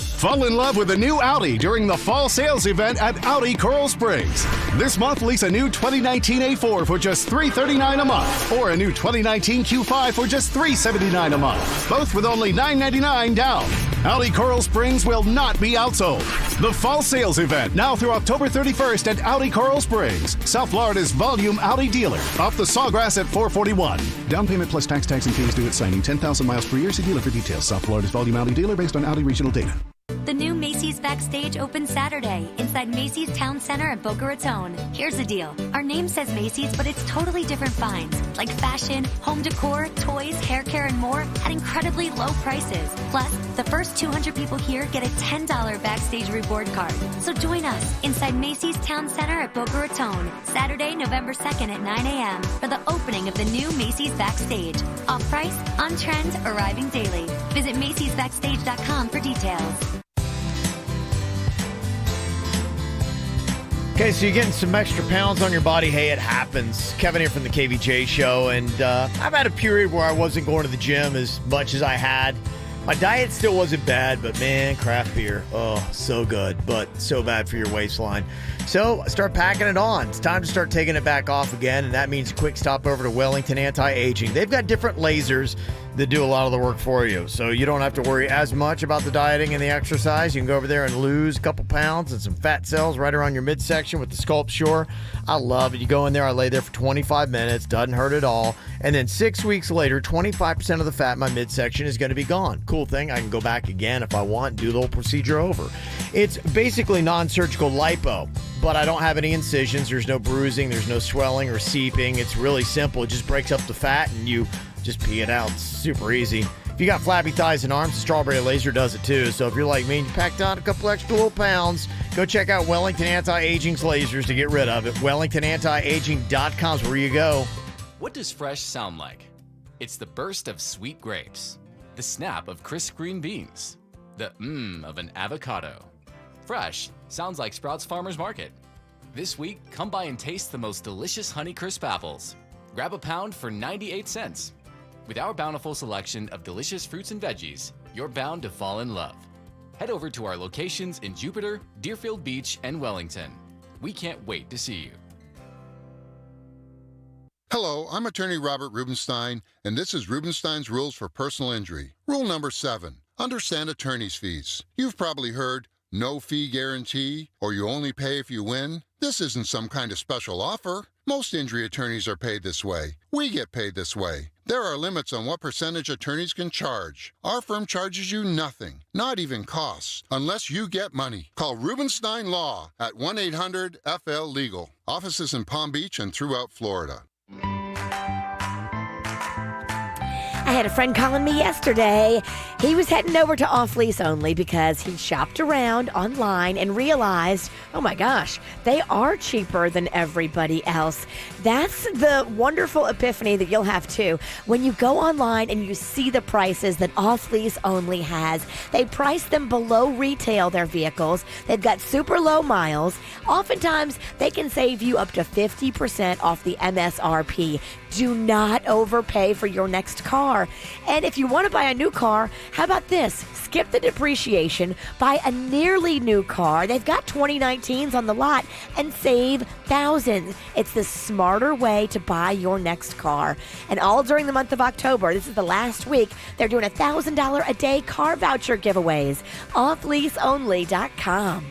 Fall in love with a new Audi during the fall sales event at Audi Coral Springs. This month, lease a new 2019 A4 for just $339 a month, or a new 2019 Q5 for just $379 a month, both with only $999 down. Audi Coral Springs will not be outsold. The fall sales event, now through October 31st at Audi Coral Springs, South Florida's volume Audi dealer, off the Sawgrass at 441. Down payment plus tax and fees due at signing. 10,000 miles per year. See dealer for details. South Florida's volume Audi dealer based on Audi regional data. The new Macy's Backstage opens Saturday inside Macy's Town Center at Boca Raton. Here's the deal. Our name says Macy's, but it's totally different finds, like fashion, home decor, toys, hair care, and more at incredibly low prices. Plus, the first 200 people here get a $10 Backstage reward card. So join us inside Macy's Town Center at Boca Raton, Saturday, November 2nd at 9 a.m. for the opening of the new Macy's Backstage. Off price, on trend, arriving daily. Visit Macy'sBackstage.com for details. Okay, so you're getting some extra pounds on your body. Hey, it happens. Kevin here from the KVJ show, and I've had a period where I wasn't going to the gym as much as I had. My diet still wasn't bad, but man, craft beer, oh, so good, but so bad for your waistline. So I start packing it on. It's time to start taking it back off again, and that means a quick stop over to Wellington Anti-Aging. They've got different lasers that do a lot of the work for you, so you don't have to worry as much about the dieting and the exercise. You can go over there and lose a couple pounds and some fat cells right around your midsection with the Sculpt Sure. I love it. You go in there, I lay there for 25 minutes, doesn't hurt at all, and then 6 weeks later, 25% of the fat in my midsection is going to be gone. Cool thing, I can go back again if I want, do the whole procedure over. It's basically non-surgical lipo, but I don't have any incisions. There's no bruising, there's no swelling or seeping. It's really simple. It just breaks up the fat and you just pee it out. It's super easy. If you got flabby thighs and arms, the strawberry laser does it too. So if you're like me and you packed on a couple extra little pounds, go check out Wellington Anti-Aging's lasers to get rid of it. WellingtonAntiAging.com is where you go. What does fresh sound like? It's the burst of sweet grapes, the snap of crisp green beans, the of an avocado. Fresh sounds like Sprouts Farmers Market. This week, come by and taste the most delicious Honeycrisp apples. Grab a pound for 98 cents. With our bountiful selection of delicious fruits and veggies, you're bound to fall in love. Head over to our locations in Jupiter, Deerfield Beach, and Wellington. We can't wait to see you. Hello, I'm attorney Robert Rubenstein, and this is Rubenstein's Rules for Personal Injury. Rule number 7, understand attorney's fees. You've probably heard no fee guarantee, or you only pay if you win. This isn't some kind of special offer. Most injury attorneys are paid this way. We get paid this way. There are limits on what percentage attorneys can charge. Our firm charges you nothing, not even costs, unless you get money. Call Rubenstein Law at 1-800-FL-LEGAL. Offices in Palm Beach and throughout Florida. I had a friend calling me yesterday. He was heading over to Off Lease Only because he shopped around online and realized, oh my gosh, they are cheaper than everybody else. That's the wonderful epiphany that you'll have too. When you go online and you see the prices that Off Lease Only has, they price them below retail, their vehicles. They've got super low miles. Oftentimes, they can save you up to 50% off the MSRP. Do not overpay for your next car. And if you want to buy a new car, how about this? Skip the depreciation, buy a nearly new car. They've got 2019s on the lot and save thousands. It's the smarter way to buy your next car. And all during the month of October, this is the last week, they're doing $1,000 a day car voucher giveaways. OffLeaseOnly.com.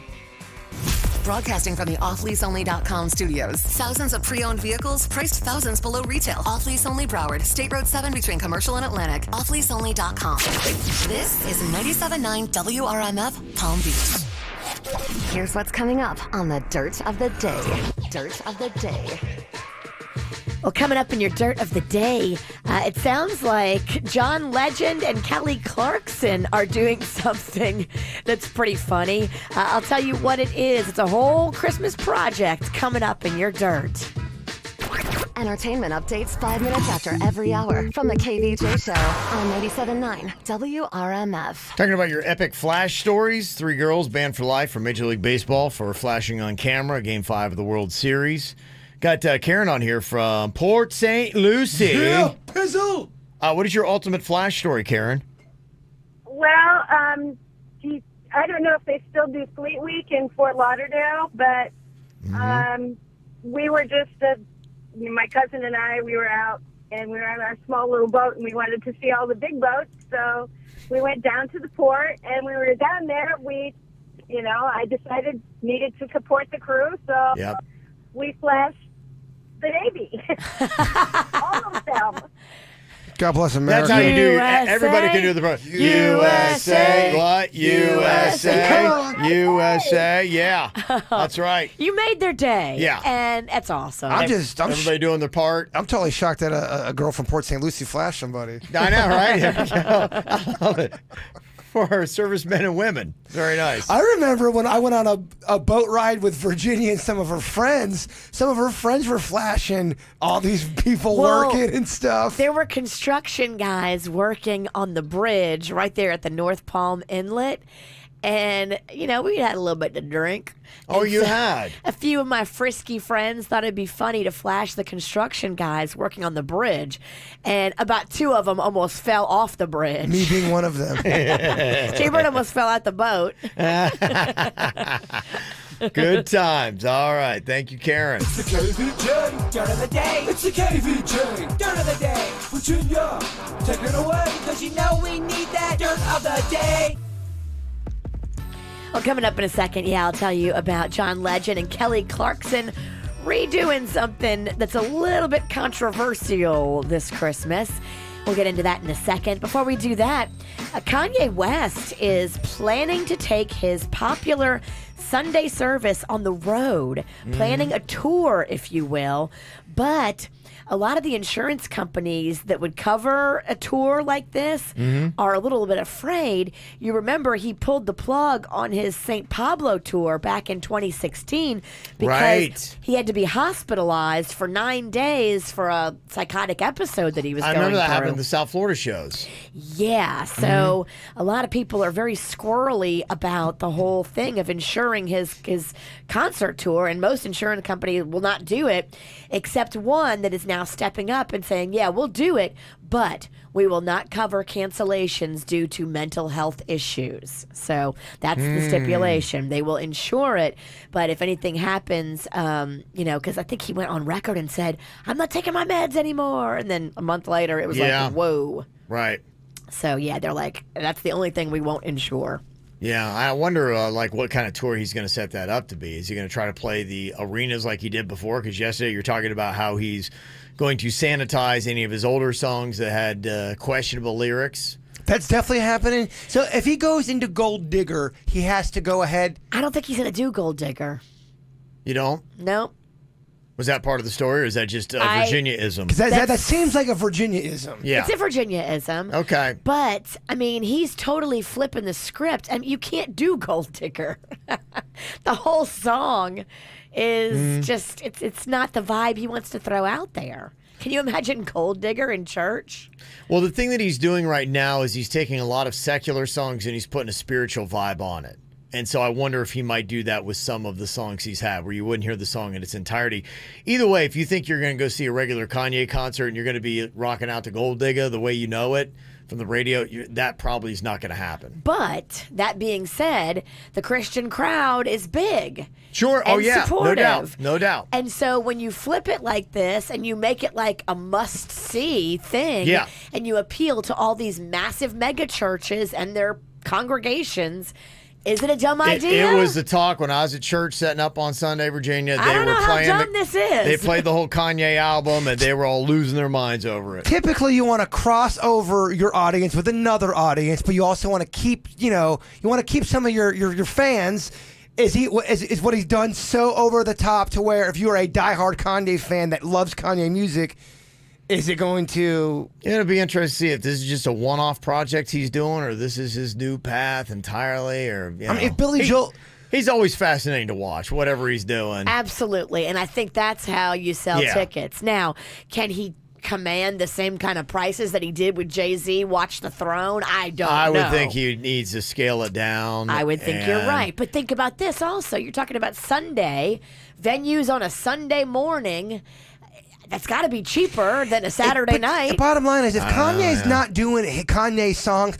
Broadcasting from the OffLeaseOnly.com studios. Thousands of pre-owned vehicles priced thousands below retail. Off-Lease Only Broward, State Road 7 between Commercial and Atlantic. OffLeaseOnly.com. This is 97.9 WRMF Palm Beach. Here's what's coming up on the Dirt of the Day. Dirt of the Day. Well, coming up in your dirt of the day, it sounds like John Legend and Kelly Clarkson are doing something that's pretty funny. I'll tell you what it is. It's a whole Christmas project coming up in your dirt. Entertainment updates 5 minutes after every hour from the KVJ Show on 97.9 WRMF. Talking about your epic flash stories. 3 girls banned for life from Major League Baseball for flashing on camera, Game 5 of the World Series. Got Karen on here from Port St. Lucie. Yeah, Pizzle! What is your ultimate flash story, Karen? Well, I don't know if they still do Fleet Week in Fort Lauderdale, but we were just, my cousin and I, we were out, and we were on our small little boat, and we wanted to see all the big boats, so we went down to the port, and we were down there. I decided needed to support the crew, so we flashed the Navy. All of them. God bless America. That's how you do. Everybody can do the USA. What? USA. USA. Yeah, that's right. You made their day. Yeah. And that's awesome. Everybody doing their part. I'm totally shocked that a girl from Port St. Lucie flashed somebody. I know, right? I love it. For our servicemen and women. Very nice. I remember when I went on a boat ride with Virginia and some of her friends. Some of her friends were flashing all these people working and stuff. There were construction guys working on the bridge right there at the North Palm Inlet. And, we had a little bit to drink. Oh, And you so had? A few of my frisky friends thought it'd be funny to flash the construction guys working on the bridge. And about 2 of them almost fell off the bridge. Me being one of them. Jaybird almost fell out the boat. Good times. All right. Thank you, Karen. It's the KVJ Dirt of the Day. It's the KVJ Dirt of the Day. Virginia, take it away, because you know we need that Dirt of the Day. Well, coming up in a second, I'll tell you about John Legend and Kelly Clarkson redoing something that's a little bit controversial this Christmas. We'll get into that in a second. Before we do that, Kanye West is planning to take his popular Sunday service on the road, planning a tour, if you will, but a lot of the insurance companies that would cover a tour like this are a little bit afraid. You remember he pulled the plug on his St. Pablo tour back in 2016 because he had to be hospitalized for 9 days for a psychotic episode that he was going through. I remember that happened in the South Florida shows. Yeah, so a lot of people are very squirrely about the whole thing of insuring his concert tour, and most insurance companies will not do it, except one that is now stepping up and saying, yeah, we'll do it, but we will not cover cancellations due to mental health issues. So that's the stipulation. They will insure it, but if anything happens, because I think he went on record and said, I'm not taking my meds anymore. And then a month later, it was like, whoa. Right. So, they're like, that's the only thing we won't insure. Yeah, I wonder what kind of tour he's going to set that up to be. Is he going to try to play the arenas like he did before? Because yesterday you're talking about how he's going to sanitize any of his older songs that had questionable lyrics. That's definitely happening. So if he goes into Gold Digger, he has to go ahead. I don't think he's going to do Gold Digger. You don't? No. Was that part of the story, or is that just a Virginia-ism? Because that seems like a Virginia-ism. Yeah. It's a Virginia-ism. Okay. But, he's totally flipping the script. And you can't do Gold Digger. The whole song is just, it's not the vibe he wants to throw out there. Can you imagine Gold Digger in church? Well, the thing that he's doing right now is he's taking a lot of secular songs and he's putting a spiritual vibe on it. And so I wonder if he might do that with some of the songs he's had, where you wouldn't hear the song in its entirety. Either way, if you think you're going to go see a regular Kanye concert and you're going to be rocking out to Gold Digger the way you know it from the radio, that probably is not going to happen. But that being said, the Christian crowd is big. Sure. And supportive. No doubt. And so when you flip it like this and you make it like a must-see thing, and you appeal to all these massive mega churches and their congregations, is it a dumb idea? It was the talk when I was at church setting up on Sunday, Virginia. I don't know how dumb this is. They played the whole Kanye album, and they were all losing their minds over it. Typically, you want to cross over your audience with another audience, but you also want to keep, you want to keep some of your fans Is what he's done so over the top to where if you're a diehard Kanye fan that loves Kanye music, is it going to... It'll be interesting to see if this is just a one-off project he's doing or this is his new path entirely. Or I mean, if Billy Joel... He's always fascinating to watch, whatever he's doing. Absolutely. And I think that's how you sell tickets. Now, can he command the same kind of prices that he did with Jay-Z, Watch the Throne? I don't know. I would think he needs to scale it down. I would think you're right. But think about this also. You're talking about Sunday, venues on a Sunday morning. That's got to be cheaper than a Saturday night. The bottom line is, if Kanye's not doing Kanye's songs,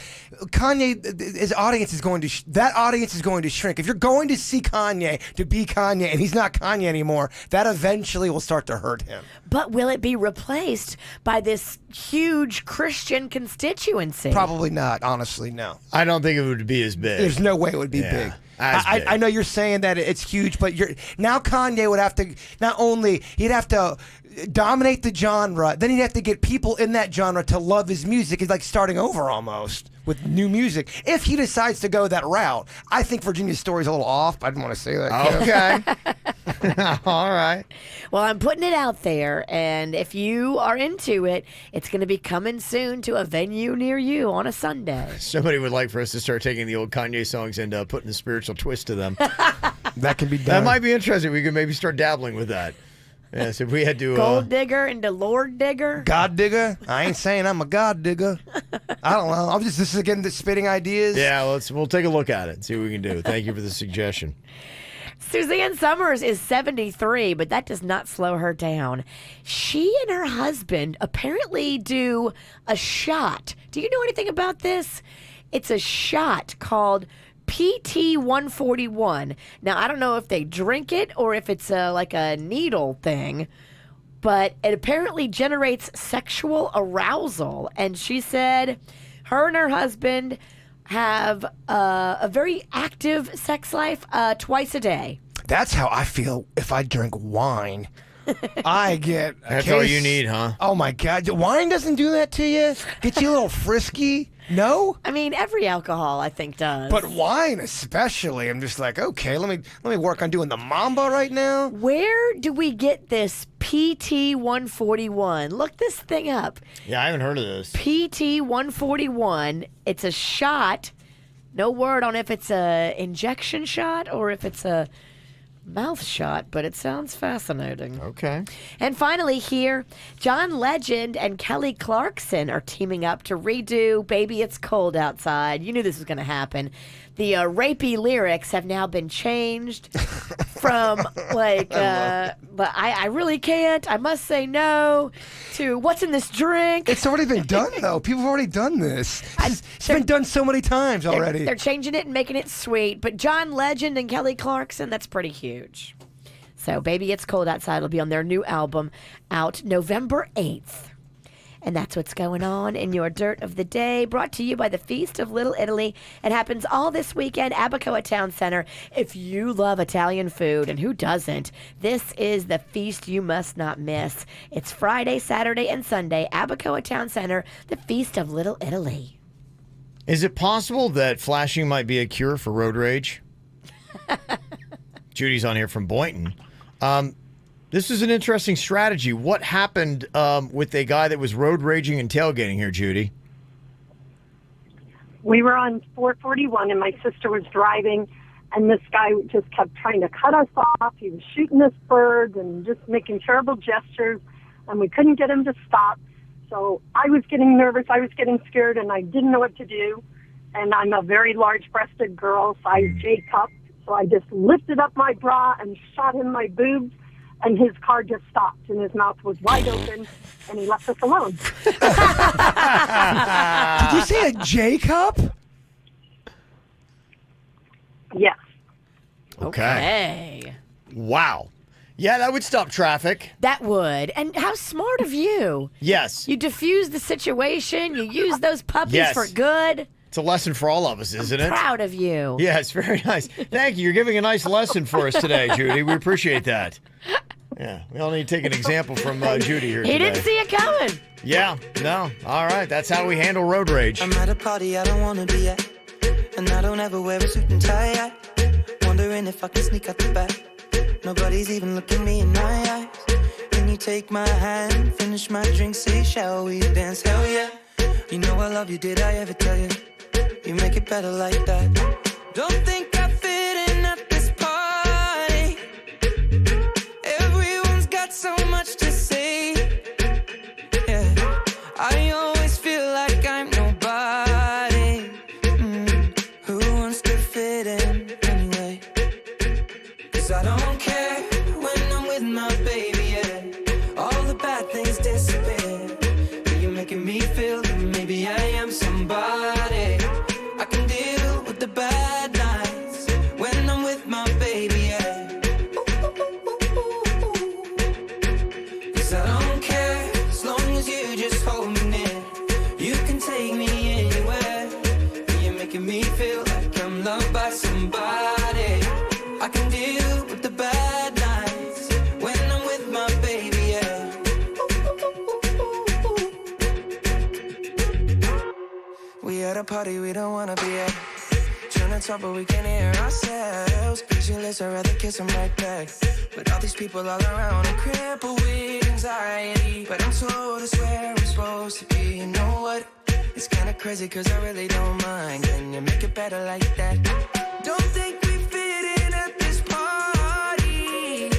his audience is going to that audience is going to shrink. If you're going to see Kanye to be Kanye and he's not Kanye anymore, that eventually will start to hurt him. But will it be replaced by this huge Christian constituency? Probably not. Honestly, no. I don't think it would be as big. There's no way it would be big. I know you're saying that it's huge, but now Kanye would have to he'd have to dominate the genre, then he'd have to get people in that genre to love his music. It's like starting over almost with new music if he decides to go that route. I think Virginia's story's a little off. I didn't want to say that. Okay. All right. Well, I'm putting it out there, and if you are into it, it's going to be coming soon to a venue near you on a Sunday. Somebody would like for us to start taking the old Kanye songs and putting a spiritual twist to them. That can be done. That might be interesting. We could maybe start dabbling with that. Yes, if we had to... Gold digger into Lord digger? God digger? I ain't saying I'm a God digger. I don't know. I'm just again spitting ideas. Yeah, we'll take a look at it and see what we can do. Thank you for the suggestion. Suzanne Summers is 73, but that does not slow her down. She and her husband apparently do a shot. Do you know anything about this? It's a shot called PT 141. Now, I don't know if they drink it or if it's like a needle thing, but it apparently generates sexual arousal. And she said her and her husband have a very active sex life twice a day. That's how I feel if I drink wine. I get That's all you need, huh? Oh, my God. Wine doesn't do that to you? Get you a little frisky? No? I mean, every alcohol, I think, does. But wine especially. I'm just like, okay, let me work on doing the Mamba right now. Where do we get this PT 141? Look this thing up. Yeah, I haven't heard of this. PT 141. It's a shot. No word on if it's a injection shot or if it's a mouth shot, but it sounds fascinating. Okay. And finally here, John Legend and Kelly Clarkson are teaming up to redo Baby It's Cold Outside. You knew this was going to happen. The rapey lyrics have now been changed from like, but I really can't, I must say no, to what's in this drink. It's already been done, though. People have already done this. It's been done so many times already. They're changing it and making it sweet. But John Legend and Kelly Clarkson, that's pretty huge. So Baby It's Cold Outside will be on their new album out November 8th. And that's what's going on in your Dirt of the Day, brought to you by the Feast of Little Italy. It happens all this weekend, Abacoa Town Center. If you love Italian food, and who doesn't, this is the feast you must not miss. It's Friday, Saturday, and Sunday, Abacoa Town Center, the Feast of Little Italy. Is it possible that flashing might be a cure for road rage? Judy's on here from Boynton. This is an interesting strategy. What happened with a guy that was road raging and tailgating here, Judy? We were on 441, and my sister was driving, and this guy just kept trying to cut us off. He was shooting us birds and just making terrible gestures, and we couldn't get him to stop. So I was getting nervous. I was getting scared, and I didn't know what to do. And I'm a very large-breasted girl, size J cup. So I just lifted up my bra and shot him my boobs. And his car just stopped, and his mouth was wide open, and he left us alone. Did you say a J cup? Yes. Okay. Wow. Yeah, that would stop traffic. That would. And how smart of you. Yes. You diffuse the situation. You use those puppies Yes. for good. It's a lesson for all of us, isn't it? Proud of you. Yeah, it's very nice. Thank you. You're giving a nice lesson for us today, Judy. We appreciate that. Yeah, we all need to take an example from Judy here today. He didn't see it coming. Yeah, no. All right, that's how we handle road rage. I'm at a party I don't want to be at, and I don't ever wear a suit and tie. Wondering wondering if I can sneak out the back. Nobody's even looking me in my eyes. Can you take my hand, finish my drink, say, shall we dance? Hell yeah. You know I love you, did I ever tell you? You make it better like that. Don't think I fit in at this party. Everyone's got so much to say. Yeah, I always feel like I'm nobody. Who wants to fit in anyway? 'Cause I don't care when I'm with my baby, yeah. All the bad things disappear. You're making me feel that maybe I am somebody. I can deal with the bad nights when I'm with my baby, yeah. 'Cause I don't care as long as you just hold me near. You can take me anywhere. You're making me feel like I'm loved by somebody. I can deal with the bad nights when I'm with my baby, yeah. We at a party we don't wanna be at. Trying to talk but we can't hear ourselves. Pictureless, I'd rather kiss them right back. But all these people all around, I'm crippled with anxiety. But I'm told it's where I'm supposed to be. You know what? It's kinda crazy 'cause I really don't mind. Can you make it better like that? Don't think we fit in at this party.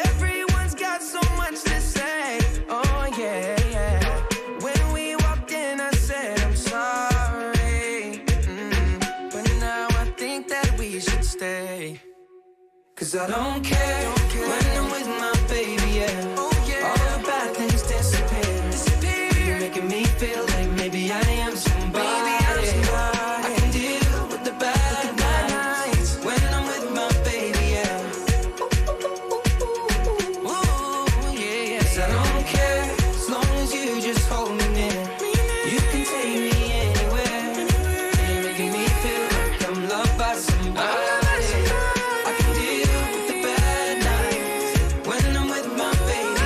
Everyone's got so much to say. Oh yeah, yeah. When we walked in I said I'm sorry. But now I think that we should stay. 'Cause I don't care when I'm with my baby, yeah. All the bad things disappear. You're making me feel like maybe I am somebody. I can deal with the bad nights when I'm with my baby, yeah. Ooh, yeah, yeah. 'Cause I don't care as long as you just hold me near. You can take me anywhere. You're making me feel like I'm loved by somebody. I can deal with the bad nights when I'm with my baby,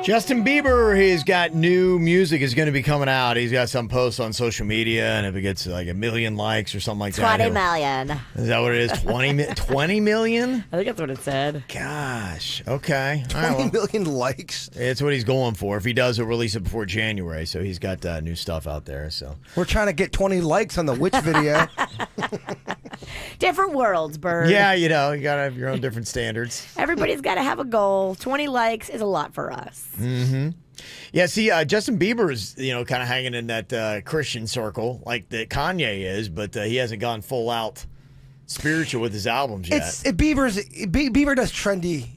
Justin Bieber has got new music is going to be coming out. He's got some posts on social media, and if it gets like 1 million likes or something like that. 20 million. Is that what it is? 20 million? I think that's what it said. Gosh. Okay. 20 million likes. It's what he's going for. If he does, he'll release it before January. So he's got new stuff out there. So We're trying to get 20 likes on the Witch video. Different worlds, Bird. yeah, you know, you got to have your own different standards. Everybody's got to have a goal. 20 likes is a lot for us. Mm-hmm. Yeah, see, Justin Bieber is, kind of hanging in that Christian circle like that Kanye is, but he hasn't gone full out spiritual with his albums yet. Bieber does trendy.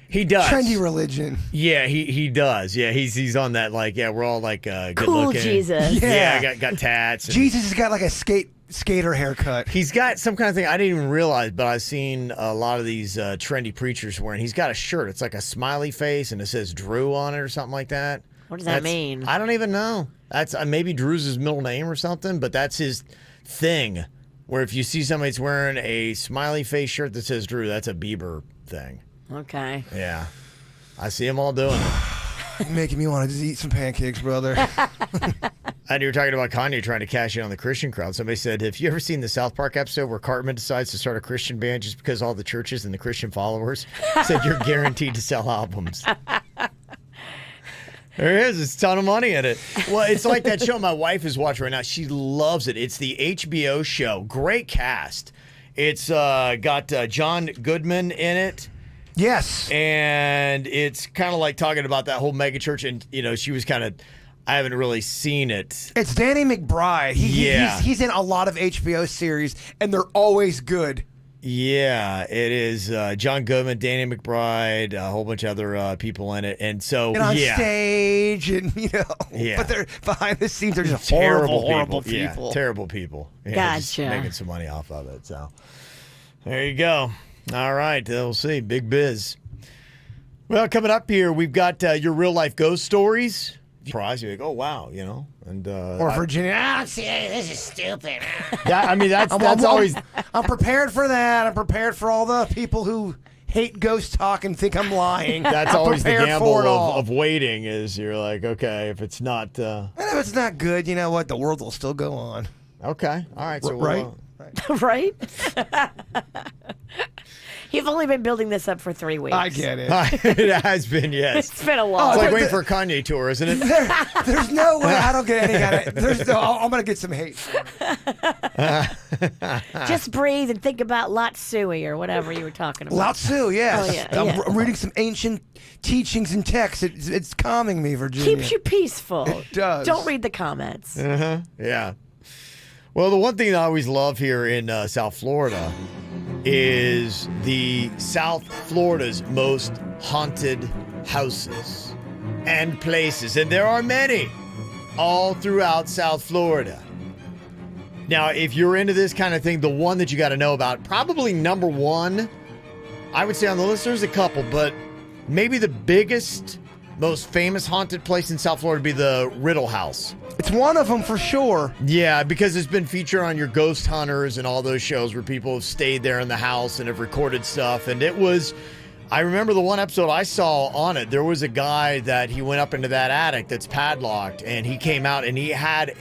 He does trendy religion. Yeah, he does. Yeah, he's on that we're all good cool looking. Jesus. Yeah, got tats. Jesus has got like a skater haircut. He's got some kind of thing I didn't even realize, but I've seen a lot of these trendy preachers wearing. He's got a shirt. It's like a smiley face, and it says Drew on it or something like that. What does that mean? I don't even know. That's maybe Drew's his middle name or something, but that's his thing. Where if you see somebody that's wearing a smiley face shirt that says Drew, that's a Bieber thing. Okay. Yeah, I see them all doing it. You're making me want to just eat some pancakes, brother. And you were talking about Kanye trying to cash in on the Christian crowd. Somebody said, have you ever seen the South Park episode where Cartman decides to start a Christian band just because all the churches and the Christian followers said you're guaranteed to sell albums? There is. It's a ton of money in it. Well, it's like that show my wife is watching right now. She loves it. It's the HBO show. Great cast. It's got John Goodman in it. Yes. And it's kind of like talking about that whole megachurch. And, she was kind of, I haven't really seen it. It's Danny McBride. He's in a lot of HBO series, and they're always good. Yeah, it is John Goodman, Danny McBride, a whole bunch of other people in it. And so, on stage, and, Yeah. But they're behind the scenes, they're just terrible horrible people. Yeah, terrible people. Yeah, just Gotcha. making some money off of it. So, there you go. All right, we'll see. Big biz. Well, coming up here, we've got your real life ghost stories. Surprise, you're like, oh wow, and or Virginia. See, this is stupid. That's always. I'm prepared for that. I'm prepared for all the people who hate ghost talk and think I'm lying. That's I'm always the prepared gamble for it all. of waiting. Is you're like, okay, if it's not, and if it's not good, you know what? The world will still go on. Okay, all right, so right. Right? You've only been building this up for 3 weeks. I get it. It has been, yes. It's been a while. It's like waiting for a Kanye tour, isn't it? There's no way I don't get any kind of. I'm gonna get some hate. Just breathe and think about Lao Tzu or whatever you were talking about. Lao Tzu, yes. Oh, yeah. I'm reading some ancient teachings and texts. It's calming me, Virginia. Keeps you peaceful. It does. Don't read the comments. Yeah. Well, the one thing that I always love here in South Florida is the South Florida's most haunted houses and places. And there are many all throughout South Florida. Now, if you're into this kind of thing, the one that you got to know about, probably number one, I would say on the list, there's a couple, but maybe the biggest, most famous haunted place in South Florida would be the Riddle House. It's one of them for sure. Yeah, because it's been featured on your Ghost Hunters and all those shows where people have stayed there in the house and have recorded stuff. And it was, I remember the one episode I saw on it, there was a guy that he went up into that attic that's padlocked and he came out and he had,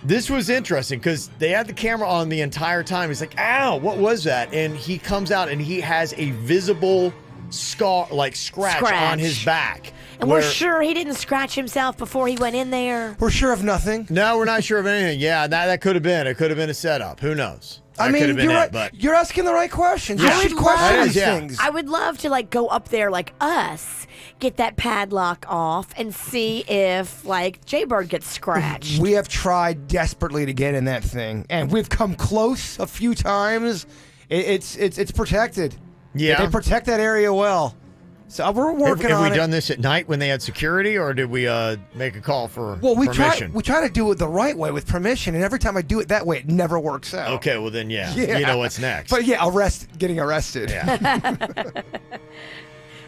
this was interesting because they had the camera on the entire time. He's like, ow, what was that? And he comes out and he has a visible scar, like scratch. On his back. And we're sure he didn't scratch himself before he went in there. We're sure of nothing. No, we're not sure of anything. Yeah, that could have been. It could have been a setup. Who knows? I That mean, could have been you're it, right. but You're asking the right questions. Yeah. You should question these yeah. things. I would love to go up there like us, get that padlock off, and see if Jaybird gets scratched. We have tried desperately to get in that thing, and we've come close a few times. It's protected. Yeah. They protect that area well. So we're working have on we it. done this at night when they had security, or did we make a call for we permission? try to do it the right way with permission, and every time I do it that way, it never works out. Okay, well then, yeah. You know what's next. But yeah, getting arrested. Yeah.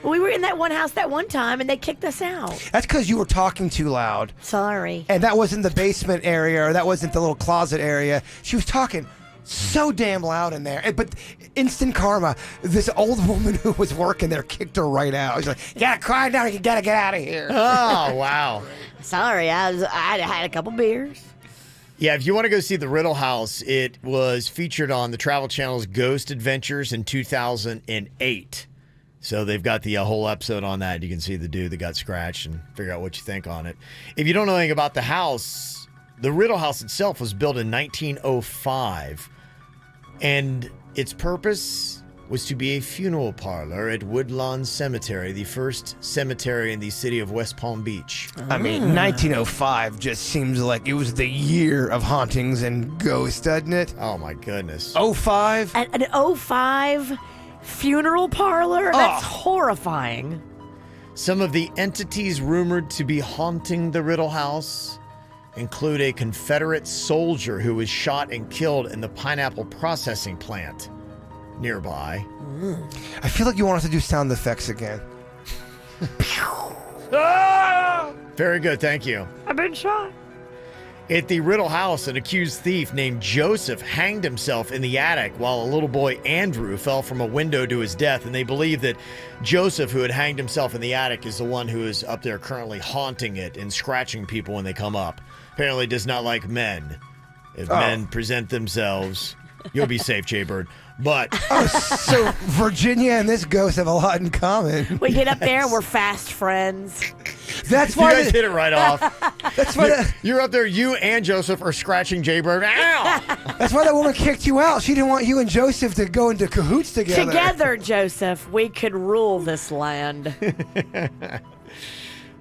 Well, we were in that one house that one time, and they kicked us out. That's because you were talking too loud. Sorry. And that wasn't the basement area, or that wasn't the little closet area. She was talking so damn loud in there. But instant karma, this old woman who was working there kicked her right out. She's like, you gotta quiet down, you gotta get out of here. Oh, wow. Sorry, I had a couple beers. Yeah, if you want to go see the Riddle House, it was featured on the Travel Channel's Ghost Adventures in 2008. So they've got the whole episode on that. You can see the dude that got scratched and figure out what you think on it. If you don't know anything about the house, the Riddle House itself was built in 1905. And its purpose was to be a funeral parlor at Woodlawn Cemetery, the first cemetery in the city of West Palm Beach. I mean, 1905 just seems like it was the year of hauntings and ghosts, doesn't it? Oh, my goodness. 05? An 05 funeral parlor? That's horrifying. Some of the entities rumored to be haunting the Riddle House include a Confederate soldier who was shot and killed in the pineapple processing plant nearby. I feel like you want us to do sound effects again. Very good, thank you. I've been shot. At the Riddle House, an accused thief named Joseph hanged himself in the attic while a little boy, Andrew, fell from a window to his death. And they believe that Joseph, who had hanged himself in the attic, is the one who is up there currently haunting it and scratching people when they come up. Apparently does not like men. If men present themselves, you'll be safe, Jaybird. But so Virginia and this ghost have a lot in common. We get up there, we're fast friends. That's you why guys hit it right off. That's why you're up there. You and Joseph are scratching Jaybird. Ow! That's why that woman kicked you out. She didn't want you and Joseph to go into cahoots together. Together, Joseph, we could rule this land.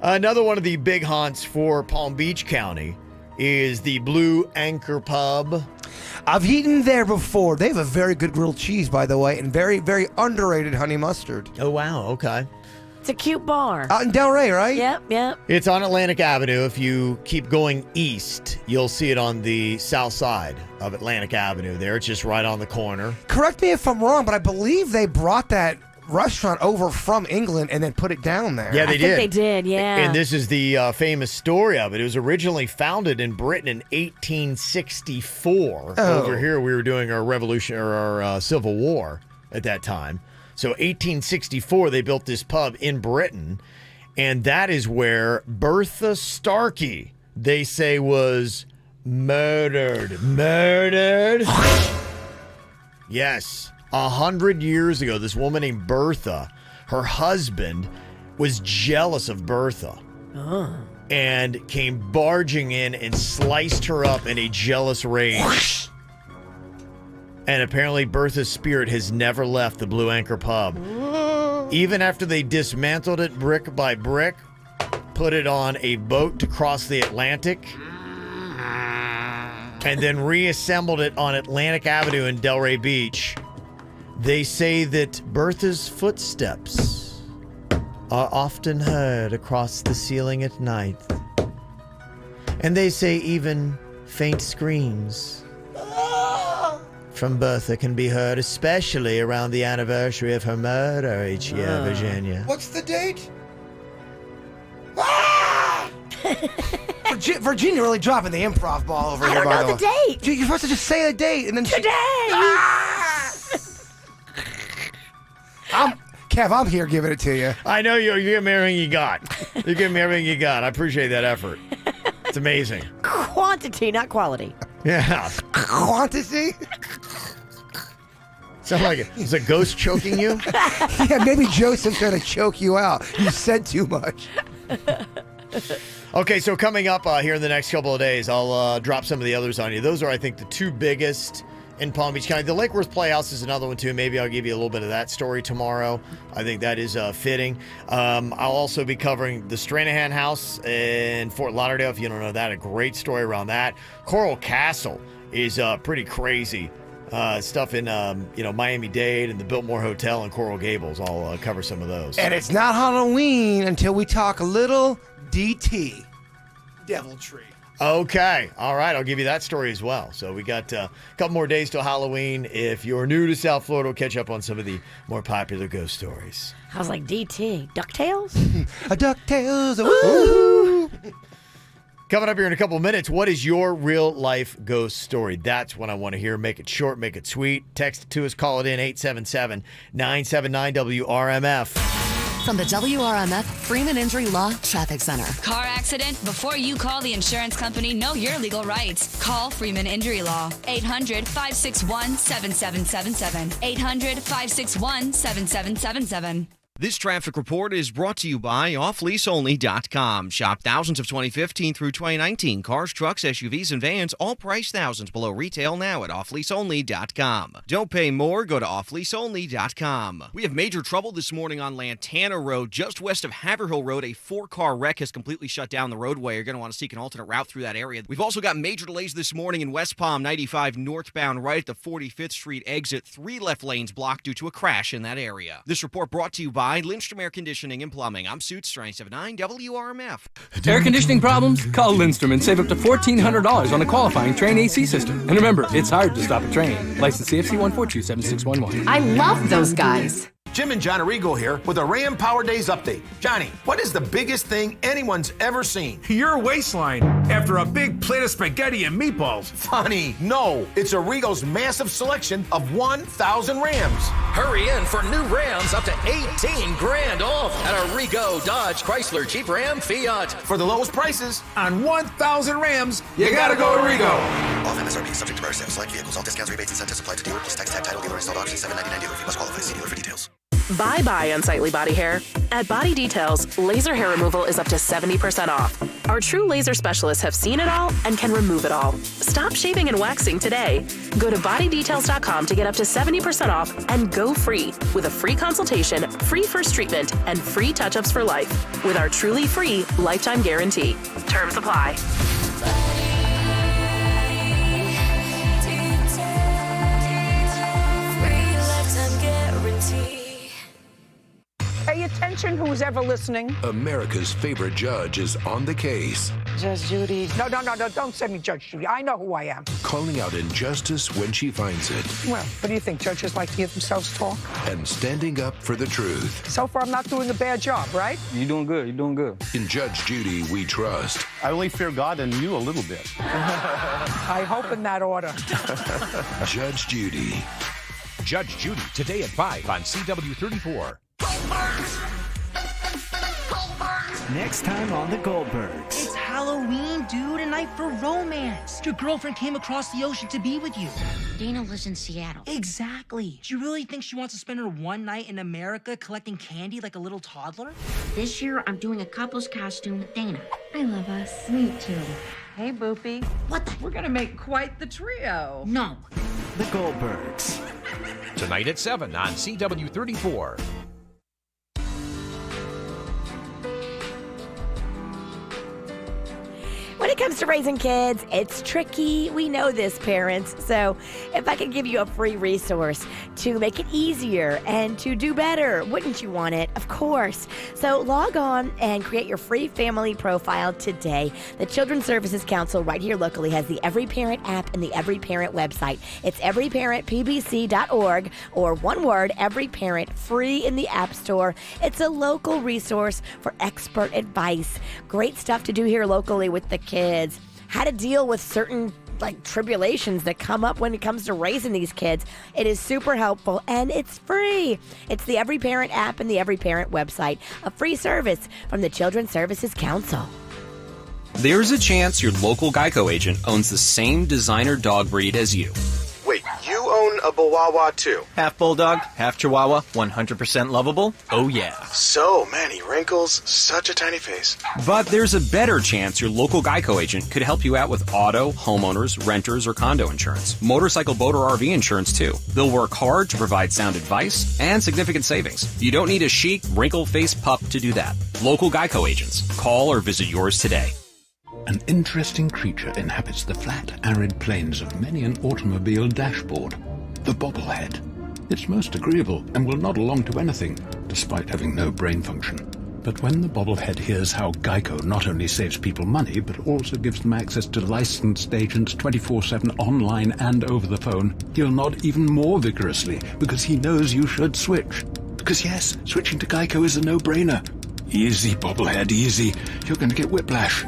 Another one of the big haunts for Palm Beach County is the Blue Anchor Pub. I've eaten there before. They have a very good grilled cheese, by the way, and very, very underrated honey mustard. Oh, wow. Okay. It's a cute bar. Out in Delray, right? Yep. It's on Atlantic Avenue. If you keep going east, you'll see it on the south side of Atlantic Avenue there. It's just right on the corner. Correct me if I'm wrong, but I believe they brought that restaurant over from England and then put it down there. Yeah, they did. I think they did, yeah. And this is the famous story of it. It was originally founded in Britain in 1864. Oh. Over here, we were doing our revolution or our Civil War at that time. So 1864, they built this pub in Britain, and that is where Bertha Starkey, they say, was murdered. Murdered? Yes. 100 years ago, this woman named Bertha, her husband was jealous of Bertha. And came barging in and sliced her up in a jealous rage. And apparently Bertha's spirit has never left the Blue Anchor pub. Even after they dismantled it brick by brick, put it on a boat to cross the Atlantic, and then reassembled it on Atlantic Avenue in Delray Beach, they say that Bertha's footsteps are often heard across the ceiling at night. And they say even faint screams from Bertha can be heard, especially around the anniversary of her murder each year, Virginia. What's the date? Virginia really dropping the improv ball over here, by the way. I don't know the date. You're supposed to just say the date and then... Today! Kev, I'm here giving it to you. I know you're giving me everything you got. You're giving me everything you got. I appreciate that effort. It's amazing. Quantity, not quality. Yeah. Quantity? Sound like it. Is a ghost choking you? Yeah, maybe Joseph's going to choke you out. You said too much. Okay, so coming up here in the next couple of days, I'll drop some of the others on you. Those are, I think, the two biggest in Palm Beach County. The Lake Worth Playhouse is another one, too. Maybe I'll give you a little bit of that story tomorrow. I think that is fitting. I'll also be covering the Stranahan House in Fort Lauderdale. If you don't know that, a great story around that. Coral Castle is pretty crazy. Stuff in Miami-Dade and the Biltmore Hotel and Coral Gables. I'll cover some of those. And it's not Halloween until we talk a little DT. Deviltry. Okay. All right. I'll give you that story as well. So we got a couple more days till Halloween. If you're new to South Florida, we'll catch up on some of the more popular ghost stories. I was like, DT. DuckTales? DuckTales. Woo! Coming up here in a couple of minutes, what is your real-life ghost story? That's what I want to hear. Make it short, make it sweet. Text it to us, call it in, 877-979-WRMF. From the WRMF Freeman Injury Law Traffic Center. Car accident? Before you call the insurance company, know your legal rights. Call Freeman Injury Law. 800-561-7777. 800-561-7777. This traffic report is brought to you by offleaseonly.com. Shop thousands of 2015 through 2019 cars, trucks, SUVs, and vans, all priced thousands below retail now at offleaseonly.com. Don't pay more, go to offleaseonly.com. We have major trouble this morning on Lantana Road, just west of Haverhill Road. A 4-car wreck has completely shut down the roadway. You're going to want to seek an alternate route through that area. We've also got major delays this morning in West Palm, 95 northbound, right at the 45th Street exit. 3 left lanes blocked due to a crash in that area. This report brought to you by Lindstrom Air Conditioning and Plumbing. I'm Suits, 979 WRMF. Air conditioning problems? Call Lindstrom and save up to $1,400 on a qualifying train AC system. And remember, it's hard to stop a train. License CFC 1427611. I love those guys. Jim and John Arrigo here with a Ram Power Days update. Johnny, what is the biggest thing anyone's ever seen? Your waistline after a big plate of spaghetti and meatballs. Funny, no. It's Arrigo's massive selection of 1,000 Rams. Hurry in for new Rams up to 18 grand off at Arrigo, Dodge, Chrysler, Jeep, Ram, Fiat. For the lowest prices on 1,000 Rams, you gotta go Arrigo. Off MSRP, subject to bar sales, select vehicles, all discounts, rebates, incentives applied to dealer plus tax, title, dealer installed auction, $799 dealer fee must qualify. See dealer for details. Bye-bye unsightly body hair. At Body Details, laser hair removal is up to 70% off. Our true laser specialists have seen it all and can remove it all. Stop shaving and waxing today. Go to bodydetails.com to get up to 70% off and go free with a free consultation, free first treatment, and free touch-ups for life with our truly free lifetime guarantee. Terms apply. Pay attention, who's ever listening. America's favorite judge is on the case. Judge Judy. No, don't send me Judge Judy. I know who I am. Calling out injustice when she finds it. Well, what do you think? Judges like to hear themselves talk? And standing up for the truth. So far, I'm not doing a bad job, right? You're doing good. You're doing good. In Judge Judy, we trust. I only fear God and you a little bit. I hope in that order. Judge Judy. Judge Judy today at 5 on CW34. Next time on The Goldbergs. It's Halloween, dude, a night for romance. Your girlfriend came across the ocean to be with you. Dana lives in Seattle. Exactly. Do you really think she wants to spend her one night in America collecting candy like a little toddler? This year, I'm doing a couple's costume with Dana. I love us. Me too. Hey, Boopy. What the? We're gonna make quite the trio. No. The Goldbergs. Tonight at 7 on CW34. When it comes to raising kids, it's tricky. We know this, parents. So if I could give you a free resource to make it easier and to do better, wouldn't you want it? Of course. So log on and create your free family profile today. The Children's Services Council right here locally has the Every Parent app and the Every Parent website. It's everyparentpbc.org, or one word, Every Parent, free in the App Store. It's a local resource for expert advice. Great stuff to do here locally with the kids. How to deal with certain tribulations that come up when it comes to raising these kids. It is super helpful and it's free. It's the Every Parent app and the Every Parent website, a free service from the Children's Services Council. There's a chance your local Geico agent owns the same designer dog breed as you. Wait, you own a Chihuahua too? Half bulldog, half chihuahua, 100% lovable. Oh yeah. So many wrinkles, such a tiny face. But there's a better chance your local Geico agent could help you out with auto, homeowners, renters, or condo insurance. Motorcycle, boat, or RV insurance too. They'll work hard to provide sound advice and significant savings. You don't need a chic, wrinkle-faced pup to do that. Local Geico agents. Call or visit yours today. An interesting creature inhabits the flat, arid plains of many an automobile dashboard. The bobblehead. It's most agreeable and will nod along to anything, despite having no brain function. But when the bobblehead hears how Geico not only saves people money, but also gives them access to licensed agents 24/7 online and over the phone, he'll nod even more vigorously because he knows you should switch. Because yes, switching to Geico is a no-brainer. Easy, bobblehead, easy. You're going to get whiplash.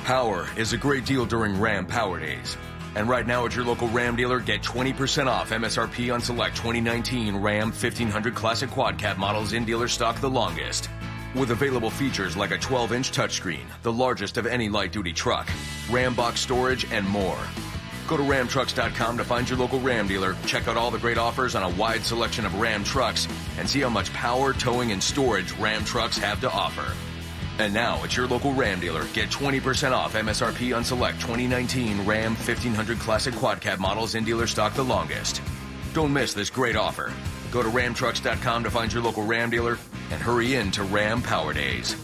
Power is a great deal during Ram Power Days. And right now at your local Ram dealer, get 20% off MSRP on select 2019 Ram 1500 Classic Quad Cab models in dealer stock the longest. With available features like a 12-inch touchscreen, the largest of any light-duty truck, Ram box storage, and more. Go to ramtrucks.com to find your local Ram dealer, check out all the great offers on a wide selection of Ram trucks, and see how much power, towing, and storage Ram trucks have to offer. And now, at your local Ram dealer, get 20% off MSRP on select 2019 Ram 1500 Classic Quad Cab models in dealer stock the longest. Don't miss this great offer. Go to ramtrucks.com to find your local Ram dealer and hurry in to Ram Power Days.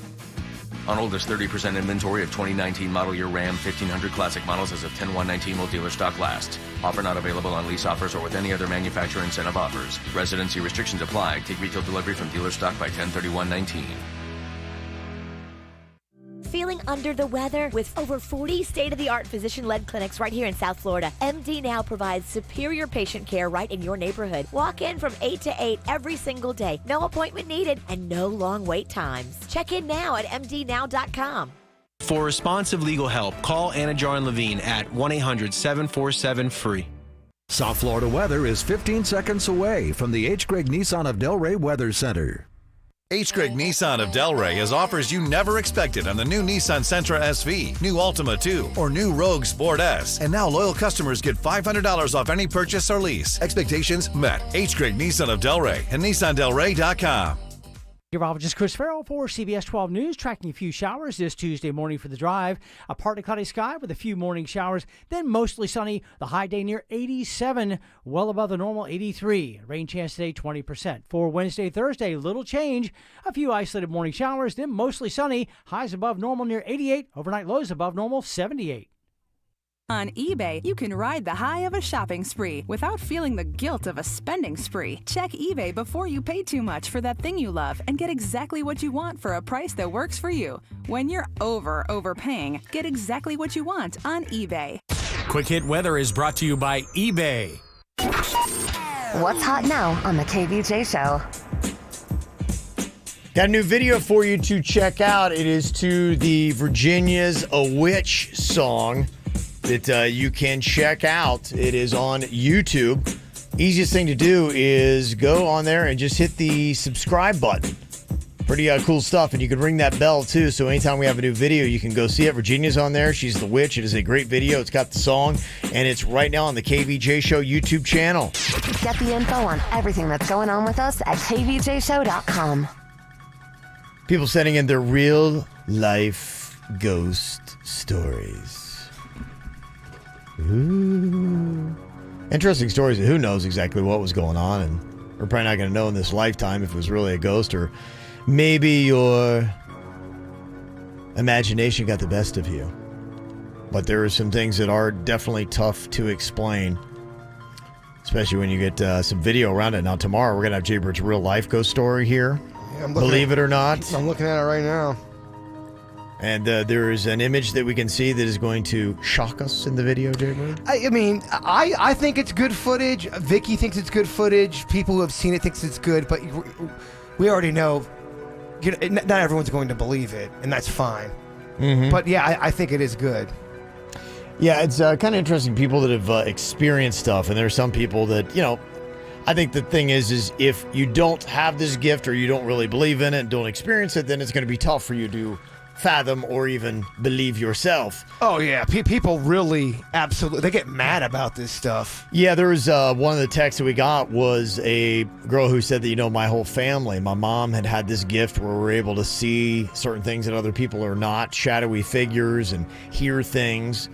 On oldest 30% inventory of 2019 model year Ram 1500 Classic models as of 10/1/19 while dealer stock lasts. Offer not available on lease offers or with any other manufacturer incentive offers. Residency restrictions apply. Take retail delivery from dealer stock by 10/31/19. Feeling under the weather? With over 40 state-of-the-art physician-led clinics right here in South Florida, MD Now provides superior patient care right in your neighborhood. Walk in from 8 to 8 every single day. No appointment needed and no long wait times. Check in now at mdnow.com. For responsive legal help, call Anna Jar Levine at 1-800-747-FREE. South Florida weather is 15 seconds away from the H. Gregg Nissan of Delray Weather Center. H. Gregg Nissan of Delray has offers you never expected on the new Nissan Sentra SV, new Altima 2, or new Rogue Sport S. And now loyal customers get $500 off any purchase or lease. Expectations met. H. Gregg Nissan of Delray and NissanDelray.com. Meteorologist Chris Farrell for CBS 12 News, tracking a few showers this Tuesday morning for the drive. A partly cloudy sky with a few morning showers, then mostly sunny. The high day near 87, well above the normal 83. Rain chance today 20%. For Wednesday, Thursday, little change. A few isolated morning showers, then mostly sunny. Highs above normal near 88. Overnight lows above normal 78. On eBay, you can ride the high of a shopping spree without feeling the guilt of a spending spree. Check eBay before you pay too much for that thing you love and get exactly what you want for a price that works for you. When you're overpaying, get exactly what you want on eBay. Quick Hit Weather is brought to you by eBay. What's hot now on the KVJ Show? Got a new video for you to check out. It is to the Virginia's A Witch song. that you can check out. It is on YouTube. Easiest thing to do is go on there and just hit the subscribe button. Pretty cool stuff. And you can ring that bell, too. So anytime we have a new video, you can go see it. Virginia's on there. She's the witch. It is a great video. It's got the song. And it's right now on the KVJ Show YouTube channel. Get the info on everything that's going on with us at kvjshow.com. People sending in their real life ghost stories. Ooh. Interesting stories. Who knows exactly what was going on? And we're probably not going to know in this lifetime if it was really a ghost or maybe your imagination got the best of you. But there are some things that are definitely tough to explain, especially when you get some video around it. Now, tomorrow, we're going to have Jaybird's real life ghost story here. Yeah, Believe it or not. I'm looking at it right now. And there is an image that we can see that is going to shock us in the video, Jaybird. I think it's good footage. Vicky thinks it's good footage. People who have seen it thinks it's good, but we already know not everyone's going to believe it, and that's fine. Mm-hmm. But yeah, I think it is good. Yeah, it's kind of interesting. People that have experienced stuff, and there are some people that, I think the thing is if you don't have this gift or you don't really believe in it and don't experience it, then it's going to be tough for you to fathom or even believe yourself. Oh yeah, people really absolutely they get mad about this stuff. Yeah, there was one of the texts that we got was a girl who said that my whole family, my mom had this gift where we're able to see certain things that other people are not, shadowy figures and hear things,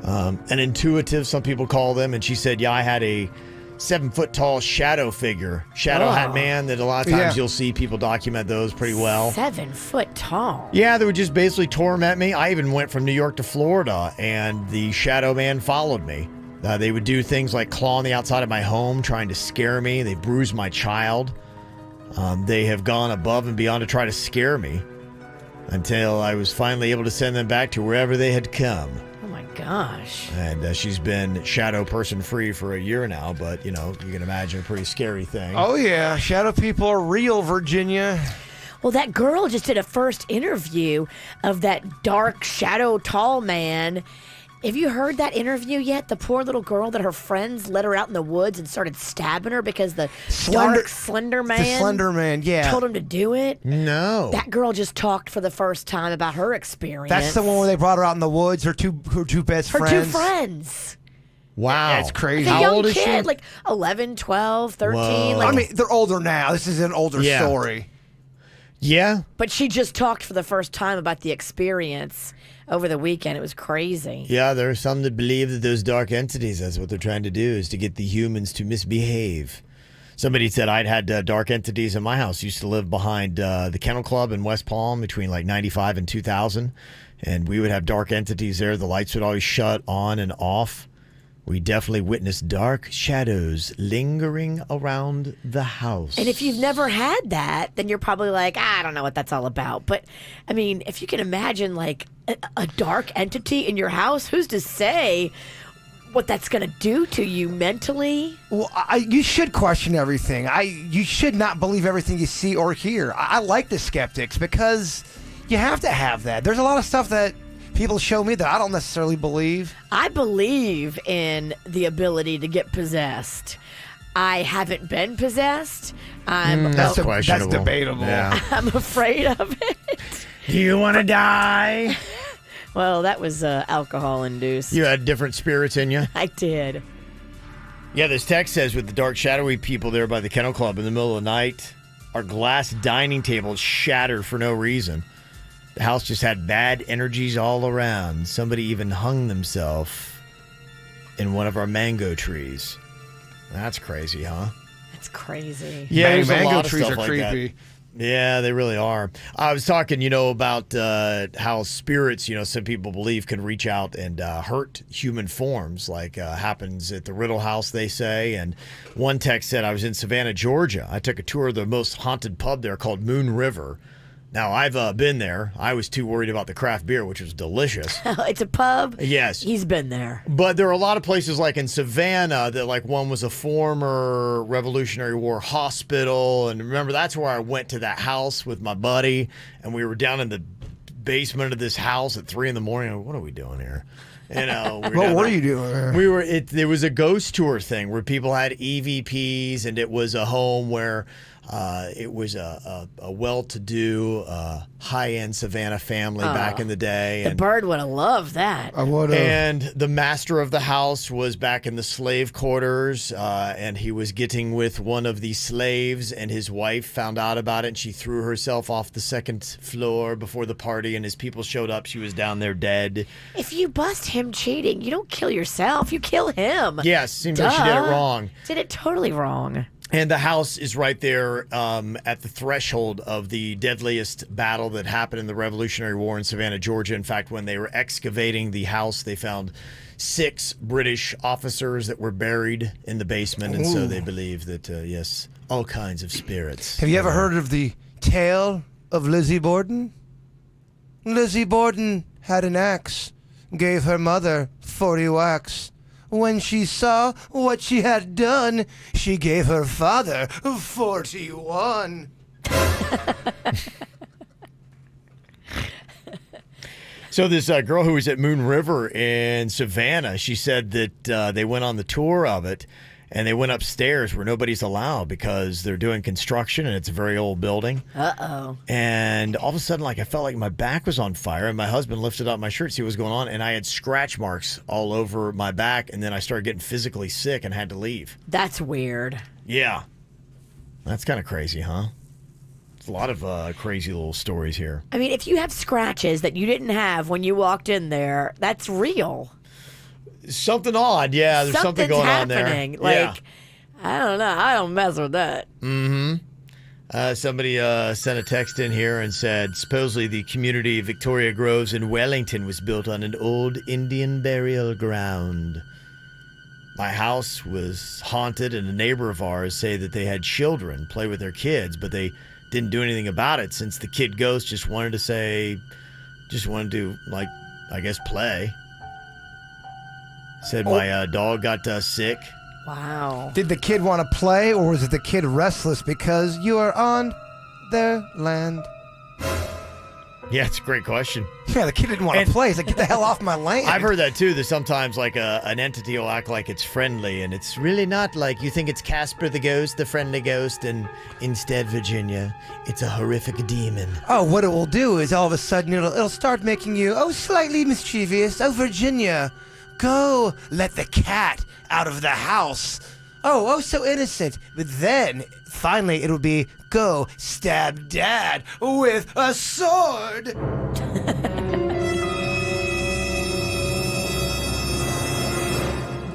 an intuitive, some people call them. And she said, yeah, I had a 7-foot tall shadow figure, shadow hat man, that a lot of times you'll see people document those pretty well. 7 foot tall. Yeah, they would just basically torment me. I even went from New York to Florida, and the shadow man followed me. They would do things like claw on the outside of my home, trying to scare me. They bruised my child. They have gone above and beyond to try to scare me until I was finally able to send them back to wherever they had come. Oh my gosh. And she's been shadow person free for a year now, but you can imagine a pretty scary thing. Oh yeah, shadow people are real, Virginia. Well, that girl just did a first interview of that dark shadow tall man. Have you heard that interview yet? The poor little girl that her friends let her out in the woods and started stabbing her because the dark slender man. The slender man, yeah. Told him to do it. No. That girl just talked for the first time about her experience. That's the one where they brought her out in the woods. Her two best friends. Her two friends. Wow. That's crazy. Like a How young old is kid, she? like 11, 12, 13. Whoa. Like, they're older now. This is an older story. Yeah. But she just talked for the first time about the experience over the weekend. It was crazy. Yeah, there are some that believe that those dark entities, that's what they're trying to do, is to get the humans to misbehave. Somebody said I'd had dark entities in my house. Used to live behind the Kennel Club in West Palm between like 95 and 2000. And we would have dark entities there. The lights would always shut on and off. We definitely witnessed dark shadows lingering around the house. And if you've never had that, then you're probably like, I don't know what that's all about. But, I mean, if you can imagine, like, a dark entity in your house, who's to say what that's going to do to you mentally? Well, you should question everything. You should not believe everything you see or hear. I like the skeptics because you have to have that. There's a lot of stuff that people show me that I don't necessarily believe. I believe in the ability to get possessed. I haven't been possessed. That's questionable. That's debatable. Yeah. I'm afraid of it. Do you want to die? Well, that was alcohol-induced. You had different spirits in you? I did. Yeah, this text says, with the dark, shadowy people there by the Kennel Club in the middle of the night, our glass dining table shattered for no reason. The house just had bad energies all around. Somebody even hung themselves in one of our mango trees. That's crazy, huh? That's crazy. Yeah, there's a mango lot of trees stuff are like creepy. that. Yeah, they really are. I was talking, about how spirits, some people believe can reach out and hurt human forms, like happens at the Riddle House, they say. And one text said, I was in Savannah, Georgia. I took a tour of the most haunted pub there called Moon River. Now, I've been there. I was too worried about the craft beer, which was delicious. It's a pub? Yes. He's been there. But there are a lot of places like in Savannah that like one was a former Revolutionary War hospital. And remember, that's where I went to that house with my buddy. And we were down in the basement of this house at 3 a.m. What are we doing here? You know, What were you doing? We were. There was a ghost tour thing where people had EVPs, and it was a home where it was a well-to-do, high-end Savannah family back in the day. The And bird would have loved that. I would have. And the master of the house was back in the slave quarters, and he was getting with one of the slaves, and his wife found out about it, and she threw herself off the second floor before the party, and as people showed up, she was down there dead. If you bust him cheating, you don't kill yourself. You kill him. Yes, seems like she did it wrong. Did it totally wrong. And the house is right there at the threshold of the deadliest battle that happened in the Revolutionary War in Savannah, Georgia. In fact, when they were excavating the house, they found 6 British officers that were buried in the basement. And so they believe that, yes, all kinds of spirits. Have you ever heard of the tale of Lizzie Borden? Lizzie Borden had an axe, gave her mother 40 whacks. When she saw what she had done, she gave her father 41. So this girl who was at Moon River in Savannah, she said that they went on the tour of it, and they went upstairs where nobody's allowed because they're doing construction, and it's a very old building. Uh-oh. And all of a sudden, like, I felt like my back was on fire, and my husband lifted up my shirt to see what was going on, and I had scratch marks all over my back, and then I started getting physically sick and had to leave. That's weird. Yeah. That's kind of crazy, huh? There's a lot of crazy little stories here. I mean, if you have scratches that you didn't have when you walked in there, that's real. Something odd, yeah. There's something going happening. on there. Like, I don't know. I don't mess with that. Somebody sent a text in here and said, supposedly the community of Victoria Groves in Wellington was built on an old Indian burial ground. My house was haunted, and a neighbor of ours say that they had children play with their kids, but they didn't do anything about it since the kid ghost just wanted to, like, I guess, play. Said my dog got sick. Wow. Did the kid want to play, or was it the kid restless because you are on their land? Yeah, it's a great question. Yeah, the kid didn't want to play. He's like, get the hell off my land. I've heard that too, that sometimes like an entity will act like it's friendly, and it's really not. Like, you think it's Casper the ghost, the friendly ghost, and instead, Virginia, it's a horrific demon. Oh, what it will do is all of a sudden it'll start making you, slightly mischievous. Oh, Virginia, go let the cat out of the house. Oh, so innocent. But then, finally, it'll be, go stab Dad with a sword.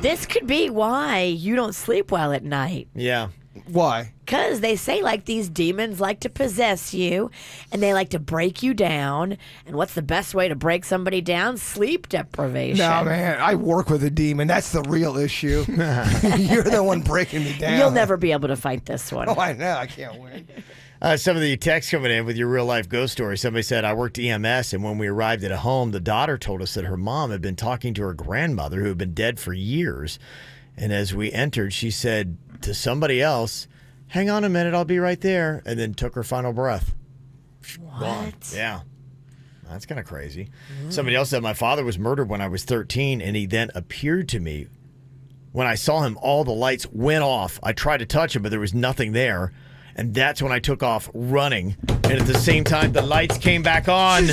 This could be why you don't sleep well at night. Yeah. Why? Because they say, like, these demons like to possess you, and they like to break you down. And what's the best way to break somebody down? Sleep deprivation. No, man, I work with a demon. That's the real issue. You're the one breaking me down. You'll never be able to fight this one. Oh, I know. I can't win. Some of the texts coming in with your real-life ghost story. Somebody said, I worked EMS, and when we arrived at a home, the daughter told us that her mom had been talking to her grandmother, who had been dead for years. And as we entered, she said to somebody else, hang on a minute, I'll be right there, and then took her final breath. What? Gone. Yeah. That's kind of crazy. Somebody else said, my father was murdered when I was 13, and he then appeared to me. When I saw him, all the lights went off. I tried to touch him, but there was nothing there. And that's when I took off running. And at the same time, the lights came back on.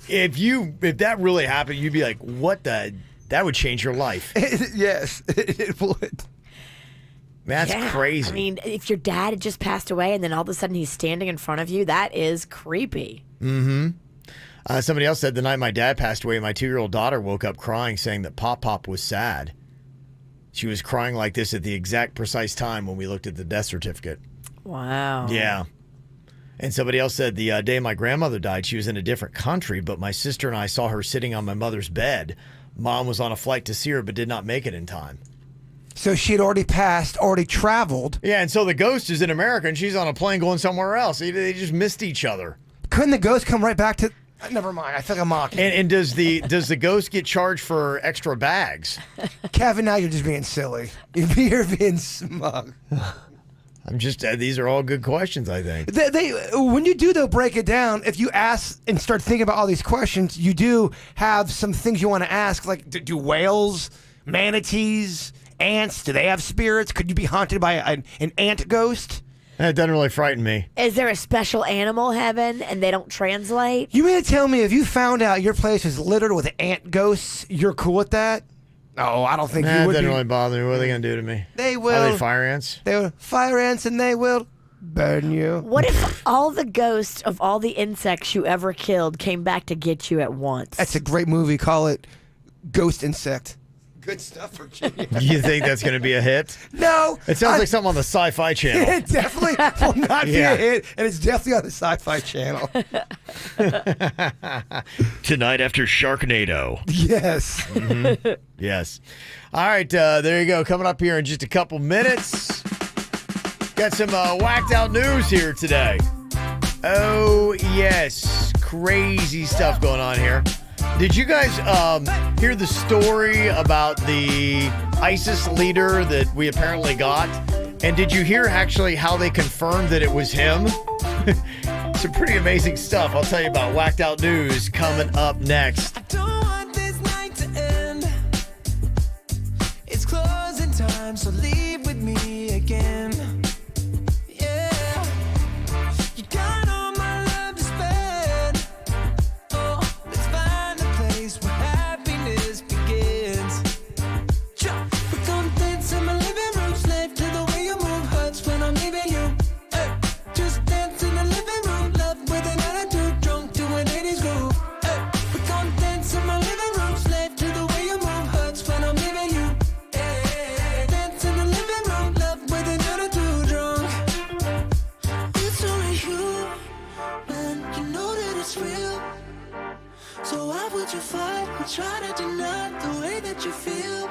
If that really happened, you'd be like, what the... That would change your life. Yes, it would. That's crazy. I mean, if your dad had just passed away and then all of a sudden he's standing in front of you, that is creepy. Mm-hmm. Somebody else said the night my dad passed away, my 2-year-old daughter woke up crying, saying that Pop was sad. She was crying like this at the exact precise time when we looked at the death certificate. Wow. Yeah. And somebody else said the day my grandmother died, she was in a different country, but my sister and I saw her sitting on my mother's bed. Mom was on a flight to see her, but did not make it in time. So she had already passed, already traveled. Yeah, and so the ghost is in America, and she's on a plane going somewhere else. They just missed each other. Couldn't the ghost come right back to... Never mind. I think I'm mocking. And does the ghost get charged for extra bags? Kevin, now you're just being silly. You're being smug. These are all good questions, I think. When you do, though, break it down, if you ask and start thinking about all these questions, you do have some things you want to ask, like, do whales, manatees, ants, do they have spirits? Could you be haunted by an ant ghost? That doesn't really frighten me. Is there a special animal heaven and they don't translate? You mean to tell me if you found out your place was littered with ant ghosts, you're cool with that? No, I don't think you would. That doesn't really bother me. What are they going to do to me? They will. Are they fire ants? They will fire ants and they will burn you. What if all the ghosts of all the insects you ever killed came back to get you at once? That's a great movie. Call it Ghost Insect. Good stuff, Virginia. You think that's going to be a hit? No. It sounds like something on the Sci-Fi Channel. It definitely will not be a hit, and it's definitely on the Sci-Fi Channel. Tonight after Sharknado. Yes. Mm-hmm. Yes. All right, there you go. Coming up here in just a couple minutes. Got some whacked out news here today. Oh, yes. Crazy stuff going on here. Did you guys hear the story about the ISIS leader that we apparently got? And did you hear actually how they confirmed that it was him? Some pretty amazing stuff. I'll tell you about whacked out news coming up next. I don't want this night to end. It's closing time, so leave with me again. Yeah, you got all my love to spend. Oh, let's find a place where happiness begins. We're gonna dance in my living room, slave to the way you move, hurts when I'm leaving you. Hey, just dance in the living room, love with an attitude, drunk to an 80s groove. Hey, we're gonna dance in my living room, slave to the way you move, hurts when I'm leaving you. Hey, dance in the living room, love with an attitude, drunk. It's only you, man, you know that it's real. So why would you fight or try to deny the way that you feel?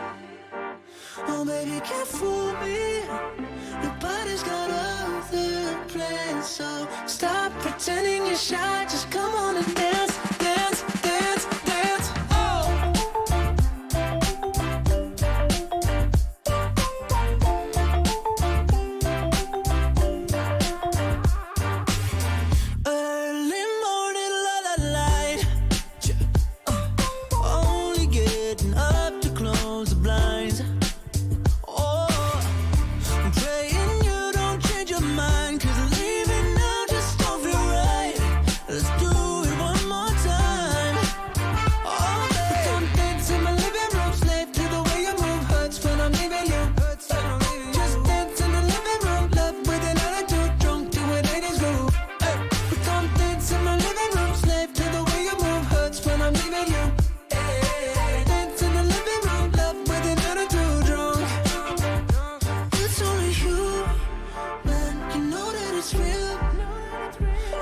Oh, baby, can't fool me. Nobody's got other plans. So stop pretending you're shy. Just come on and dance, dance, dance, dance. Oh. Early morning, light. Only getting up to close the blinds. Oh, I'm praying you don't change your mind, 'cause leaving now just don't feel right. Let's do it one more time. Oh, babe, don't dance in my living room, slave to the way you move, hurts when I'm leaving you. Just dance in the living room, love with an attitude, drunk to an 80s groove. Hey, we come dance in my living room, slave to the way you move, hurts when I'm leaving you. Hey, dance in the living room, love with an attitude, drunk. It's only you, man, you know that it's real.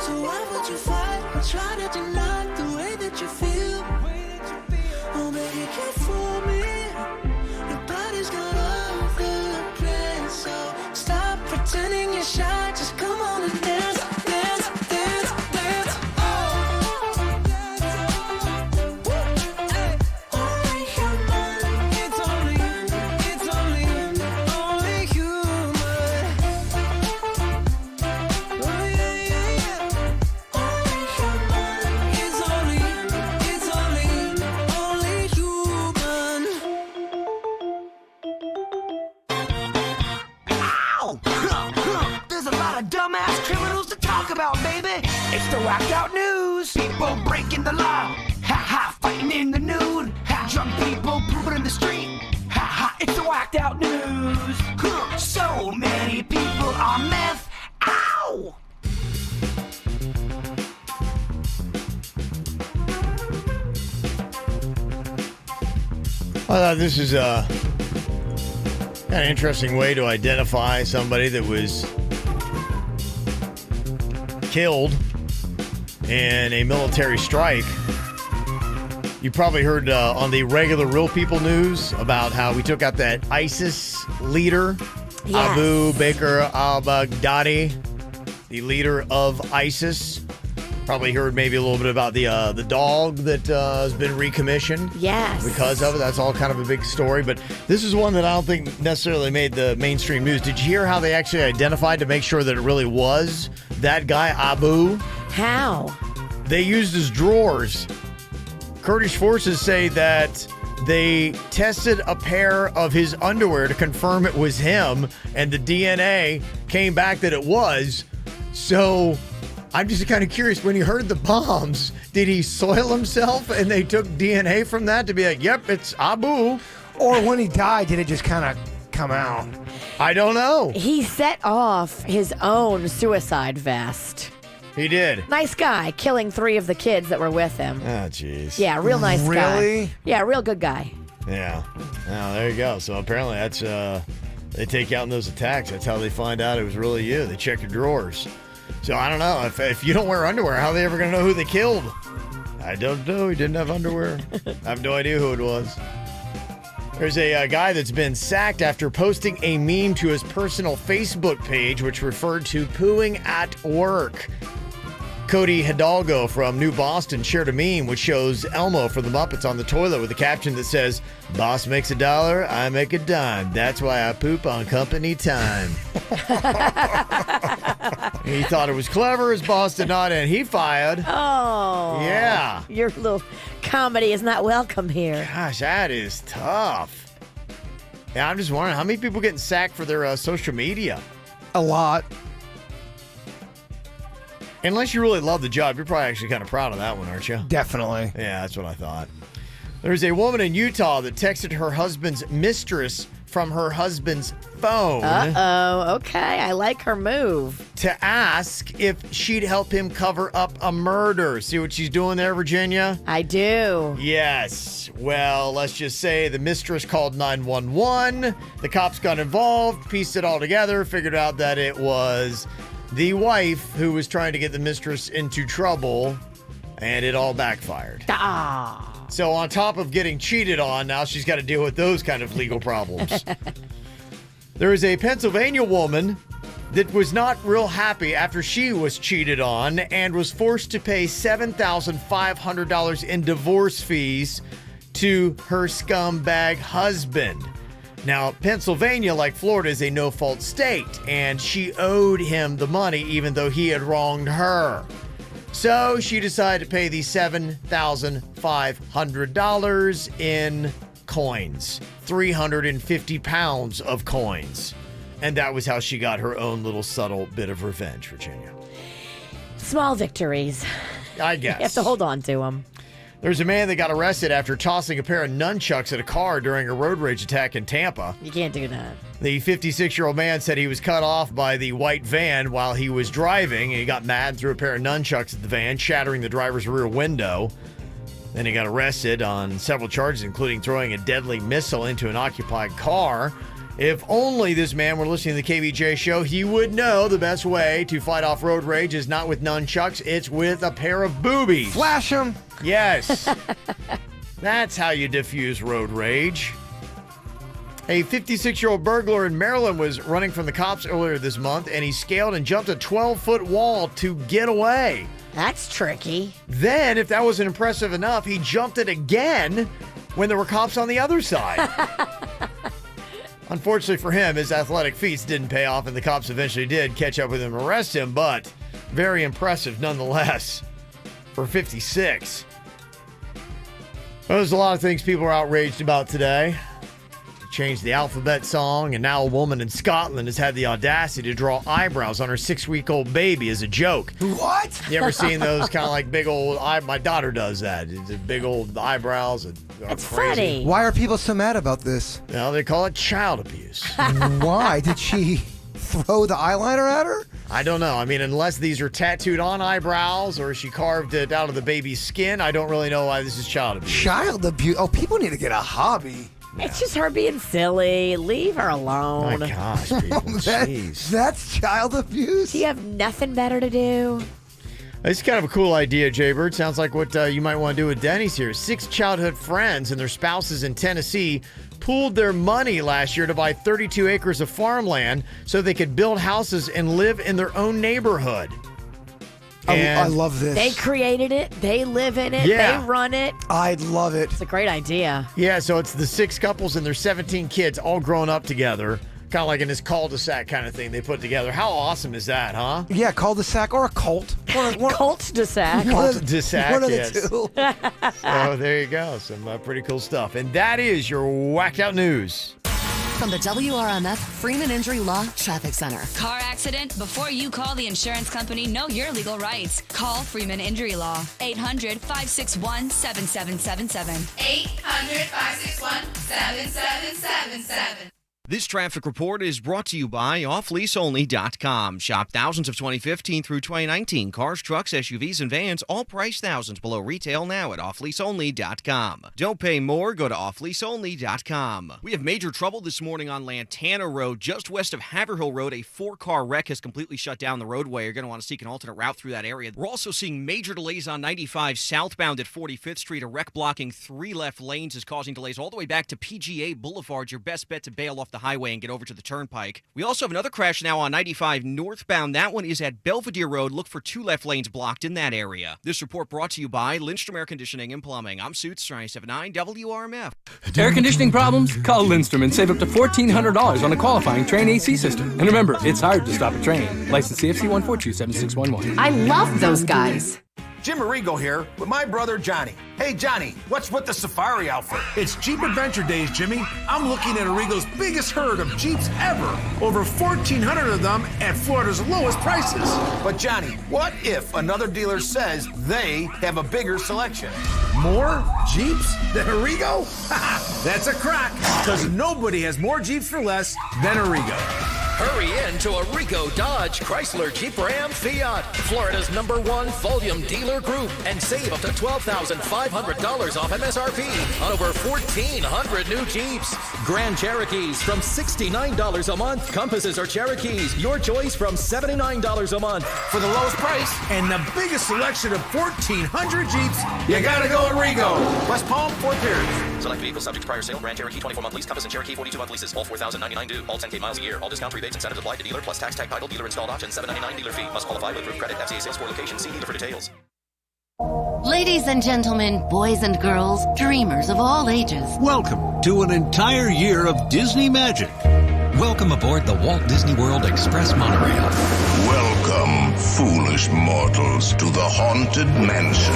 So why would you fight or try to deny the way that you feel? Oh, baby, can't fool me. Nobody's got other plans. So stop pretending you're shy. Just come on and dance, dance, dance, dance. Oh. Hey. Only human. It's only human. Oh, yeah, yeah, yeah. Only human. It's only human. Ow! There's a lot of dumbass criminals to talk about, baby. It's the whacked out news. People breaking the law. Ha ha, fighting in the nude. Ha, drunk people pooping in the street. Ha ha, it's the whacked out news. So many people on meth. Ow! I thought this is a kind of interesting way to identify somebody that was killed in a military strike. You probably heard on the regular Real People news about how we took out that ISIS leader, Yes. Abu Bakr al-Baghdadi, the leader of ISIS. Probably heard maybe a little bit about the dog that has been recommissioned. Yes. Because of it. That's all kind of a big story. But this is one that I don't think necessarily made the mainstream news. Did you hear how they actually identified to make sure that it really was that guy, Abu? How? They used his drawers. Kurdish forces say that they tested a pair of his underwear to confirm it was him, and the DNA came back that it was. So I'm just kind of curious, when he heard the bombs, did he soil himself and they took DNA from that to be like, yep, it's Abu? Or when he died, did it just kind of come out? I don't know. He set off his own suicide vest. He did. Nice guy, killing 3 of the kids that were with him. Oh, jeez. Yeah, real nice guy. Really? Yeah, real good guy. Yeah. Oh, there you go. So apparently that's, they take out in those attacks. That's how they find out it was really you. They check your drawers. So I don't know. If you don't wear underwear, how are they ever going to know who they killed? I don't know. He didn't have underwear. I have no idea who it was. There's a guy that's been sacked after posting a meme to his personal Facebook page, which referred to pooing at work. Cody Hidalgo from New Boston shared a meme which shows Elmo from the Muppets on the toilet with a caption that says, "Boss makes $1, I make a dime. That's why I poop on company time." He thought it was clever. His boss did not, and he fired. Oh. Yeah. Your little comedy is not welcome here. Gosh, that is tough. Yeah, I'm just wondering, how many people getting sacked for their social media? A lot. Unless you really love the job, you're probably actually kind of proud of that one, aren't you? Definitely. Yeah, that's what I thought. There's a woman in Utah that texted her husband's mistress from her husband's phone. Uh-oh. Okay, I like her move. To ask if she'd help him cover up a murder. See what she's doing there, Virginia? I do. Yes. Well, let's just say the mistress called 911. The cops got involved, pieced it all together, figured out that it was the wife who was trying to get the mistress into trouble, and it all backfired. Ah. So on top of getting cheated on, now she's got to deal with those kind of legal problems. There is a Pennsylvania woman that was not real happy after she was cheated on and was forced to pay $7,500 in divorce fees to her scumbag husband. Now, Pennsylvania, like Florida, is a no-fault state, and she owed him the money even though he had wronged her. So she decided to pay the $7,500 in coins, 350 pounds of coins. And that was how she got her own little subtle bit of revenge, Virginia. Small victories. I guess. You have to hold on to them. There's a man that got arrested after tossing a pair of nunchucks at a car during a road rage attack in Tampa. You can't do that. The 56-year-old man said he was cut off by the white van while he was driving, and he got mad and threw a pair of nunchucks at the van, shattering the driver's rear window. Then he got arrested on several charges, including throwing a deadly missile into an occupied car. If only this man were listening to the KVJ show, he would know the best way to fight off road rage is not with nunchucks, it's with a pair of boobies. Flash them. Yes. That's how you diffuse road rage. A 56-year-old burglar in Maryland was running from the cops earlier this month, and he scaled and jumped a 12-foot wall to get away. That's tricky. Then, if that wasn't impressive enough, he jumped it again when there were cops on the other side. Unfortunately for him, his athletic feats didn't pay off, and the cops eventually did catch up with him and arrest him, but very impressive nonetheless for 56. Well, there's a lot of things people are outraged about today. Changed the alphabet song, and now a woman in Scotland has had the audacity to draw eyebrows on her 6-week-old baby as a joke. What? You ever seen those kind of like big old my daughter does that. It's big old eyebrows. That's crazy. funny. Why are people so mad about this? Well, they call it child abuse. Why? Did she throw the eyeliner at her? I don't know. I mean, unless these are tattooed on eyebrows or she carved it out of the baby's skin, I don't really know why this is child abuse. Child abuse? Oh, people need to get a hobby. It's just her being silly. Leave her alone. My gosh, people. Jeez. That's child abuse? Do you have nothing better to do? It's kind of a cool idea, Jaybird. Sounds like what you might want to do with Denny's here. 6 childhood friends and their spouses in Tennessee pooled their money last year to buy 32 acres of farmland so they could build houses and live in their own neighborhood. I love this. They created it. They live in it. Yeah. They run it. I love it. It's a great idea. Yeah, so it's the 6 couples and their 17 kids all grown up together. Kind of like in this cul-de-sac kind of thing they put together. How awesome is that, huh? Yeah, cul-de-sac or a cult. Cult-de-sac. Cult-de-sac, One of yes. the two. So there you go. Some pretty cool stuff. And that is your whacked out news. From the WRMF Freeman Injury Law Traffic Center. Car accident? Before you call the insurance company, know your legal rights. Call Freeman Injury Law. 800-561-7777. 800-561-7777. This traffic report is brought to you by offleaseonly.com. Shop thousands of 2015 through 2019 cars, trucks, SUVs, and vans, all priced thousands below retail now at offleaseonly.com. Don't pay more, go to offleaseonly.com. We have major trouble this morning on Lantana Road, just west of Haverhill Road. A 4-car wreck has completely shut down the roadway. You're going to want to seek an alternate route through that area. We're also seeing major delays on 95 southbound at 45th Street. A wreck blocking 3 left lanes is causing delays all the way back to PGA Boulevard. Your best bet to bail off the highway and get over to the turnpike. We also have another crash now on 95 northbound. That one is at Belvedere Road. Look for 2 left lanes blocked in that area. This report brought to you by Lindstrom Air Conditioning and Plumbing. I'm Suits 979 WRMF. Air conditioning problems? Call Lindstrom and save up to $1,400 on a qualifying Train AC system. And remember, it's hard to stop a train. License CFC 1427611. I love those guys. Jim Arrigo here with my brother Johnny. Hey Johnny, what's with the safari outfit? It's Jeep Adventure Days, Jimmy. I'm looking at Arrigo's biggest herd of Jeeps ever. Over 1,400 of them at Florida's lowest prices. But Johnny, what if another dealer says they have a bigger selection? More Jeeps than Arrigo? That's a crack, because nobody has more Jeeps for less than Arrigo. Hurry in to Arrigo Dodge Chrysler Jeep Ram Fiat, Florida's #1 volume dealer group, and save up to $12,500 off MSRP on over 1,400 new Jeeps. Grand Cherokees from $69 a month. Compasses or Cherokees, your choice from $79 a month. For the lowest price and the biggest selection of 1,400 Jeeps, you gotta go Arrigo. West Palm, Fort Pierce. Select vehicles subject to prior sale. Grand Cherokee 24-month lease. Compass and Cherokee 42-month leases. All $4,099 due. All 10K miles a year. All discounts, rebates, incentives applied to dealer plus tax tag title. Dealer installed option. $799 dealer fee. Must qualify with approved credit. FCA sales for location. See dealer for details. Ladies and gentlemen, boys and girls, dreamers of all ages. Welcome to an entire year of Disney magic. Welcome aboard the Walt Disney World Express monorail. Welcome, foolish mortals, to the Haunted Mansion.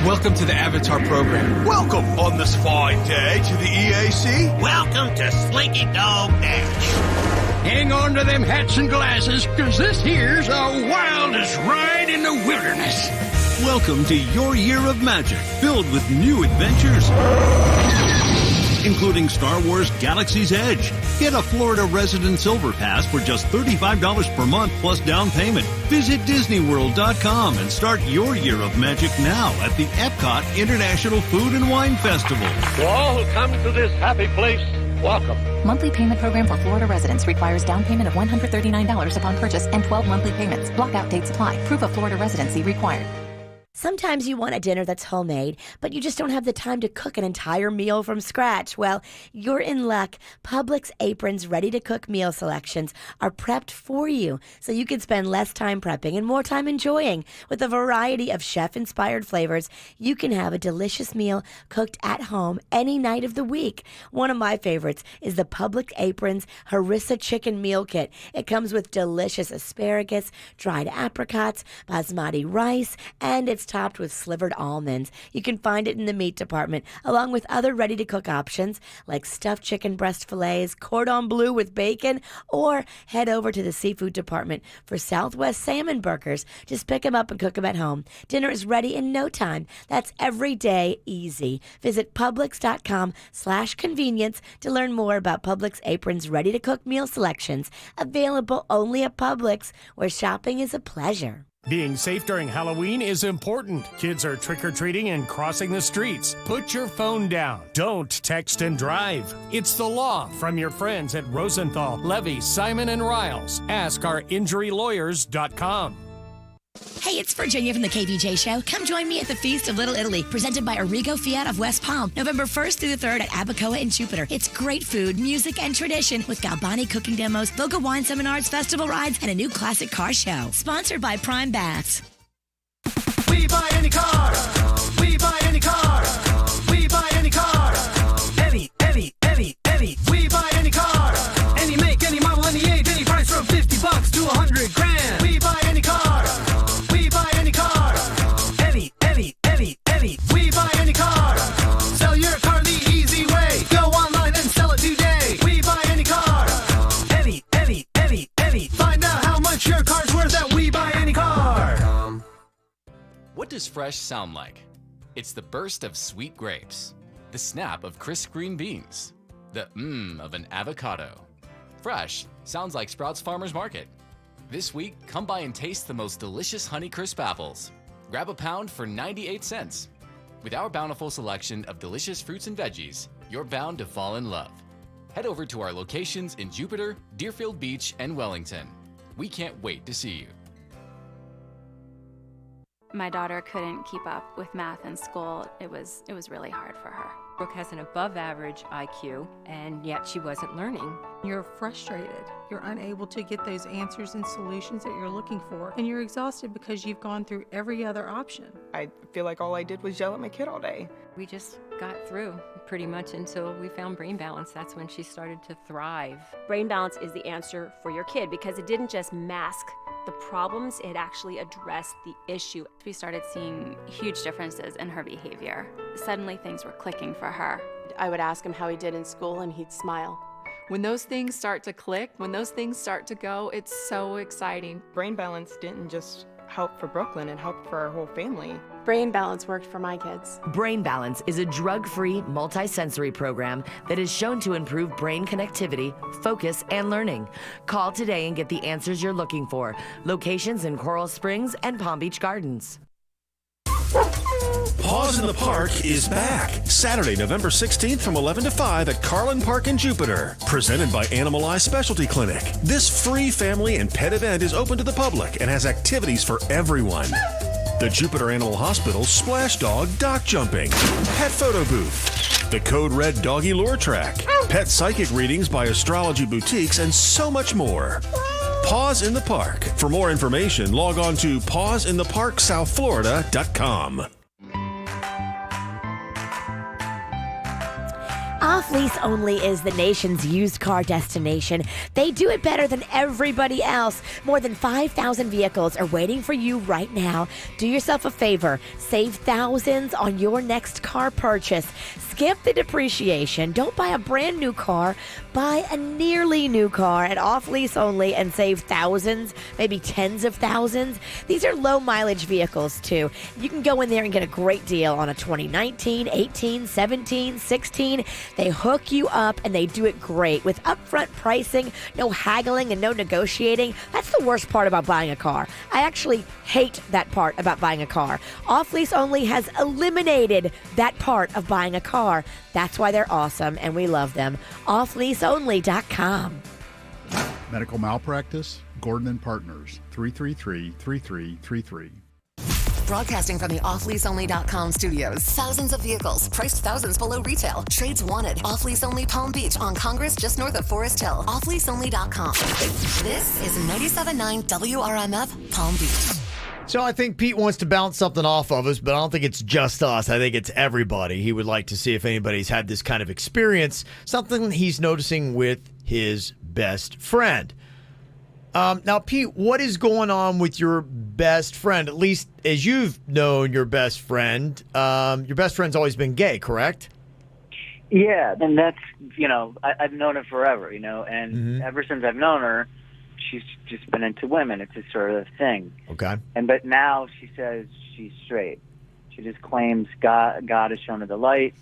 Welcome to the Avatar program. Welcome on this fine day to the EAC. Welcome to Slinky Dog Dash. Hang on to them hats and glasses, because this here's the wildest ride in the wilderness. Welcome to your year of magic, filled with new adventures, including Star Wars Galaxy's Edge. Get a Florida Resident Silver Pass for just $35 per month plus down payment. Visit DisneyWorld.com and start your year of magic now at the Epcot International Food and Wine Festival. To all who come to this happy place, welcome. Monthly payment program for Florida residents requires down payment of $139 upon purchase and 12 monthly payments. Blockout dates apply. Proof of Florida residency required. Sometimes you want a dinner that's homemade, but you just don't have the time to cook an entire meal from scratch. Well, you're in luck. Publix Apron's ready-to-cook meal selections are prepped for you, so you can spend less time prepping and more time enjoying. With a variety of chef-inspired flavors, you can have a delicious meal cooked at home any night of the week. One of my favorites is the Publix Apron's Harissa Chicken Meal Kit. It comes with delicious asparagus, dried apricots, basmati rice, and it's topped with slivered almonds. You can find it in the meat department, along with other ready-to-cook options like stuffed chicken breast fillets, cordon bleu with bacon, or head over to the seafood department for Southwest salmon burgers. Just pick them up and cook them at home. Dinner is ready in no time. That's every day easy. Visit Publix.com/convenience to learn more about Publix Apron's ready-to-cook meal selections, available only at Publix, where shopping is a pleasure. Being safe during Halloween is important. Kids are trick-or-treating and crossing the streets. Put your phone down. Don't text and drive. It's the law from your friends at Rosenthal, Levy, Simon & Riles. Ask our injurylawyers.com. Hey, it's Virginia from the KVJ Show. Come join me at the Feast of Little Italy, presented by Arrigo Fiat of West Palm, November 1st through the 3rd at Abacoa in Jupiter. It's great food, music, and tradition with Galbani cooking demos, Voga wine seminars, festival rides, and a new classic car show. Sponsored by Prime Baths. We buy any car. We buy any car. We buy any car. Any. We buy any car. Any make, any model, any age, any price from $50 to $100,000. We buy any car. We buy any car. Any. We buy any car. Sell your car the easy way. Go online and sell it today. We buy any car. Any. Find out how much your car's worth at We Buy Any Car. What does fresh sound like? It's the burst of sweet grapes, the snap of crisp green beans, the of an avocado. Fresh sounds like Sprouts Farmers Market. This week, come by and taste the most delicious Honeycrisp apples. Grab a pound for 98 cents. With our bountiful selection of delicious fruits and veggies, you're bound to fall in love. Head over to our locations in Jupiter, Deerfield Beach, and Wellington. We can't wait to see you. My daughter couldn't keep up with math in school. It was really hard for her. Brooke has an above average IQ, and yet she wasn't learning. You're frustrated. You're unable to get those answers and solutions that you're looking for, and you're exhausted because you've gone through every other option. I feel like all I did was yell at my kid all day. We just got through pretty much until we found Brain Balance. That's when she started to thrive. Brain Balance is the answer for your kid because it didn't just mask the problems, it actually addressed the issue. We started seeing huge differences in her behavior. Suddenly things were clicking for her. I would ask him how he did in school and he'd smile. When those things start to click, when those things start to go, it's so exciting. Brain Balance didn't just help for Brooklyn, it helped for our whole family. Brain Balance worked for my kids. Brain Balance is a drug-free, multi-sensory program that is shown to improve brain connectivity, focus, and learning. Call today and get the answers you're looking for. Locations in Coral Springs and Palm Beach Gardens. Paws in the Park is back. Saturday, November 16th from 11 to 5 at Carlin Park in Jupiter. Presented by Animalize Specialty Clinic. This free family and pet event is open to the public and has activities for everyone. The Jupiter Animal Hospital Splash Dog Dock Jumping. Pet Photo Booth. The Code Red Doggy Lure Track. Pet Psychic Readings by Astrology Boutiques and so much more. Paws in the Park. For more information, log on to pawsintheparksouthflorida.com. Off Lease Only is the nation's used car destination. They do it better than everybody else. More than 5,000 vehicles are waiting for you right now. Do yourself a favor. Save thousands on your next car purchase. Skip the depreciation. Don't buy a brand new car. Buy a nearly new car at Off Lease Only and save thousands, maybe tens of thousands. These are low mileage vehicles too. You can go in there and get a great deal on a 2019, 18, 17, 16. They hook you up and they do it great with upfront pricing, no haggling and no negotiating. That's the worst part about buying a car. I actually hate that part about buying a car. Off Lease Only has eliminated that part of buying a car. That's why they're awesome and we love them. OffLeaseOnly.com. Medical malpractice, Gordon & Partners, 333-3333. Broadcasting from the offleaseonly.com studios. Thousands of vehicles, priced thousands below retail. Trades wanted. Off Lease Only Palm Beach on Congress, just north of Forest Hill. Offleaseonly.com. This is 97.9 WRMF Palm Beach. So I think Pete wants to bounce something off of us, but I don't think it's just us. I think it's everybody. He would like to see if anybody's had this kind of experience, something he's noticing with his best friend. Now, Pete, what is going on with your best friend? At least as you've known your best friend, your best friend's always been gay, correct? Yeah, and that's, I've known her forever, and ever since I've known her, she's just been into women. It's a sort of thing. Okay. But now she says she's straight. She just claims God has shown her the light,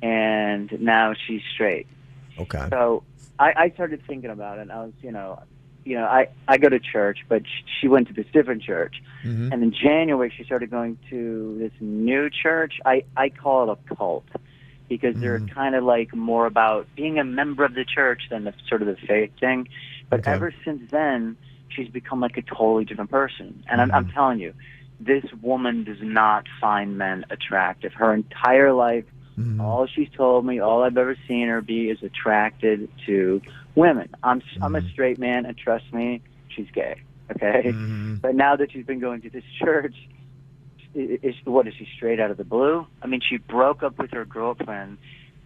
and now she's straight. Okay. So I started thinking about it. I was, I go to church, but she went to this different church. And in January, she started going to this new church. I call it a cult because they're kind of like more about being a member of the church than the sort of the faith thing. But ever since then, she's become like a totally different person. And I'm telling you, this woman does not find men attractive. Her entire life, all she's told me, all I've ever seen her be is attracted to women. I'm a straight man, and trust me, she's gay. Okay, but now that she's been going to this church, is she straight out of the blue? I mean, she broke up with her girlfriend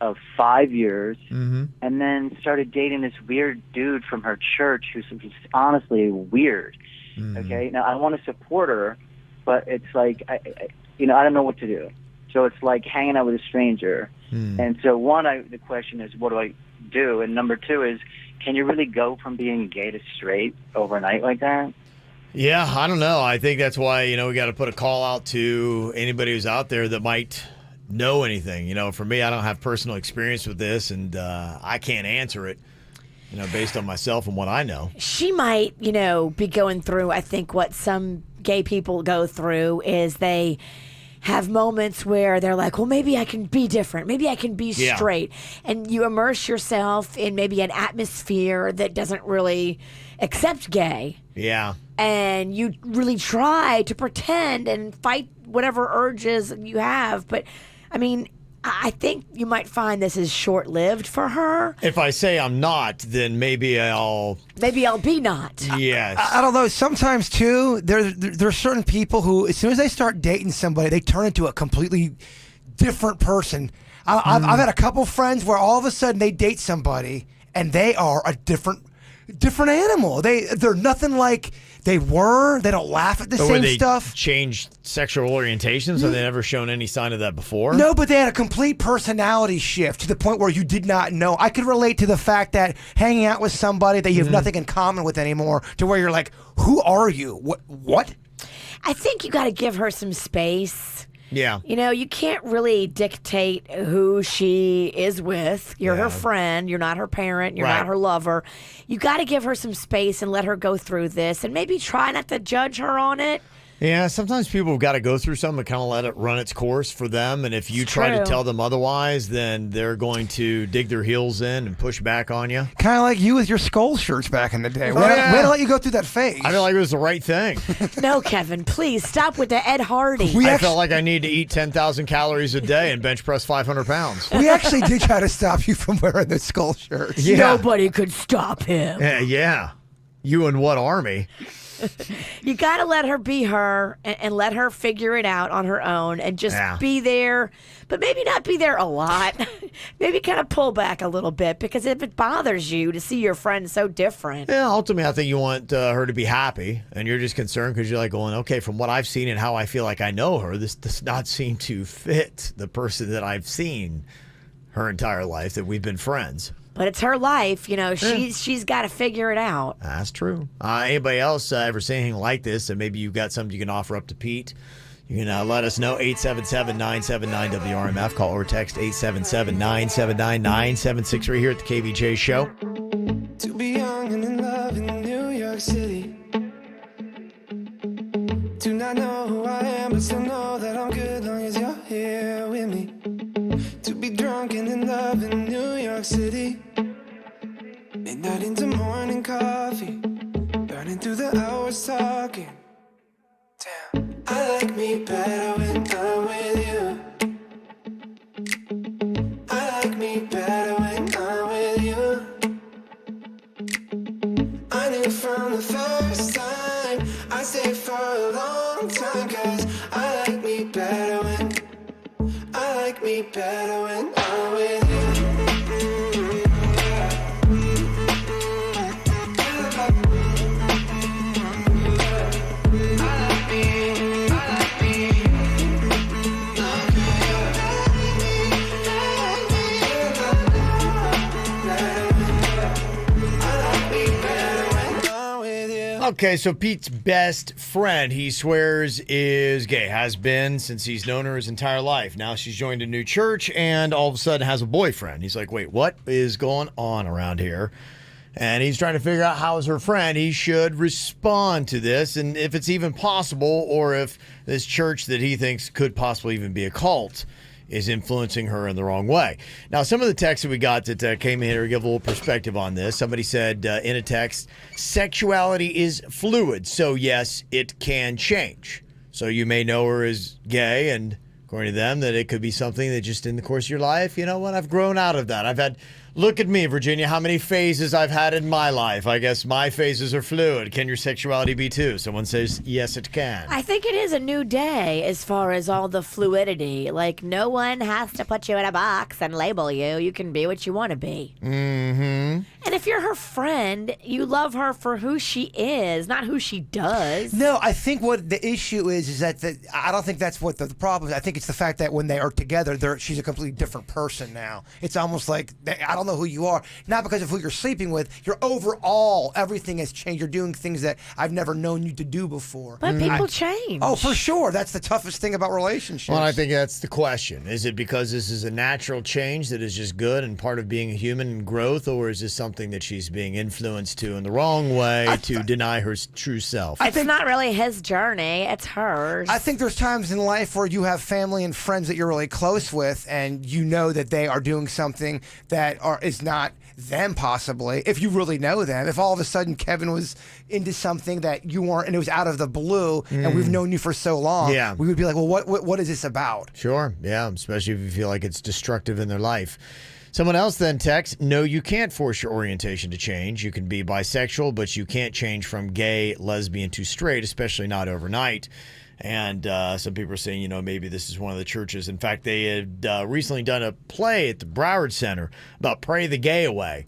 of 5 years, and then started dating this weird dude from her church who's honestly weird. Okay, now I want to support her, but it's like I don't know what to do. So it's like hanging out with a stranger. And so the question is, what do I do? And number two is, can you really go from being gay to straight overnight like that? Yeah, I don't know. I think that's why, we got to put a call out to anybody who's out there that might know anything. For me, I don't have personal experience with this, and I can't answer it, based on myself and what I know. She might, be going through, I think what some gay people go through is they have moments where they're like, well, maybe I can be different. Maybe I can be straight. And you immerse yourself in maybe an atmosphere that doesn't really accept gay. Yeah. And you really try to pretend and fight whatever urges you have. But, I mean, I think you might find this is short-lived for her. If I say I'm not, then maybe I'll be not. Yes. I don't know. Sometimes, too, there's certain people who, as soon as they start dating somebody, they turn into a completely different person. I've had a couple friends where all of a sudden they date somebody, and they are a different animal. They're nothing like they were. They don't laugh at the same stuff. Changed sexual orientations? Have they never shown any sign of that before? No, but they had a complete personality shift to the point where you did not know. I could relate to the fact that hanging out with somebody that you have nothing in common with anymore, to where you're like, who are you? What? I think you got to give her some space. Yeah. You can't really dictate who she is with. You're her friend. You're not her parent. You're not her lover. You got to give her some space and let her go through this, and maybe try not to judge her on it. Yeah, sometimes people have got to go through something and kind of let it run its course for them. And if you try to tell them otherwise, then they're going to dig their heels in and push back on you. Kind of like you with your skull shirts back in the day. We had to let you go through that phase. I feel like it was the right thing. No, Kevin, please stop with the Ed Hardy. I felt like I need to eat 10,000 calories a day and bench press 500 pounds. We actually did try to stop you from wearing the skull shirts. Yeah. Nobody could stop him. Yeah. You and what army? You got to let her be her and let her figure it out on her own and just be there, but maybe not be there a lot. Maybe kind of pull back a little bit, because if it bothers you to see your friend so different. Yeah, ultimately, I think you want her to be happy, and you're just concerned because you're like going, okay, from what I've seen and how I feel like I know her, this does not seem to fit the person that I've seen her entire life, that we've been friends. But it's her life, she's got to figure it out. That's true. Anybody else ever say anything like this, and maybe you've got something you can offer up to Pete? You can let us know, 877-979-WRMF. Call or text 877-979-9763 right here at the KVJ Show. To be young and in love in New York City. Do not know who I am, but still know that I'm good long as you're here with me. To be drunk and in love in New York City. Midnight into morning coffee, burning through the hours talking. Damn, I like me better when I'm with you. I like me better when I'm with you. I knew from the first time I stayed for a long time, 'cause I like me better when I'm with you. Okay, so Pete's best friend, he swears, is gay. Has been since he's known her his entire life. Now she's joined a new church and all of a sudden has a boyfriend. He's like, wait, what is going on around here? And he's trying to figure out how, as her friend, he should respond to this, and if it's even possible, or if this church that he thinks could possibly even be a cult is influencing her in the wrong way. Now, some of the texts that we got that came in here to give a little perspective on this. Somebody said in a text, sexuality is fluid, so yes, it can change. So you may know her as gay, and according to them, that it could be something that just in the course of your life, you know what, I've grown out of that. Look at me, Virginia, how many phases I've had in my life. I guess my phases are fluid. Can your sexuality be too? Someone says, yes, it can. I think it is a new day as far as all the fluidity. Like, no one has to put you in a box and label you. You can be what you want to be. Mm-hmm. And if you're her friend, you love her for who she is, not who she does. No, I think what the issue is that I don't think that's what the problem is. I think it's the fact that when they are together, she's a completely different person now. It's almost like, I don't know who you are, not because of who you're sleeping with. You're overall, everything has changed. You're doing things that I've never known you to do before. But people change. Oh, for sure. That's the toughest thing about relationships. Well, I think that's the question. Is it because this is a natural change that is just good and part of being a human and growth, or is this something that she's being influenced to in the wrong way to deny her true self? It's not really his journey. It's hers. I think there's times in life where you have family and friends that you're really close with, and you know that they are doing something that is not them, possibly, if you really know them. If all of a sudden Kevin was into something that you weren't, and it was out of the blue, and we've known you for so long, we would be like, well, what is this about? Sure, yeah, especially if you feel like it's destructive in their life. Someone else then texts, no, you can't force your orientation to change. You can be bisexual, but you can't change from gay, lesbian to straight, especially not overnight. And some people are saying, maybe this is one of the churches. In fact, they had recently done a play at the Broward Center about Pray the Gay Away.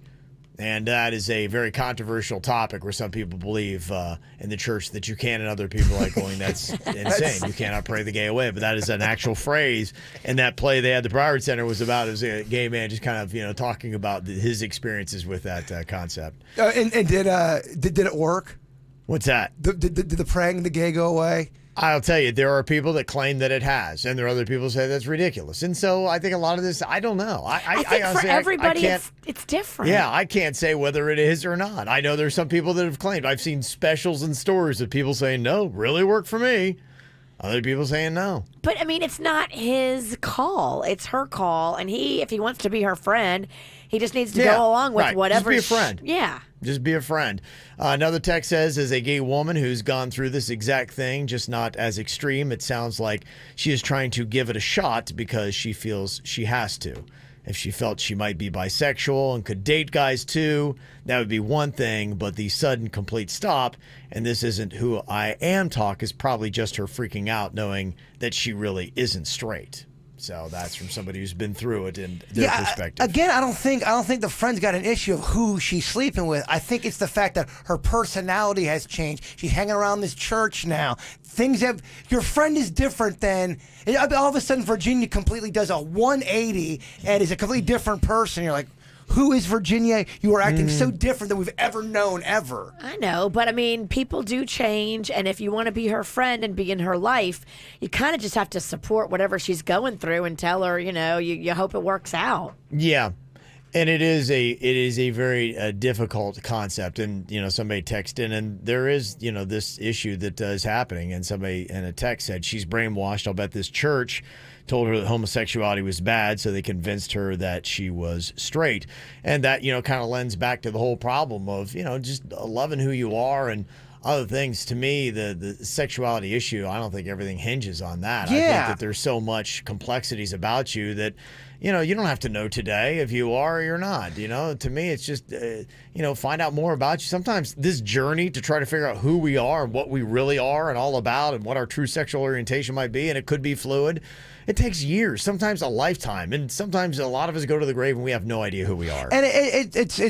And that is a very controversial topic where some people believe in the church that you can, and other people are like going, that's insane. You cannot pray the gay away. But that is an actual phrase. And that play they had at the Broward Center was about, it was a gay man just kind of, talking about his experiences with that concept. And did it work? What's that? Did the praying the gay go away? I'll tell you, there are people that claim that it has, and there are other people who say that's ridiculous. And so I think a lot of this, I don't know. I think honestly, for everybody, it's different. Yeah, I can't say whether it is or not. I know there's some people that have claimed. I've seen specials in stores of people saying, no, really worked for me. Other people saying no. But, I mean, it's not his call. It's her call. And if he wants to be her friend, he just needs to go along with whatever. Just be a friend. Yeah. Just be a friend. Another text says, as a gay woman who's gone through this exact thing, just not as extreme, it sounds like she is trying to give it a shot because she feels she has to. If she felt she might be bisexual and could date guys too, that would be one thing, but the sudden complete stop, and this isn't who I am talk, is probably just her freaking out knowing that she really isn't straight. So that's from somebody who's been through it and their perspective. Again, I don't think the friend's got an issue of who she's sleeping with. I think it's the fact that her personality has changed. She's hanging around this church now. Your friend is different than, all of a sudden Virginia completely does a 180 and is a completely different person. You're like, who is Virginia? You are acting so different than we've ever known, ever. I know, but I mean, people do change, and if you want to be her friend and be in her life, you kind of just have to support whatever she's going through and tell her, you hope it works out. Yeah. And it is a very difficult concept. And, somebody texted in, and there is, this issue that is happening. And somebody in a text said, she's brainwashed. I'll bet this church told her that homosexuality was bad, so they convinced her that she was straight. And that, kind of lends back to the whole problem of, just loving who you are and other things. To me, the sexuality issue, I don't think everything hinges on that. Yeah. I think that there's so much complexities about you that, you don't have to know today if you are or you're not. To me, it's just, find out more about you. Sometimes this journey to try to figure out who we are and what we really are and all about and what our true sexual orientation might be, and it could be fluid. It takes years, sometimes a lifetime, and sometimes a lot of us go to the grave and we have no idea who we are. And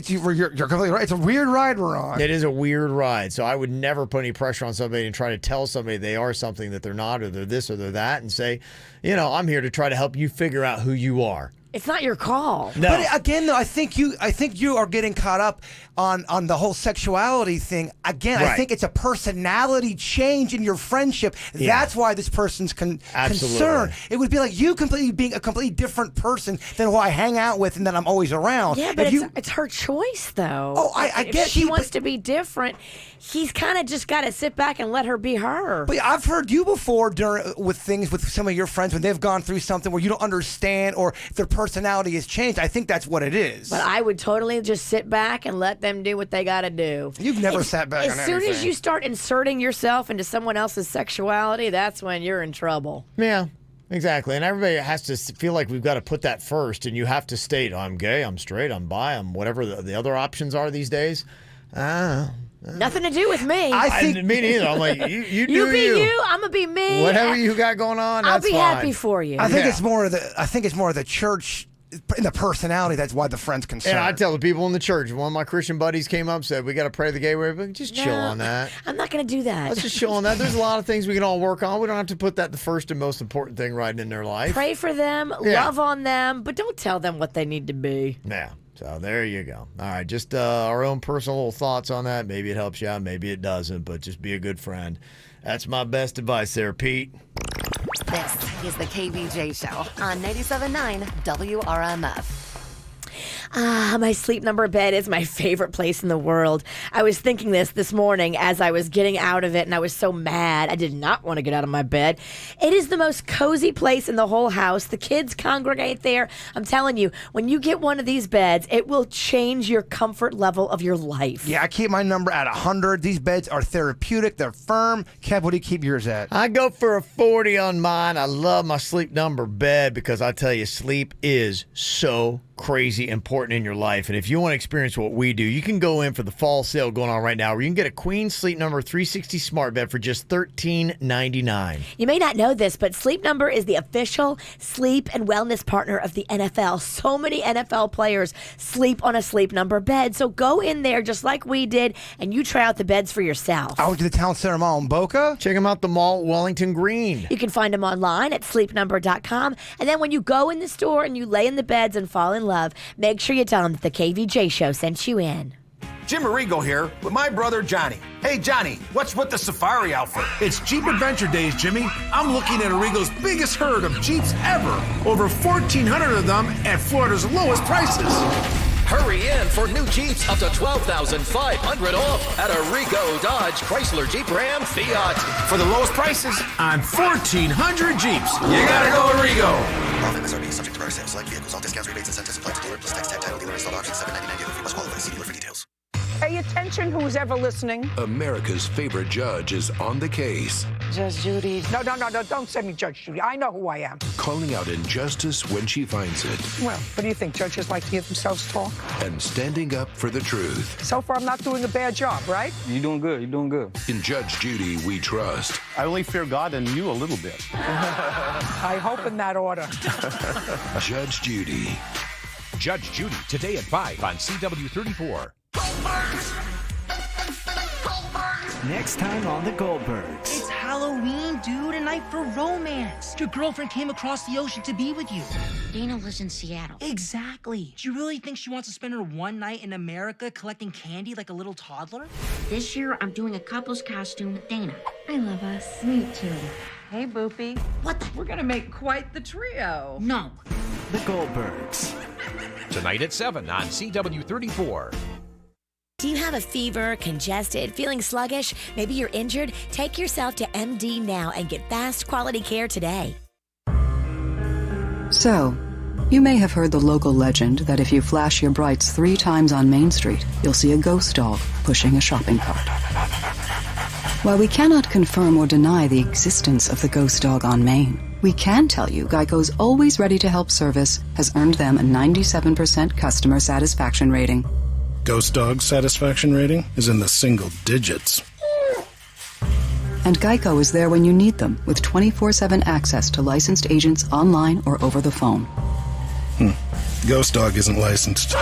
you're completely right. It's a weird ride we're on. It is a weird ride. So I would never put any pressure on somebody and try to tell somebody they are something that they're not, or they're this or they're that, and say, I'm here to try to help you figure out who you are. It's not your call. No. But again, though, I think you are getting caught up on the whole sexuality thing. Again, right. I think it's a personality change in your friendship. Yeah. That's why this person's concerned. It would be like you completely being a completely different person than who I hang out with and that I'm always around. Yeah, but it's her choice, though. Oh, I get. If she wants to be different, he's kind of just got to sit back and let her be her. But I've heard you before with some of your friends when they've gone through something where you don't understand, or their personality has changed. I think that's what it is. But I would totally just sit back and let them do what they got to do. You've never sat back on As soon as anything. you start inserting yourself into someone else's sexuality, that's when you're in trouble. Yeah, exactly. And everybody has to feel like we've got to put that first, and you have to state, I'm gay, I'm straight, I'm bi, I'm whatever the other options are these days. Nothing to do with me. I think me neither. I'm like, you do you be you. you. I'm gonna be me. Whatever you got going on, I'll that's be fine. happy for you. I think it's more of the church in the personality. That's why the friend's concerned. And I tell the people in the church, one of my Christian buddies came up and said, we got to pray the gay way, but just chill on that. I'm not gonna do that. Let's just chill on that. There's a lot of things we can all work on. We don't have to put that the first and most important thing right in their life. Pray for them, Yeah. love on them, but don't tell them what they need to be. Yeah. So there you go. All right. Just our own personal little thoughts on that. Maybe it helps you out. Maybe it doesn't. But just be a good friend. That's my best advice there, Pete. This is the KVJ Show on 97.9 WRMF. My Sleep Number bed is my favorite place in the world. I was thinking this morning as I was getting out of it, and I was so mad. I did not want to get out of my bed. It is the most cozy place in the whole house. The kids congregate there. I'm telling you, when you get one of these beds, it will change your comfort level of your life. Yeah, I keep my number at 100. These beds are therapeutic. They're firm. Kev, what do you keep yours at? I go for a 40 on mine. I love my Sleep Number bed because I tell you, sleep is so crazy important in your life. And if you want to experience what we do, you can go in for the fall sale going on right now where you can get a Queen Sleep Number 360 smart bed for just $13.99. You may not know this, but Sleep Number is the official sleep and wellness partner of the NFL. So many NFL players sleep on a Sleep Number bed. So go in there just like we did, and you try out the beds for yourself. I went to the Town Center Mall in Boca. Check them out, the mall at Wellington Green. You can find them online at sleepnumber.com. And then when you go in the store and you lay in the beds and fall in love, make sure you tell them that the KVJ Show sent you in. Jim Arrigo here with my brother Johnny. Hey Johnny, what's with the safari outfit? It's Jeep Adventure Days, Jimmy. I'm looking at Arrigo's biggest herd of Jeeps ever. Over 1,400 of them at Florida's lowest prices. Hurry in for new Jeeps up to $12,500 off at Arrigo, Dodge, Chrysler, Jeep, Ram, Fiat. For the lowest prices on 1,400 Jeeps. You gotta go Arrigo. Off MSRP, subject to prior sales, select vehicles, all discounts, rebates, incentives apply to dealer, plus tax, tag, title, dealer, installed option, $799 dealer fee must qualify. See dealer for details. Pay attention, who's ever listening. America's favorite judge is on the case. Judge Judy. No, don't send me Judge Judy. I know who I am. Calling out injustice when she finds it. Well, what do you think? Judges like to hear themselves talk? And standing up for the truth. So far, I'm not doing a bad job, right? You're doing good. You're doing good. In Judge Judy, we trust. I only fear God and you a little bit. I hope in that order. Judge Judy. Judge Judy, today at 5 on CW34. Next time on The Goldbergs. It's Halloween, dude, a night for romance. Your girlfriend came across the ocean to be with you. Dana lives in Seattle. Exactly. Do you really think she wants to spend her one night in America collecting candy like a little toddler? This year, I'm doing a couple's costume with Dana. I love us. Me too. Hey, Boopy. What the? We're gonna make quite the trio. No. The Goldbergs. Tonight at 7 on CW34. Do you have a fever, congested, feeling sluggish? Maybe you're injured? Take yourself to MD now and get fast, quality care today. So, you may have heard the local legend that if you flash your brights 3 times on Main Street, you'll see a ghost dog pushing a shopping cart. While we cannot confirm or deny the existence of the ghost dog on Main, we can tell you Geico's Always Ready to Help service has earned them a 97% customer satisfaction rating. Ghost dog satisfaction rating is in the single digits. And Geico is there when you need them with 24/7 access to licensed agents online or over the phone. Ghost dog isn't licensed.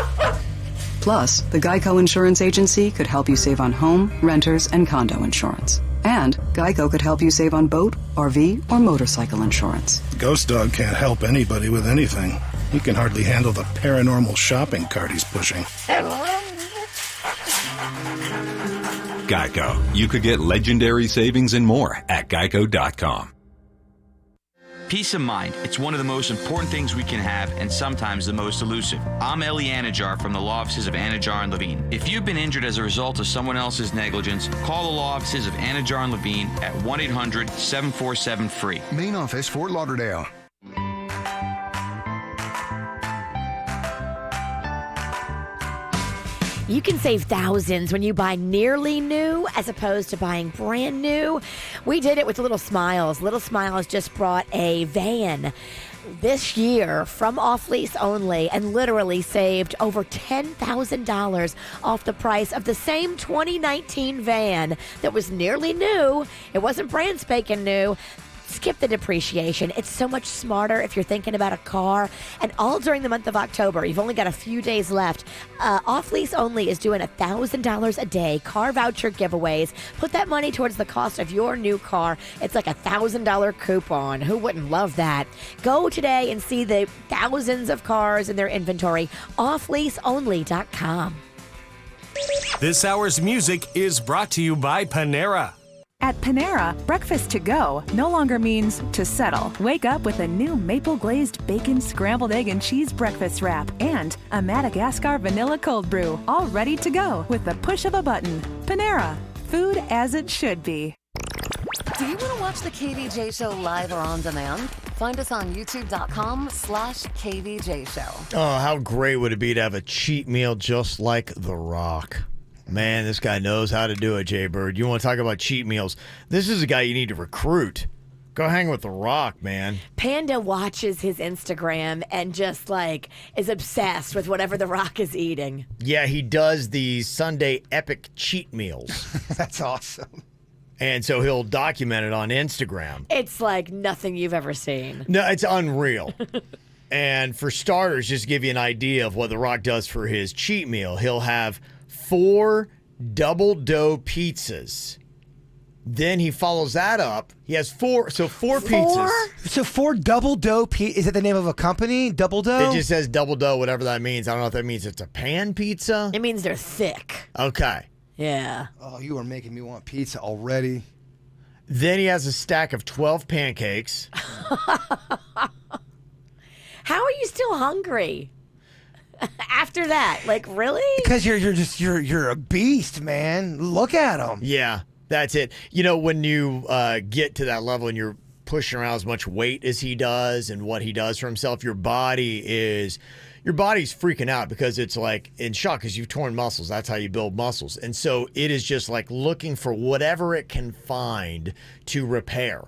Plus, the Geico Insurance Agency could help you save on home, renters, and condo insurance. And Geico could help you save on boat, RV, or motorcycle insurance. Ghost dog can't help anybody with anything. He can hardly handle the paranormal shopping cart he's pushing. Geico. You could get legendary savings and more at geico.com. Peace of mind. It's one of the most important things we can have and sometimes the most elusive. I'm Eli Anajar from the law offices of Anajar and Levine. If you've been injured as a result of someone else's negligence, call the law offices of Anajar and Levine at 1-800-747-FREE. Main office, Fort Lauderdale. You can save thousands when you buy nearly new as opposed to buying brand new. We did it with Little Smiles. Little Smiles just brought a van this year from off lease only and literally saved over $10,000 off the price of the same 2019 van that was nearly new. It wasn't brand spanking new. Skip the depreciation. It's so much smarter if you're thinking about a car. And all during the month of October, you've only got a few days left. Off Lease Only is doing $1,000 a day car voucher giveaways. Put that money towards the cost of your new car. It's like $1,000 coupon. Who wouldn't love that? Go today and see the thousands of cars in their inventory. OffLeaseOnly.com. This hour's music is brought to you by Panera. At Panera, breakfast to go no longer means to settle. Wake up with a new maple glazed bacon, scrambled egg, and cheese breakfast wrap and a Madagascar vanilla cold brew, all ready to go with the push of a button. Panera, food as it should be. Do you want to watch the KVJ Show live or on demand? Find us on youtube.com/KVJ Show. Oh, how great would it be to have a cheat meal just like The Rock? Man, this guy knows how to do it, Jay Bird. You want to talk about cheat meals? This is a guy you need to recruit. Go hang with The Rock, man. Panda watches his Instagram and just is obsessed with whatever The Rock is eating. Yeah, he does these Sunday epic cheat meals. That's awesome. And so he'll document it on Instagram. It's like nothing you've ever seen. No, it's unreal. And for starters, just to give you an idea of what The Rock does for his cheat meal, he'll have 4 double dough pizzas. Then he follows that up. He has 4 pizzas. So 4 double dough pizzas. Is it the name of a company? Double dough? It just says double dough, whatever that means. I don't know if that means it's a pan pizza. It means they're thick. Okay. Yeah. Oh, you are making me want pizza already. Then he has a stack of 12 pancakes. How are you still hungry? After that, really? Because you're a beast, man. Look at him. Yeah, that's it. You know, when you get to that level and you're pushing around as much weight as he does and what he does for himself, your body's freaking out because it's in shock because you've torn muscles. That's how you build muscles. And so it is just looking for whatever it can find to repair.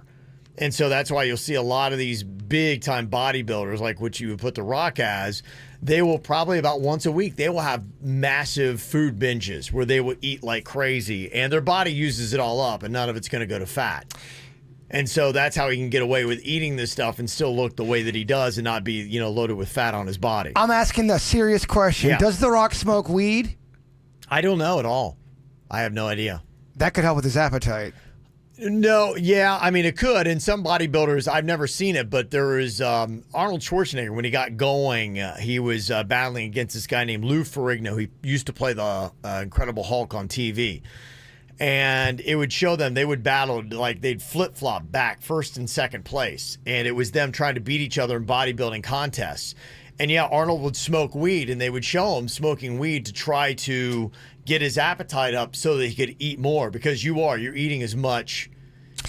And so that's why you'll see a lot of these big time bodybuilders, which you would put The Rock as. They will probably about once a week, they will have massive food binges where they will eat like crazy and their body uses it all up and none of it's going to go to fat. And so that's how he can get away with eating this stuff and still look the way that he does and not be, loaded with fat on his body. I'm asking a serious question. Yeah. Does The Rock smoke weed? I don't know at all. I have no idea. That could help with his appetite. No, yeah, I mean, it could. And some bodybuilders, I've never seen it, but there is Arnold Schwarzenegger, when he got going, he was battling against this guy named Lou Ferrigno. He used to play the Incredible Hulk on TV. And it would show them, they would battle, they'd flip-flop back first and second place. And it was them trying to beat each other in bodybuilding contests. And yeah, Arnold would smoke weed, and they would show him smoking weed to try to get his appetite up so that he could eat more, because you're eating as much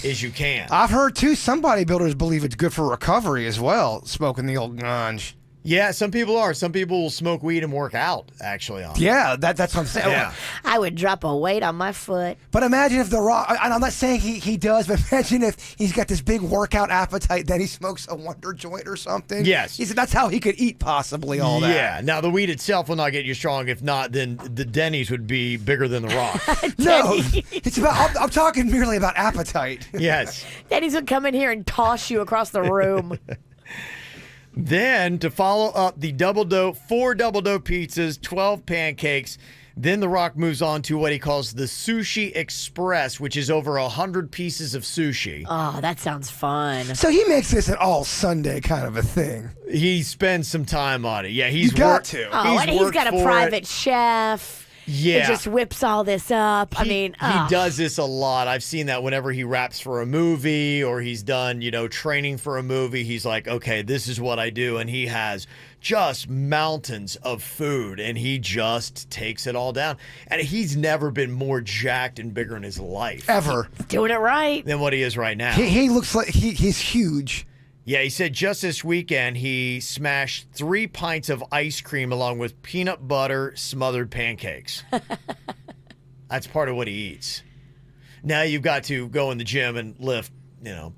as you can. I've heard too, some bodybuilders believe it's good for recovery as well, smoking the old ganj. Yeah, some people are. Some people will smoke weed and work out, actually. On Yeah, that's what I'm saying. Yeah. I would drop a weight on my foot. But imagine if The Rock, and I'm not saying he does, but imagine if he's got this big workout appetite that he smokes a Wonder Joint or something. Yes. He said that's how he could eat possibly all that. Yeah. Now, the weed itself will not get you strong. If not, then the Denny's would be bigger than The Rock. No, it's about, I'm talking merely about appetite. Yes. Denny's would come in here and toss you across the room. Then, to follow up the 4 double dough pizzas, 12 pancakes, then The Rock moves on to what he calls the Sushi Express, which is over 100 pieces of sushi. Oh, that sounds fun. So he makes this an all Sunday kind of a thing. He spends some time on it. Yeah, he's got to. Oh, and he's got a private chef. Yeah. It just whips all this up. He does this a lot. I've seen that whenever he raps for a movie or he's done, training for a movie. He's like, okay, this is what I do. And he has just mountains of food and he just takes it all down. And he's never been more jacked and bigger in his life. Ever. Doing it right. Than what he is right now. He looks like he's huge. Yeah, he said just this weekend he smashed 3 pints of ice cream along with peanut butter smothered pancakes. That's part of what he eats. Now you've got to go in the gym and lift,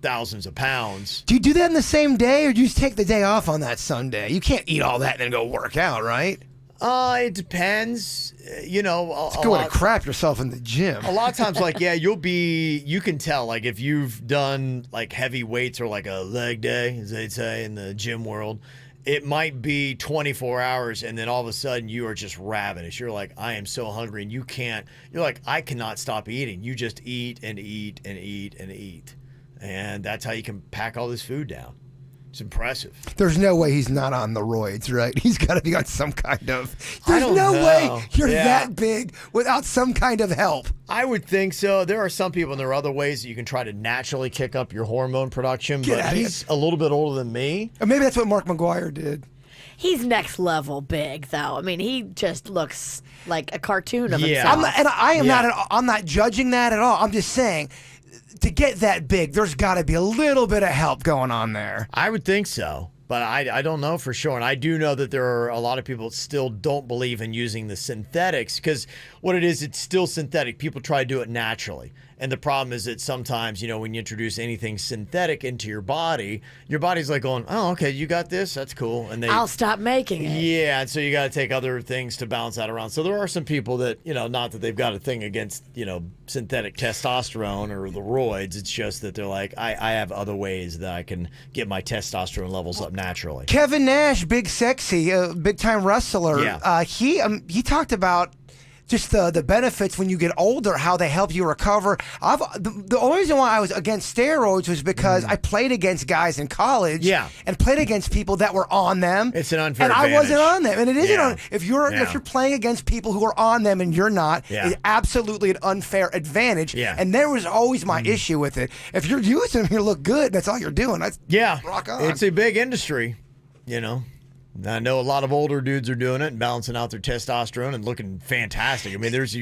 thousands of pounds. Do you do that in the same day, or do you just take the day off on that Sunday? You can't eat all that and then go work out, right? It depends. It's going to crap yourself in the gym. A lot of times, you can tell, if you've done, heavy weights or, a leg day, as they'd say in the gym world, it might be 24 hours, and then all of a sudden you are just ravenous. You're like, I am so hungry, and you're like, I cannot stop eating. You just eat and eat and eat and eat. And that's how you can pack all this food down. It's impressive. There's no way he's not on the roids, right? He's got to be on some kind of... There's I don't no know. way you're that big without some kind of help. I would think so. There are some people, and there are other ways that you can try to naturally kick up your hormone production, but he's a little bit older than me. Or maybe that's what Mark McGuire did. He's next level big, though. I mean, he just looks like a cartoon of himself. I'm not judging that at all. I'm just saying... To get that big, there's got to be a little bit of help going on there. I would think so, but I don't know for sure. And I do know that there are a lot of people that still don't believe in using the synthetics because what it is, it's still synthetic. People try to do it naturally. And the problem is that sometimes, when you introduce anything synthetic into your body's like going, oh, okay, you got this? That's cool. And I'll stop making it. Yeah, and so you got to take other things to balance that around. So there are some people that, not that they've got a thing against, synthetic testosterone or the roids. It's just that they're like, I have other ways that I can get my testosterone levels up naturally. Kevin Nash, big sexy, big-time wrestler, he talked about just the benefits when you get older, how they help you recover. The only reason why I was against steroids was because I played against guys in college and played against people that were on them. It's an unfair advantage. I wasn't on them. And it isn't if you're playing against people who are on them and you're not, it's absolutely an unfair advantage. And there was always my issue with it. If you're using them, you look good, that's all you're doing. That's rock on. It's a big industry, I know a lot of older dudes are doing it and balancing out their testosterone and looking fantastic. I mean, there's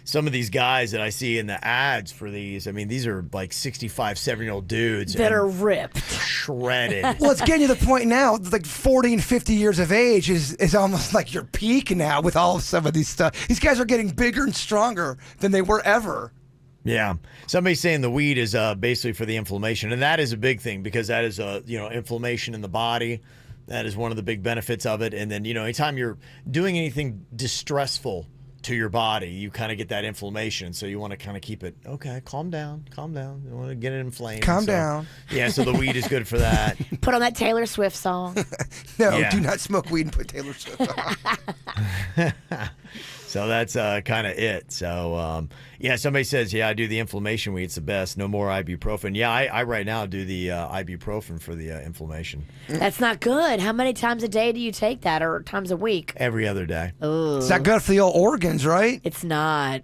some of these guys that I see in the ads for these. I mean, these are like 65, 70-year-old dudes. That are ripped. Shredded. Well, it's getting to the point now, like 40 and 50 years of age is almost like your peak now with all of some of these stuff. These guys are getting bigger and stronger than they were ever. Yeah. Somebody's saying the weed is basically for the inflammation. And that is a big thing because that is, inflammation in the body. That is one of the big benefits of it. And then, anytime you're doing anything distressful to your body, you kind of get that inflammation. So you want to kind of keep it, okay, calm down. You want to get it inflamed. Calm down. Yeah, so the weed is good for that. Put on that Taylor Swift song. No, do not smoke weed and put Taylor Swift on. So that's kind of it. So, somebody says, I do the inflammation weed. It's the best. No more ibuprofen. Yeah, I right now do the ibuprofen for the inflammation. That's not good. How many times a day do you take that, or times a week? Every other day. Ooh. It's not good for the old organs, right? It's not.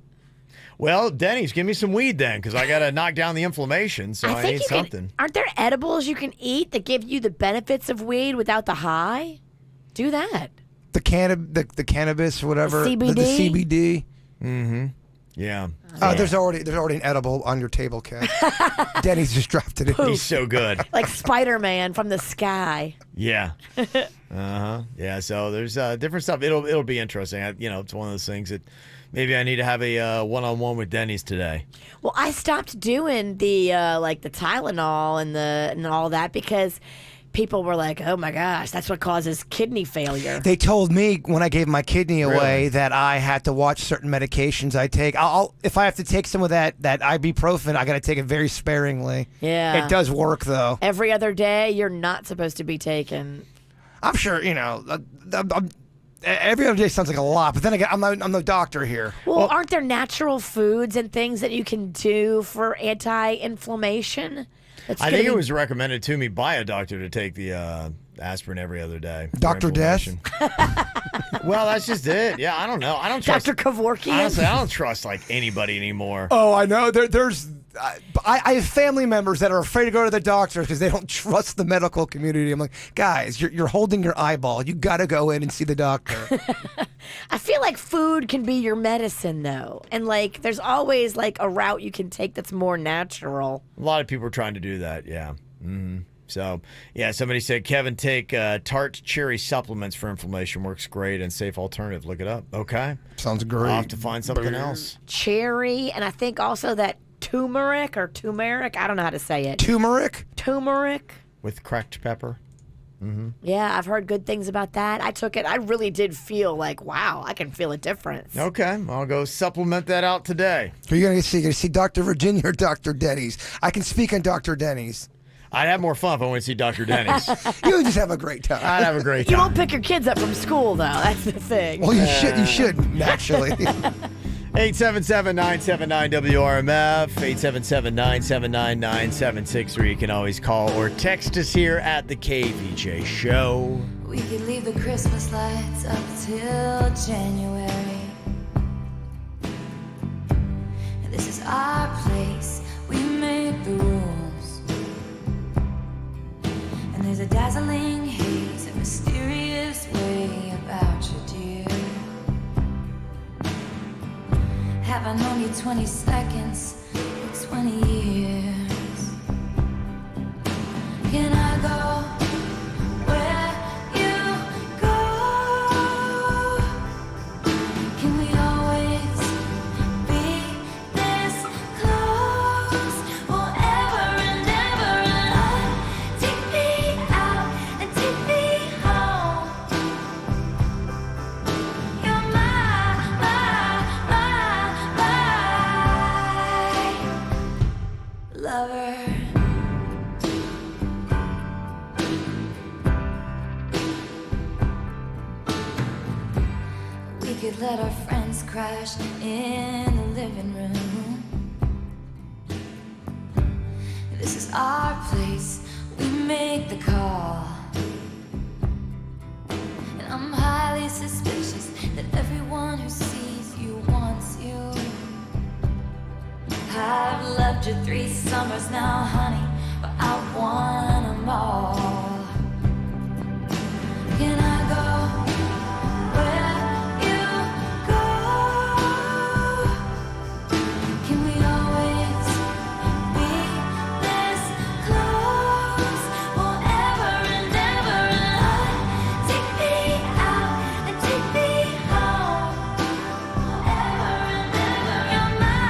Well, Denny's, give me some weed then, because I got to knock down the inflammation, so I need something. Aren't there edibles you can eat that give you the benefits of weed without the high? Do that. The cannabis or whatever. The CBD? The CBD. Mm-hmm. Yeah. There's already an edible on your table, Kat. Denny's just dropped it in. He's so good. Like Spider-Man from the sky. Yeah. Uh-huh. Yeah, so there's different stuff. It'll be interesting. It's one of those things that maybe I need to have a one-on-one with Denny's today. Well, I stopped doing the the Tylenol and all that because people were like, oh my gosh, that's what causes kidney failure. They told me when I gave my kidney away that I had to watch certain medications I take. If I have to take some of that ibuprofen, I got to take it very sparingly. Yeah. It does work, though. Every other day, you're not supposed to be taking. I'm sure, every other day sounds like a lot, but then again, I'm no doctor here. Well, aren't there natural foods and things that you can do for anti-inflammation? I think it was recommended to me by a doctor to take the aspirin every other day. Dr. Death? Well, that's just it. Yeah, I don't know. I don't trust Dr. Kevorkian? Honestly, I don't trust anybody anymore. Oh, I know. I have family members that are afraid to go to the doctor because they don't trust the medical community. I'm like, guys, you're holding your eyeball. You got to go in and see the doctor. I feel like food can be your medicine, though. And, there's always, a route you can take that's more natural. A lot of people are trying to do that, yeah. Mm-hmm. So, yeah, somebody said, Kevin, take tart cherry supplements for inflammation. Works great and safe alternative. Look it up. Okay. Sounds great. I'll have to find something else. Cherry, and I think also that turmeric. I don't know how to say it. Turmeric? Turmeric. With cracked pepper. Mm-hmm. Yeah, I've heard good things about that. I took it. I really did feel like, wow, I can feel a difference. Okay. I'll go supplement that out today. Who are you going to see Dr. Virginia or Dr. Denny's? I can speak on Dr. Denny's. I'd have more fun if I went to see Dr. Denny's. You would just have a great time. I'd have a great time. You won't pick your kids up from school, though. That's the thing. Well, you should, actually. 877-979-WRMF, 877-979-9763. You can always call or text us here at the KVJ Show. We could leave the Christmas lights up till January. This is our place. We make the rules. And there's a dazzling haze, a mysterious way about you, dear. Have I known you 20 seconds or 20 years? Can I go where you go? Can we always be this close forever and ever? And take me out and take me home. You're my lover. We could let our friends crash in the living room. This is our place. We make the call. And I'm highly suspicious that everyone who sees you wants you. I've loved you 3 summers now, honey, but I want them all. Can I go where you go? Can we always be this close forever and ever? And take me out and take me home forever and ever. You're my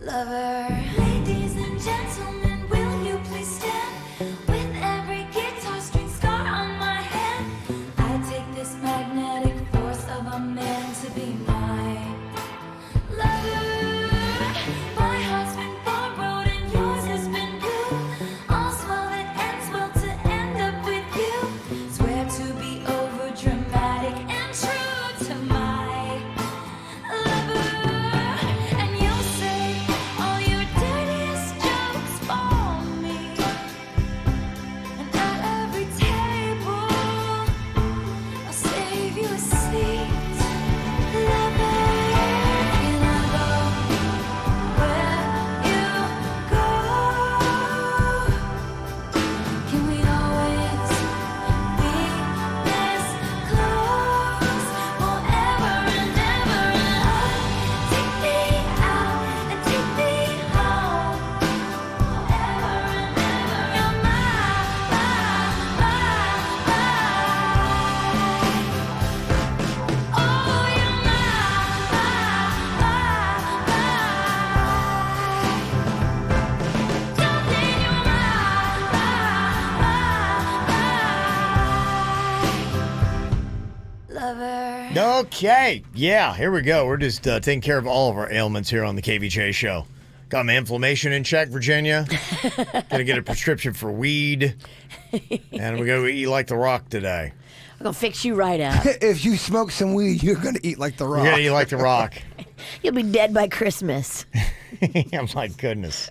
lover. Ladies and gentlemen, will you please stand? With every guitar string scar on my hand, I take this magnetic force of a man to be my lover. My heart's been borrowed and yours has been blue. All's well that ends well to end up with you. Swear to be over dramatic and true to my lover. And you'll say all your dirtiest jokes for me. And at every table, I'll save you a seat, lover. Can I go where you go? Can we always be this close forever and ever? And take me out and take me home forever and ever. You're my oh, you're lover. Okay. Yeah, here we go. We're just taking care of all of our ailments here on the KVJ Show. Got my inflammation in check, Virginia. Gonna get a prescription for weed. And we're gonna eat like The Rock today. I'm going to fix you right up. If you smoke some weed, you're going to eat like The Rock. You're gonna eat like The Rock. You'll be dead by Christmas. Oh my goodness.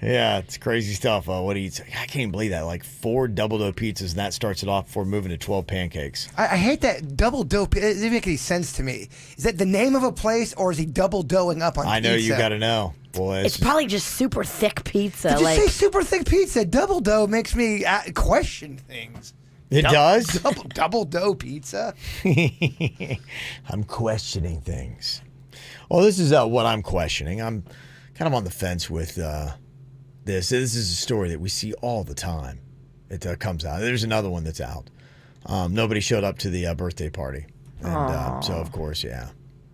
Yeah, it's crazy stuff. What he eats. I can't even believe that. Like 4 double dough pizzas, and that starts it off before moving to 12 pancakes. I hate that double dough. It doesn't make any sense to me. Is that the name of a place, or is he double doughing up on pizza? I know you got to know. Boy, It's probably just super thick pizza. Did you say super thick pizza? Double dough makes me question things. It does? Double dough pizza? I'm questioning things. Well, this is what I'm questioning. I'm kind of on the fence with this. This is a story that we see all the time. It comes out. There's another one that's out. Nobody showed up to the birthday party. And so, of course, yeah.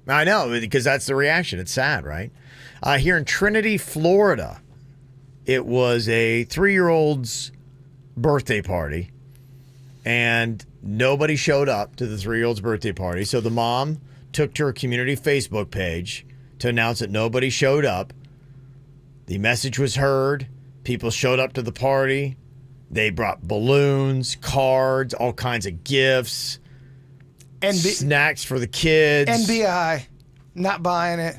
I know, because that's the reaction. It's sad, right? Here in Trinity, Florida, it was a 3-year-old's birthday party. And nobody showed up to the 3-year-old's birthday party. So the mom took to her community Facebook page to announce that nobody showed up. The message was heard. People showed up to the party. They brought balloons, cards, all kinds of gifts, snacks for the kids. NBI, not buying it.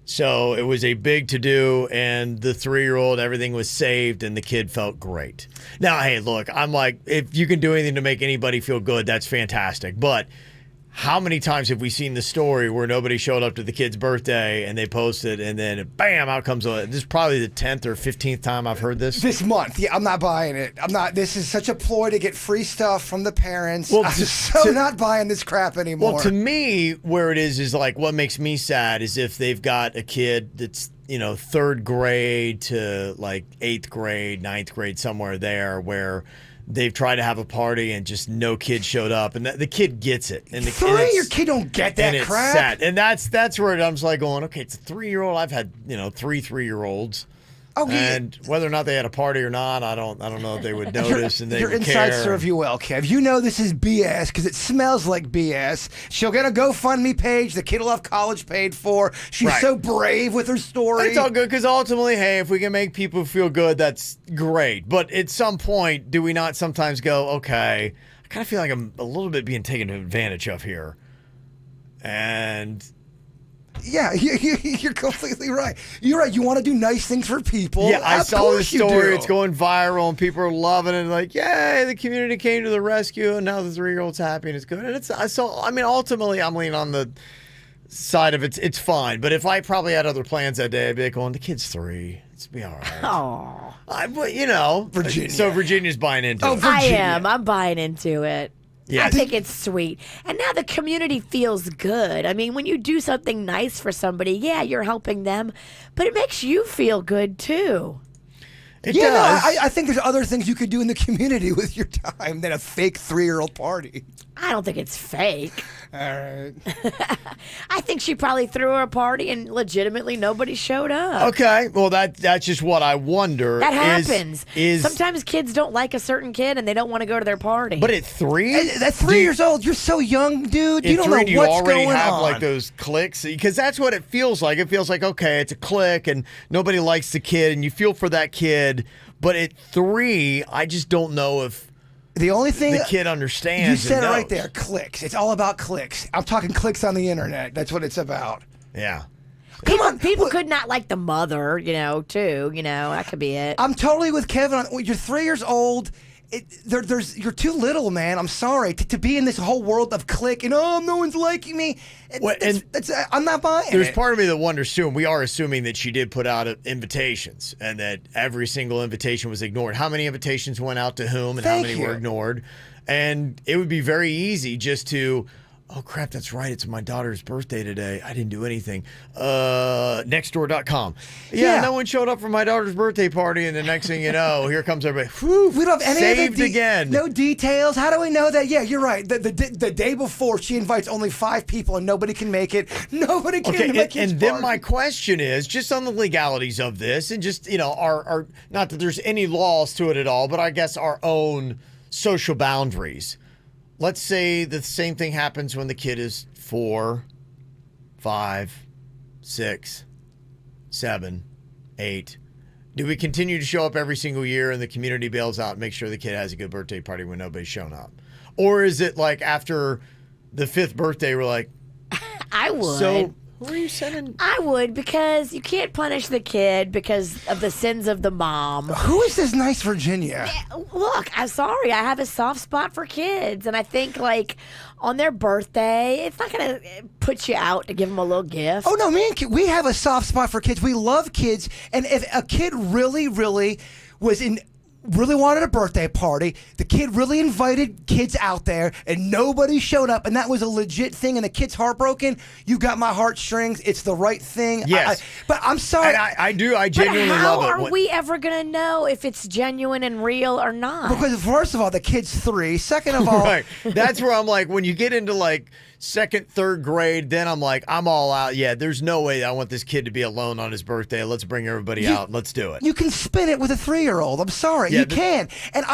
So it was a big to-do, and the 3-year-old, everything was saved, and the kid felt great. Now, hey, look, I'm like, if you can do anything to make anybody feel good, that's fantastic. But how many times have we seen the story where nobody showed up to the kid's birthday and they posted, and then bam, out comes this is probably the 10th or 15th time I've heard this. This month. Yeah, I'm not buying it. I'm not. This is such a ploy to get free stuff from the parents. Well, I'm not buying this crap anymore. Well, to me, where it is like what makes me sad is if they've got a kid that's, 3rd grade to like 8th grade, 9th grade, somewhere there where they've tried to have a party and just no kid showed up, and the kid gets it. And your kid don't get that and crap. It's sad. And that's where I'm just like going, okay, it's a 3-year-old. I've had 3 3-year-olds. Oh, and whether or not they had a party or not, I don't know if they would notice and they your would inside care. serve you well, Kev. You know this is BS because it smells like BS. She'll get a GoFundMe page. The kid will have college paid for. She's so brave with her story. It's all good because ultimately, hey, if we can make people feel good, that's great. But at some point, do we not sometimes go, okay, I kind of feel like I'm a little bit being taken advantage of here. And yeah, you're completely right. You're right. You want to do nice things for people. Yeah, I saw this story. Do. It's going viral, and people are loving it. Like, yay, the community came to the rescue, and now the 3-year-old's happy, and it's good. And ultimately, I'm leaning on the side of it's fine. But if I probably had other plans that day, I'd be like, the kid's 3. It's be all right. Oh. Virginia. So Virginia's buying into it. I am. I'm buying into it. Yeah. I think it's sweet. And now the community feels good. I mean, when you do something nice for somebody, yeah, you're helping them, but it makes you feel good too. It does. I think there's other things you could do in the community with your time than a fake 3-year-old party. I don't think it's fake. All right. I think she probably threw her a party and legitimately nobody showed up. Okay. Well, that's just what I wonder. That happens. Sometimes kids don't like a certain kid and they don't want to go to their party. But at 3? At 3 years old, you're so young, dude. You don't know what's going on. Do you already have like those cliques? Because that's what it feels like. It feels like, okay, it's a clique and nobody likes the kid and you feel for that kid. But at 3, I just don't know if the only thing the kid understands. You said it right there, clicks. It's all about clicks. I'm talking clicks on the internet. That's what it's about. Yeah. People could not like the mother, too. That could be it. I'm totally with Kevin. You're 3 years old. You're too little, man. I'm sorry to be in this whole world of click and no one's liking me. I'm not buying There's it. part of me that wonders too, and we are assuming that she did put out invitations and that every single invitation was ignored. How many invitations went out to whom and how many were ignored? And it would be very easy just to, oh crap, that's right, it's my daughter's birthday today. I didn't do anything. Nextdoor.com. Yeah, no one showed up for my daughter's birthday party, and the next thing you know, here comes everybody. Whew, we don't have any saved again. No details. How do we know that? Yeah, you're right. The day before, she invites only 5 people, and nobody can make it. Nobody can make it. And then my question is, just on the legalities of this, and just, our not that there's any laws to it at all, but I guess our own social boundaries. Let's say the same thing happens when the kid is 4, 5, 6, 7, 8. Do we continue to show up every single year and the community bails out and make sure the kid has a good birthday party when nobody's shown up? Or is it like after the 5th birthday, we're like, I would. So who are you sending? I would, because you can't punish the kid because of the sins of the mom. Who is this nice Virginia? Look, I'm sorry. I have a soft spot for kids. And I think, on their birthday, it's not going to put you out to give them a little gift. Oh, no, we have a soft spot for kids. We love kids. And if a kid really, really was really wanted a birthday party. The kid really invited kids out there, and nobody showed up, and that was a legit thing, and the kid's heartbroken. You got my heartstrings. It's the right thing. Yes. But I'm sorry. And I do. I genuinely love it. How are we ever going to know if it's genuine and real or not? Because first of all, the kid's 3. Second of all, right. That's where I'm like, when you get into like second, third grade, then I'm like, I'm all out. Yeah, there's no way I want this kid to be alone on his birthday. Let's bring everybody out. Let's do it. You can spin it with a 3-year-old. I'm sorry. Yeah, you can. And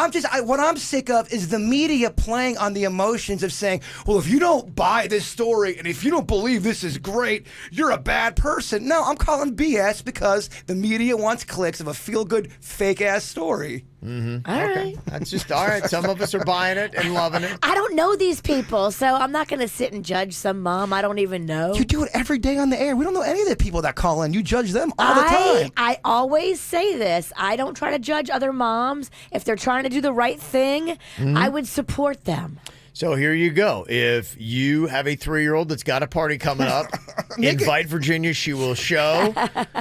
what I'm sick of is the media playing on the emotions of saying, well, if you don't buy this story and if you don't believe this is great, you're a bad person. No, I'm calling BS because the media wants clicks of a feel-good, fake-ass story. Mm-hmm. All okay. right. That's just all right. Some of us are buying it and loving it. I don't know these people, so I'm not going to sit and judge some mom I don't even know. You do it every day on the air. We don't know any of the people that call in. You judge them all the time. I always say this. I don't try to judge other moms. If they're trying to do the right thing, I would support them. So here you go. If you have a 3-year-old that's got a party coming up, invite Virginia. She will show.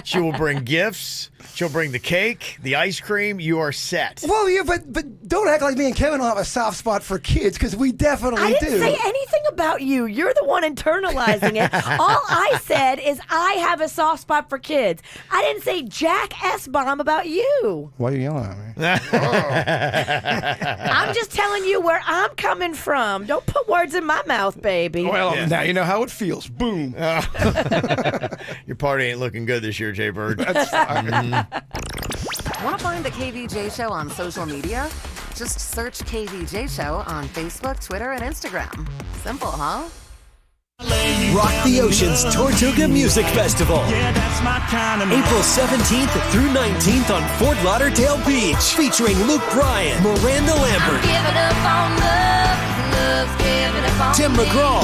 She will bring gifts. She'll bring the cake, the ice cream. You are set. Well, yeah, but don't act like me and Kevin don't have a soft spot for kids, because we definitely do. I didn't say anything about you. You're the one internalizing it. All I said is I have a soft spot for kids. I didn't say Jack S-bomb about you. Why are you yelling at me? I'm just telling you where I'm coming from. Don't put words in my mouth, baby. Well, now you know how it feels. Boom. Your party ain't looking good this year, Jay Bird. That's fine. Want to find the KVJ Show on social media? Just search KVJ Show on Facebook, Twitter, and Instagram. Simple, huh? Rock the Ocean's Tortuga Music Festival. April 17th through 19th on Fort Lauderdale Beach. Featuring Luke Bryan, Miranda Lambert, Tim McGraw,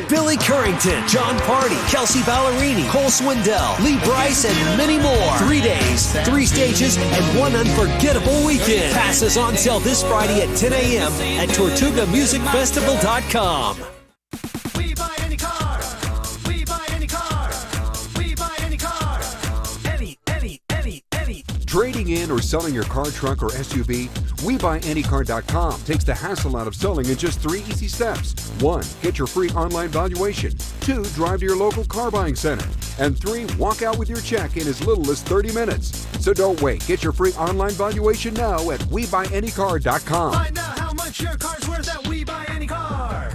Billy Currington, John Party, Kelsey Ballerini, Cole Swindell, Lee Bryce, and many more. 3 days, 3 stages, and one unforgettable weekend. Passes on sale this Friday at 10 a.m. at TortugaMusicFestival.com. We buy any car. We buy any car. We buy any car. Any. Trading in or selling your car, truck, or SUV? WeBuyAnyCar.com takes the hassle out of selling in just 3 easy steps. 1. Get your free online valuation. 2. Drive to your local car buying center. And 3. Walk out with your check in as little as 30 minutes. So don't wait. Get your free online valuation now at WeBuyAnyCar.com. Find out how much your car's worth at We Buy Any Car.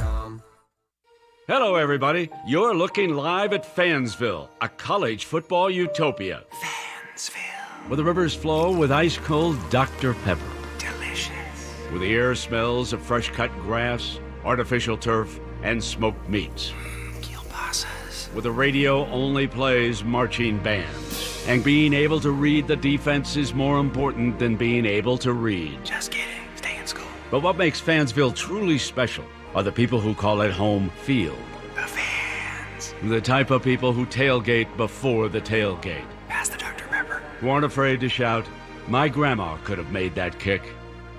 Hello, everybody. You're looking live at Fansville, a college football utopia. Where the rivers flow with ice-cold Dr. Pepper. Delicious. Where the air smells of fresh-cut grass, artificial turf, and smoked meats. Kielbasa's. Where the radio only plays marching bands. And being able to read the defense is more important than being able to read. Just kidding. Stay in school. But what makes Fansville truly special are the people who call it home field. The fans. The type of people who tailgate before the tailgate. Pass the Dr. Pepper. Who aren't afraid to shout, "My grandma could have made that kick,"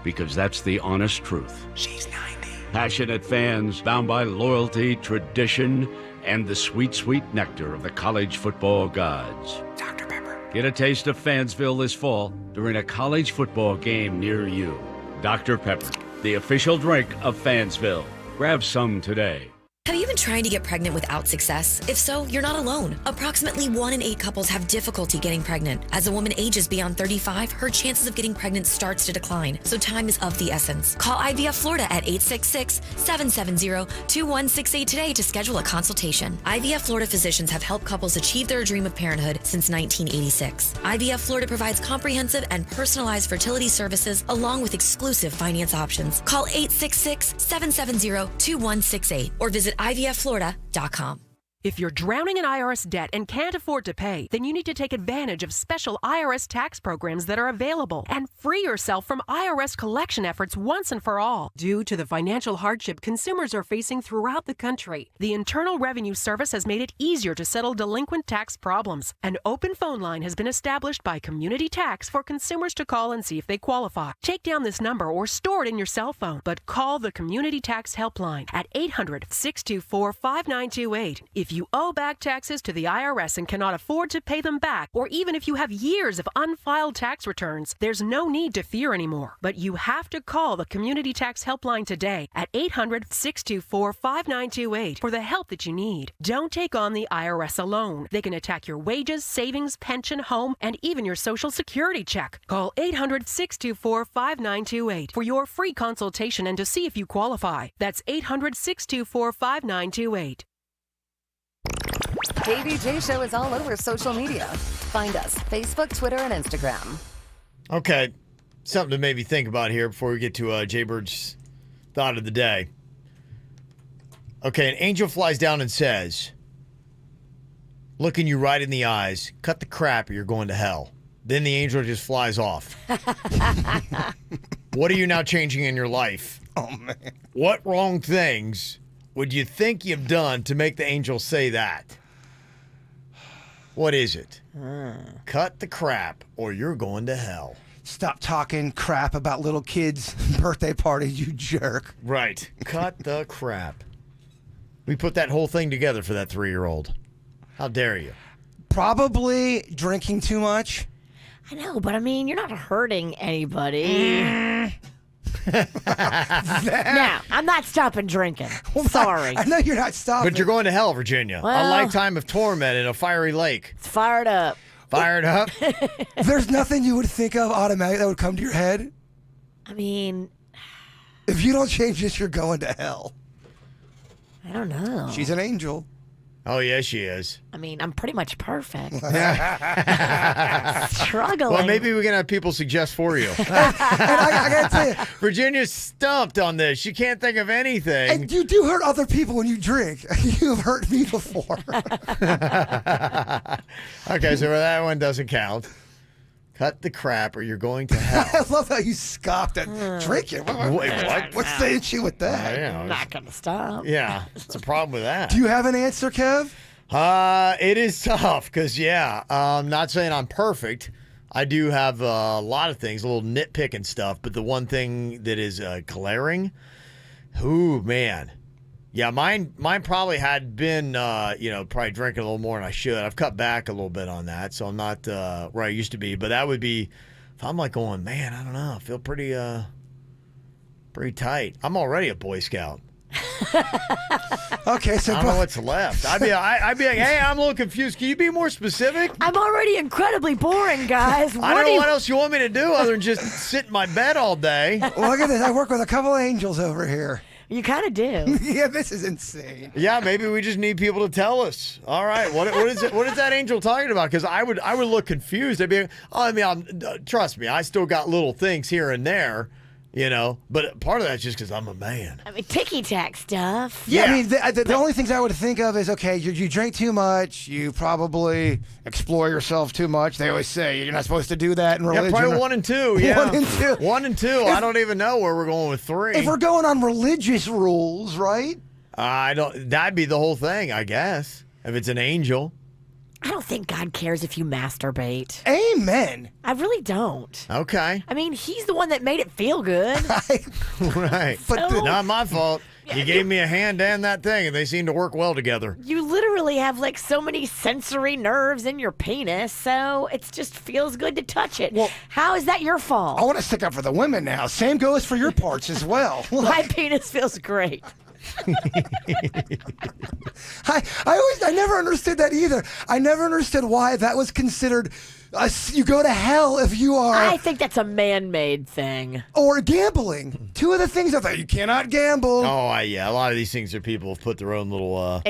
because that's the honest truth. She's 90. Passionate fans bound by loyalty, tradition, and the sweet, sweet nectar of the college football gods. Dr. Pepper. Get a taste of Fansville this fall during a college football game near you. Dr. Pepper, the official drink of Fansville. Grab some today. Have you been trying to get pregnant without success? If so, you're not alone. Approximately 1 in 8 couples have difficulty getting pregnant. As a woman ages beyond 35, her chances of getting pregnant starts to decline. So time is of the essence. Call IVF Florida at 866-770-2168 today to schedule a consultation. IVF Florida physicians have helped couples achieve their dream of parenthood since 1986. IVF Florida provides comprehensive and personalized fertility services along with exclusive finance options. Call 866-770-2168 or visit IVFFlorida.com. If you're drowning in IRS debt and can't afford to pay, then you need to take advantage of special IRS tax programs that are available and free yourself from IRS collection efforts once and for all. Due to the financial hardship consumers are facing throughout the country, the Internal Revenue Service has made it easier to settle delinquent tax problems. An open phone line has been established by Community Tax for consumers to call and see if they qualify. Take down this number or store it in your cell phone, but call the Community Tax Helpline at 800-624-5928. If If you owe back taxes to the IRS and cannot afford to pay them back, or even if you have years of unfiled tax returns, there's no need to fear anymore. But you have to call the Community Tax Helpline today at 800-624-5928 for the help that you need. Don't take on the IRS alone. They can attack your wages, savings, pension, home, and even your Social Security check. Call 800-624-5928 for your free consultation and to see if you qualify. That's 800-624-5928. KVJ Show is all over social media. Find us Facebook, Twitter, and Instagram. Okay, something to maybe think about here before we get to Jaybird's thought of the day. Okay, an angel flies down and says, looking you right in the eyes, cut the crap or you're going to hell. Then the angel just flies off. What are you now changing in your life? Oh, man. What wrong things would you think you've done to make the angel say that? What is it? Cut the crap or you're going to hell. Stop talking crap about little kids' birthday parties, you jerk. Right. Cut the crap. We put that whole thing together for that 3-year-old. How dare you? Probably drinking too much. I know, but I mean, you're not hurting anybody. Now, I'm not stopping drinking. Sorry. I know you're not stopping. But you're going to hell, Virginia. Well, a lifetime of torment in a fiery lake. It's fired up. Fired up? There's nothing you would think of automatically that would come to your head? I mean, if you don't change this, you're going to hell. I don't know. She's an angel. Oh, yes, she is. I mean, I'm pretty much perfect. Struggling. Well, maybe we can have people suggest for you. And I got to tell you, Virginia's stumped on this. She can't think of anything. and you do hurt other people when you drink. You have hurt me before. Okay, so that one doesn't count. Cut the crap or you're going to hell. I love how you scoffed at drinking. Wait, what? What's the issue with that? I'm not going to stop. Yeah, it's a problem with that. Do you have an answer, Kev? It is tough because, I'm not saying I'm perfect. I do have a lot of things, a little nitpicking stuff, but the one thing that is glaring, ooh, man. Yeah, mine probably had been, probably drinking a little more than I should. I've cut back a little bit on that, so I'm not where I used to be. But that would be, if I'm like going, man, I don't know, I feel pretty tight. I'm already a Boy Scout. Okay, so I don't know what's left. I'd be like, hey, I'm a little confused. Can you be more specific? I'm already incredibly boring, guys. I don't know what else you want me to do other than just sit in my bed all day. Well, look at this. I work with a couple of angels over here. You kind of do. Yeah, this is insane. Yeah, maybe we just need people to tell us. All right, what is it? What is that angel talking about? Because I would look confused. I'd be, trust me, I still got little things here and there, But part of that's just because I'm a man. I mean, ticky-tack stuff. Yeah, I mean, the only things I would think of is, okay, you drink too much, you probably explore yourself too much. They always say you're not supposed to do that in religion. Yeah, probably 1 and 2. Yeah, 1 and 2. 1 and 2. I don't even know where we're going with 3. If we're going on religious rules, right? That'd be the whole thing, I guess. If it's an angel. I don't think God cares if you masturbate. Amen. I really don't. Okay. I mean, he's the one that made it feel good. Right. But not my fault. He gave me a hand and that thing, and they seem to work well together. You literally have like so many sensory nerves in your penis, so it just feels good to touch it. Well, how is that your fault? I want to stick up for the women now. Same goes for your parts as well. My penis feels great. I never understood that either. I never understood why that was considered you go to hell if you are. I think that's a man-made thing. Or gambling. Two of the things I thought you cannot gamble. Oh, yeah. A lot of these things are people have put their own little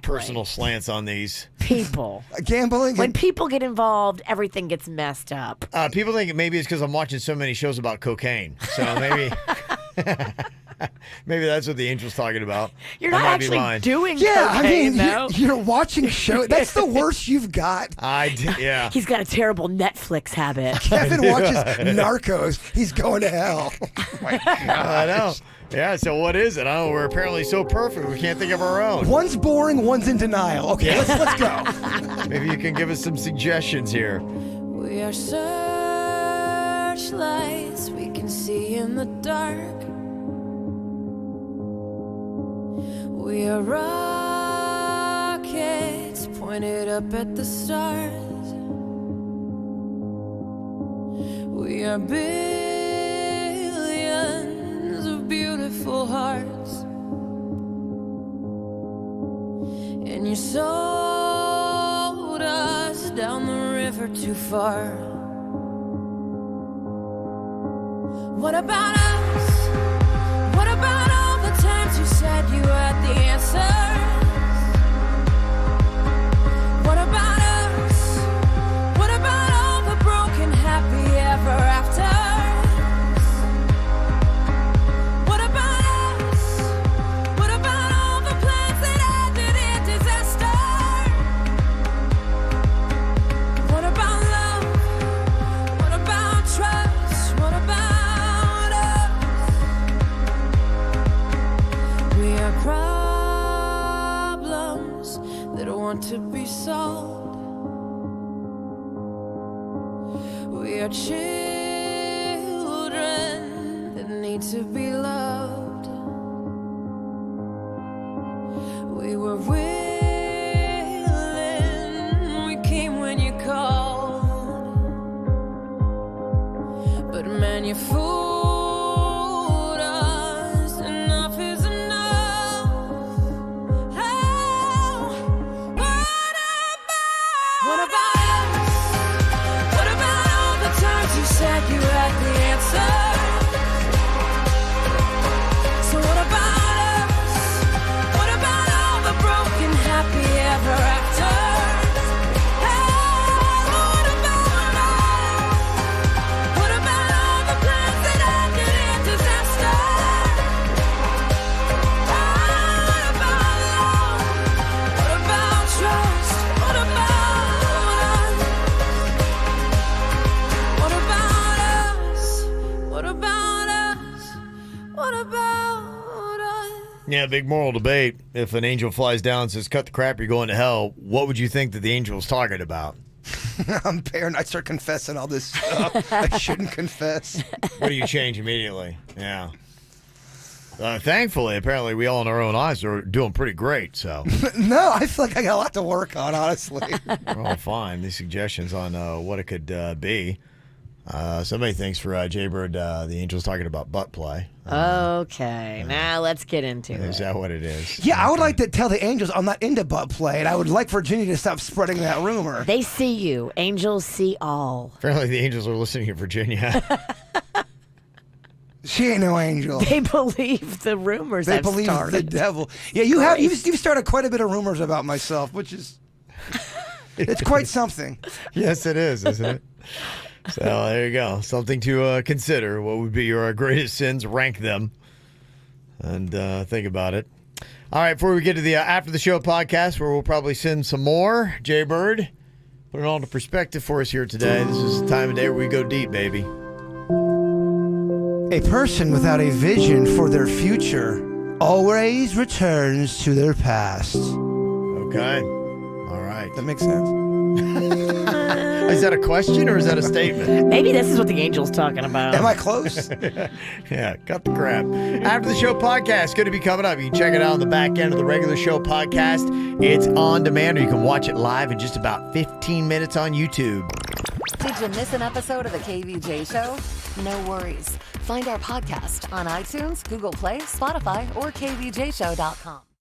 personal slants on these. People. Gambling. When people get involved, everything gets messed up. People think maybe it's because I'm watching so many shows about cocaine. So maybe. Maybe that's what the angel's talking about. You're not actually doing cocaine, I mean, though. You're watching show. That's the worst you've got. Yeah. He's got a terrible Netflix habit. Kevin watches Narcos. He's going to hell. Oh my God. I know. Yeah, so what is it? I don't know. We're apparently so perfect we can't think of our own. One's boring, one's in denial. Okay, let's go. Maybe you can give us some suggestions here. We are searchlights we can see in the dark. We are rockets up at the stars. We are billions of beautiful hearts, and you sold us down the river too far. What about us? What about all the times you said you had the answers? What about us? What about all the broken happy ever afters? What about us? What about all the plans that ended in disaster? What about love? What about trust? What about us? We are problems that want to be solved. We are children that need to be loved. We were willing, we came when you called, but man, you fooled us. Enough is enough. Oh, what about us? What about all the times you said you had the answer? So what about us? What about all the broken happy ever after? What about us? What about all the plans that ended in disaster? What about love? What about trust? What about us? What about us? What about us? What about us? Yeah, big moral debate. If an angel flies down and says, cut the crap, you're going to hell, what would you think that the angel was talking about? I'm paranoid. I start confessing all this stuff I shouldn't confess. What do you change immediately? Yeah. Thankfully, apparently, we all in our own eyes are doing pretty great, so. No, I feel like I got a lot to work on, honestly. We're all fine. These suggestions on what it could be. Somebody thinks for Jaybird, the angel's talking about butt play. Okay, now let's get into it. Is that what it is? Yeah, I would like to tell the angels I'm not into butt play, and I would like Virginia to stop spreading that rumor. They see you. Angels see all. Apparently, the angels are listening in Virginia. She ain't no angel. They believe the rumors They I've believe started. the devil. Yeah, you've started quite a bit of rumors about myself, which is it's quite something. Yes, it is, isn't it? So there you go. Something to consider. What would be your greatest sins? Rank them and think about it. All right, before we get to the after the show podcast, where we'll probably send some more, Jaybird, put it all into perspective for us here today. This is the time of day where we go deep, baby. A person without a vision for their future always returns to their past. Okay. All right. That makes sense. Is that a question or is that a statement? Maybe this is what the angel's talking about. Am I close? Yeah, cut the crap. After the show podcast, going to be coming up. You can check it out on the back end of the regular show podcast. It's on demand, or you can watch it live in just about 15 minutes on YouTube. Did you miss an episode of the KVJ Show? No worries. Find our podcast on iTunes, Google Play, Spotify, or kvjshow.com.